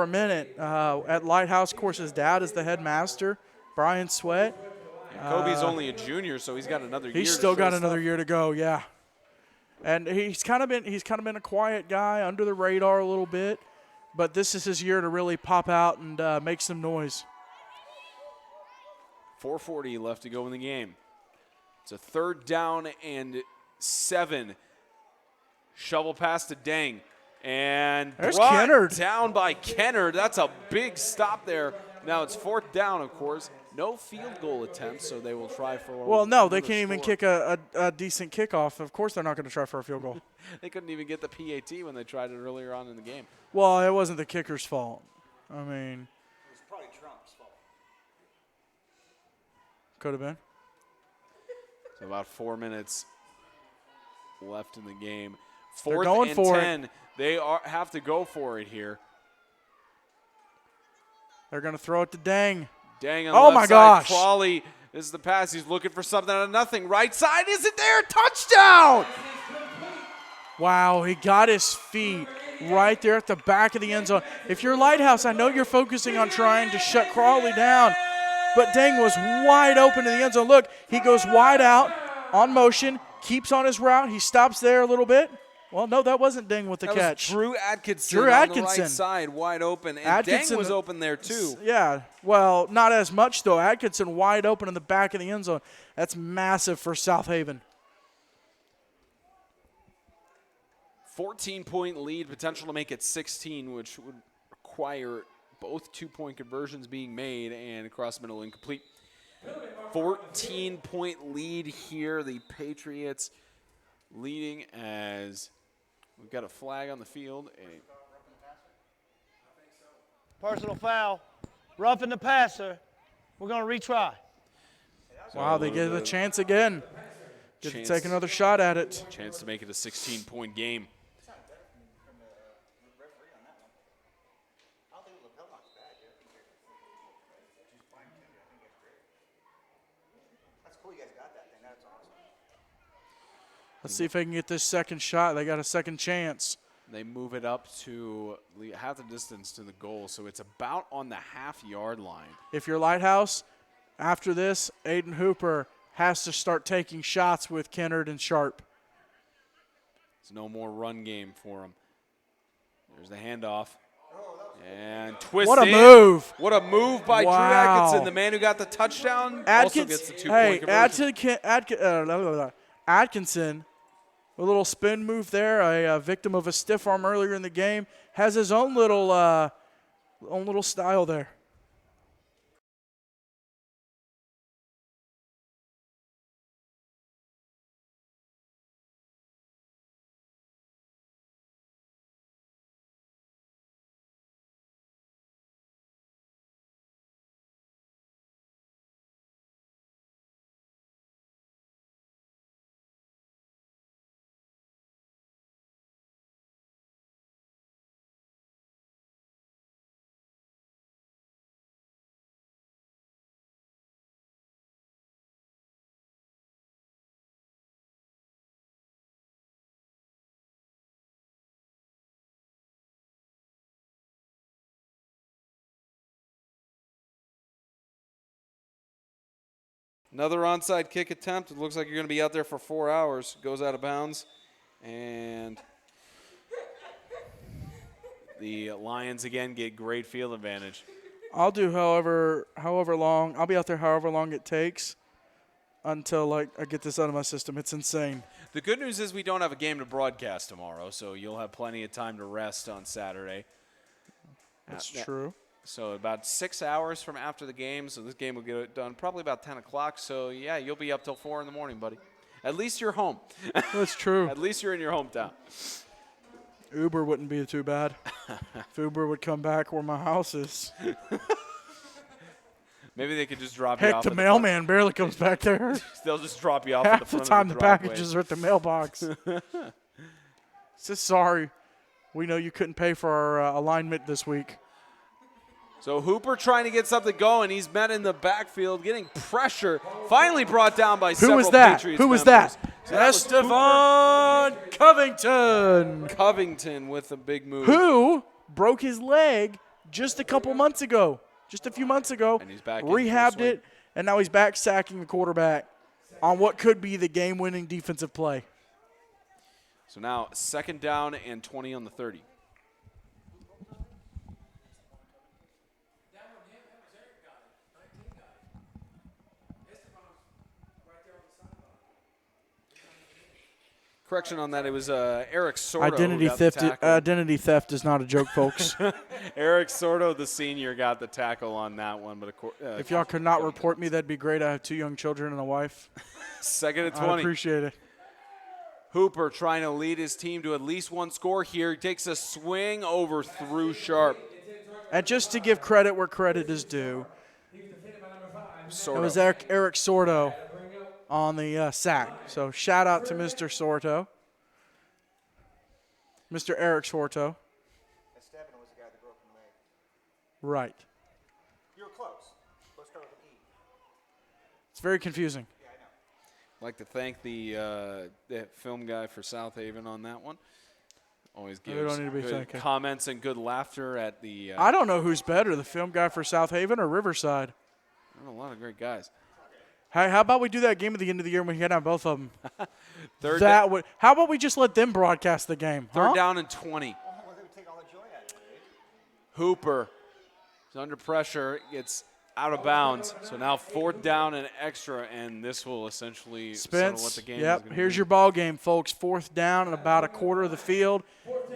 a minute at Lighthouse. Of course, his dad is the headmaster, Brian Sweat. And Kobe's only a junior, so he's got another year. He's still got another year to go. Yeah, and he's kind of been a quiet guy, under the radar a little bit, but this is his year to really pop out and make some noise. 4:40 left to go in the game. It's a 3rd down and 7. Shovel pass to Deng. And there's brought Kennard. Down by Kennard. That's a big stop there. Now it's 4th down, of course. No field goal attempts, so they will try for Well, no, they can't even kick a decent kickoff. Of course they're not going to try for a field goal. They couldn't even get the PAT when they tried it earlier on in the game. Well, it wasn't the kicker's fault. I mean, It was probably Trump's fault. could have been. So about 4 minutes left in the game. They're 4th going and for 10. They have to go for it here. They're going to throw it to Deng. Dang on the Oh, left my side. gosh. Crawley is the pass. He's looking for something out of nothing. Right side, is it there? Touchdown! Wow, he got his feet right there at the back of the end zone. If you're Lighthouse, I know you're focusing on trying to shut Crawley down, but Dang was wide open in the end zone. Look, he goes wide out on motion, keeps on his route. He stops there a little bit. Well, no, that wasn't Dang with the That catch. was Drew Atkinson Drew on the Atkinson. right side, wide open. And Atkinson Dang was open there too. Yeah, well, not as much, though. Atkinson wide open in the back of the end zone. That's massive for South Haven. 14-point lead, potential to make it 16, which would require both 2-point conversions being made and across the middle incomplete. 14-point lead here. The Patriots leading as we've got a flag on the field. Personal foul. Roughing the passer. We're going to retry. Wow, they get a chance again. Get to Chance. take another shot at it. Chance to make it a 16-point game. Let's see if they can get this second shot. They got a second chance. They move it up to half the distance to the goal, so it's about on the half-yard line. If you're Lighthouse, after this, Aiden Hooper has to start taking shots with Kennard and Sharp. There's no more run game for him. There's the handoff. And twist What a in. move. What a move by Drew Wow. Atkinson, the man who got the touchdown, also gets the 2-point conversion. Atkinson, a little spin move there, a victim of a stiff arm earlier in the game, has his own little style there. Another onside kick attempt. It looks like you're going to be out there for 4 hours. Goes out of bounds. And the Lions again get great field advantage. I'll do however long. I'll be out there however long it takes until I get this out of my system. It's insane. The good news is we don't have a game to broadcast tomorrow, so you'll have plenty of time to rest on Saturday. That's true. So about 6 hours from after the game, so this game will get it done probably about 10 o'clock. So, yeah, you'll be up till 4 in the morning, buddy. At least you're home. That's true. At least you're in your hometown. Uber wouldn't be too bad. If Uber would come back where my house is. Maybe they could just drop you Heck, off. the mailman barely comes back there. They'll just drop you off at the Half the front time of the the driveway. packages are at the mailbox. Just sorry. We know you couldn't pay for our alignment this week. So Hooper trying to get something going. He's met in the backfield, getting pressure. Finally brought down by several Who was that? Patriots Who was members. that? So That's that was Stephon Covington, Covington with a big move. who broke his leg just a couple months ago. Just a few months ago. And he's back in full rehabbed swing. it, and now he's back sacking the quarterback on what could be the game-winning defensive play. So now 2nd down and 20 on the 30. Correction on that, it was Eric Sordo. Identity who got the tackle. Identity theft is not a joke, folks. Eric Sordo, the senior, got the tackle on that one. But If y'all could not report me, that'd be great. I have 2 young children and a wife. 2nd and I 20. appreciate it. Hooper trying to lead his team to at least one score here. He takes a swing over through Sharp. And just to give credit where credit is due, Sordo. it was Eric Sordo on the sack. So shout out to Mr. Sorto. Mr. Eric Sorto. Esteban was the guy that broke the leg. Right. You were close. Close coverage. It's very confusing. I'd like to thank the film guy for South Haven on that one. Always We gives don't need to be good thanking. comments and good laughter at the. I don't know who's better, the film guy for South Haven or Riverside. A lot of great guys. Hey, how about we do that game at the end of the year when we get on both of them? Third How about we just let them broadcast the game? Third down and 20. Well, they would take all the joy out of it. Hooper is under pressure, gets out of bounds. So now 4th down and extra, and this will essentially settle what Spence, the game is yep, going to here's be. your ball game, folks. 4th down and about a quarter of the field.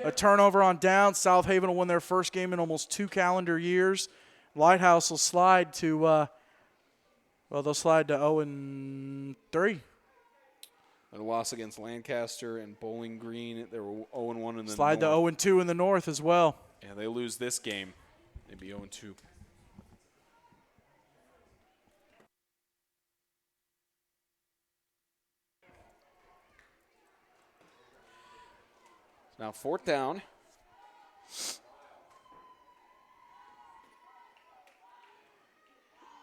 A turnover on down. South Haven will win their first game in almost 2 calendar years. Lighthouse will slide to, they'll slide to 0-3. A loss against Lancaster and Bowling Green. They were 0-1 in the Slide to north. 0-2 in the north as well. Yeah, they lose this game, they'd be 0-2. Now 4th down.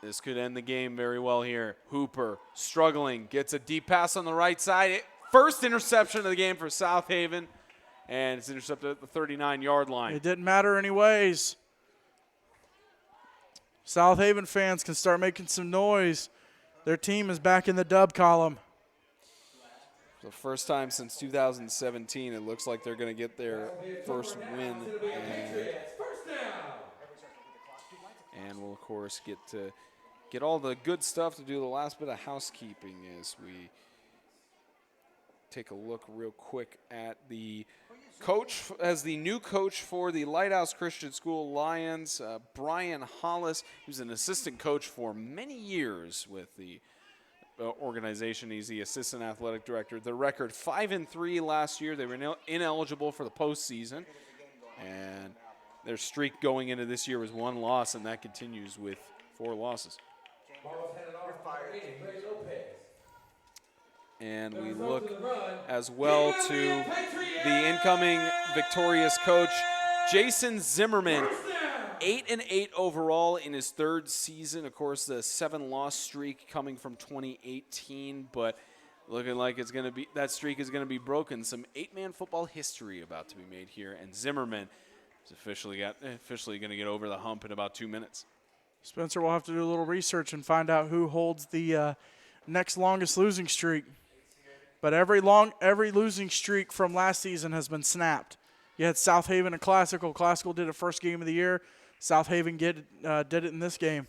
This could end the game very well here. Hooper struggling, gets a deep pass on the right side. First interception of the game for South Haven, and it's intercepted at the 39-yard line. It didn't matter anyways. South Haven fans can start making some noise. Their team is back in the dub column. The first time since 2017, it looks like they're going to get their first win. And we'll, of course, get all the good stuff to do the last bit of housekeeping as we take a look real quick at the coach, as the new coach for the Lighthouse Christian School Lions, Brian Hollis, who's an assistant coach for many years with the organization. He's the assistant athletic director. The record 5-3 last year. They were ineligible for the postseason, and their streak going into this year was 1 loss, and that continues with 4 losses. And we look as well to the incoming victorious coach, Jason Zimmerman. 8-8 overall in his 3rd season. Of course, the 7-loss streak coming from 2018, but looking like it's going to be, that streak is going to be broken. Some 8-man football history about to be made here, and Zimmerman is officially going to get over the hump in about 2 minutes. Spencer will have to do a little research and find out who holds the next longest losing streak. But every losing streak from last season has been snapped. You had South Haven and Classical. Classical did it first game of the year. South Haven did it in this game.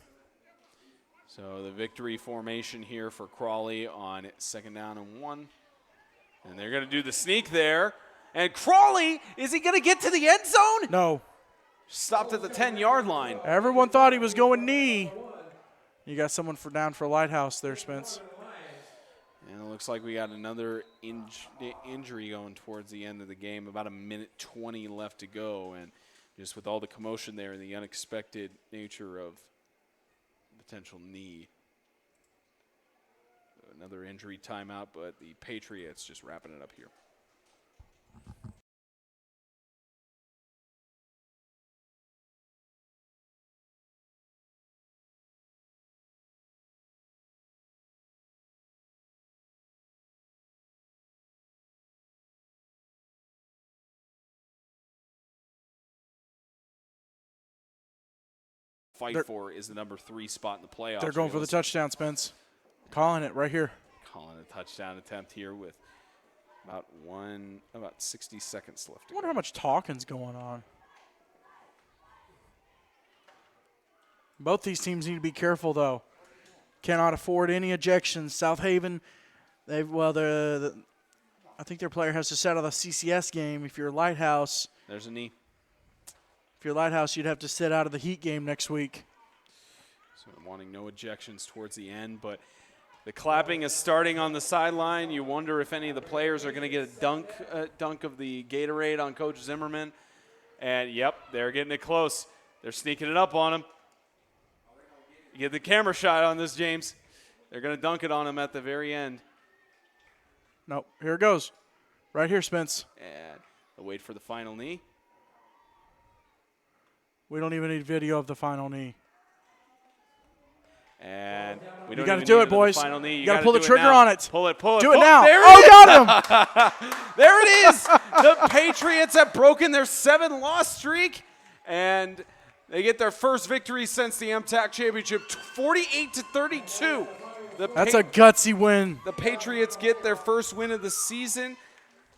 So the victory formation here for Crawley on 2nd down and 1. And they're going to do the sneak there. And Crawley, is he going to get to the end zone? No. Stopped at the 10-yard line. Everyone thought he was going knee. You got someone down for Lighthouse there, Spence. And it looks like we got another injury going towards the end of the game. About 1:20 left to go. And just with all the commotion there and the unexpected nature of potential knee. Another injury timeout, but the Patriots just wrapping it up here. Fight for is the number 3 spot in the playoffs. They're going for the touchdown, Spence. Calling it right here. Calling a touchdown attempt here with about 60 seconds left. I wonder how much talking's going on. Both these teams need to be careful, though. Cannot afford any ejections. South Haven, I think their player has to sit out of the CCS game. If you're Lighthouse, There's a knee. if you're Lighthouse, you'd have to sit out of the Heat game next week. So wanting no ejections towards the end, but the clapping is starting on the sideline. You wonder if any of the players are going to get a dunk of the Gatorade on Coach Zimmerman. And, yep, they're getting it close. They're sneaking it up on him. You get the camera shot on this, James. They're going to dunk it on him at the very end. No, here it goes. Right here, Spence. And they'll wait for the final knee. We don't even need video of the final knee. And we You don't got to even do need it, another boys. final knee. You got to gotta pull the do it trigger now. on it. Pull it, pull it. Do pull it now. There Oh, it got him. There it is. The Patriots have broken their 7-loss streak, and they get their first victory since the MTAC championship, 48-32. That's a gutsy win. The Patriots get their first win of the season.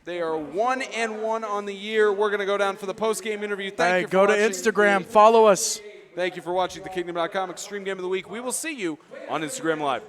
They are 1-1 on the year. We're going to go down for the post-game interview. Thank you for go to watching. Instagram. Follow us. Thank you for watching the Kingdom.com Extreme Game of the Week. We will see you on Instagram Live.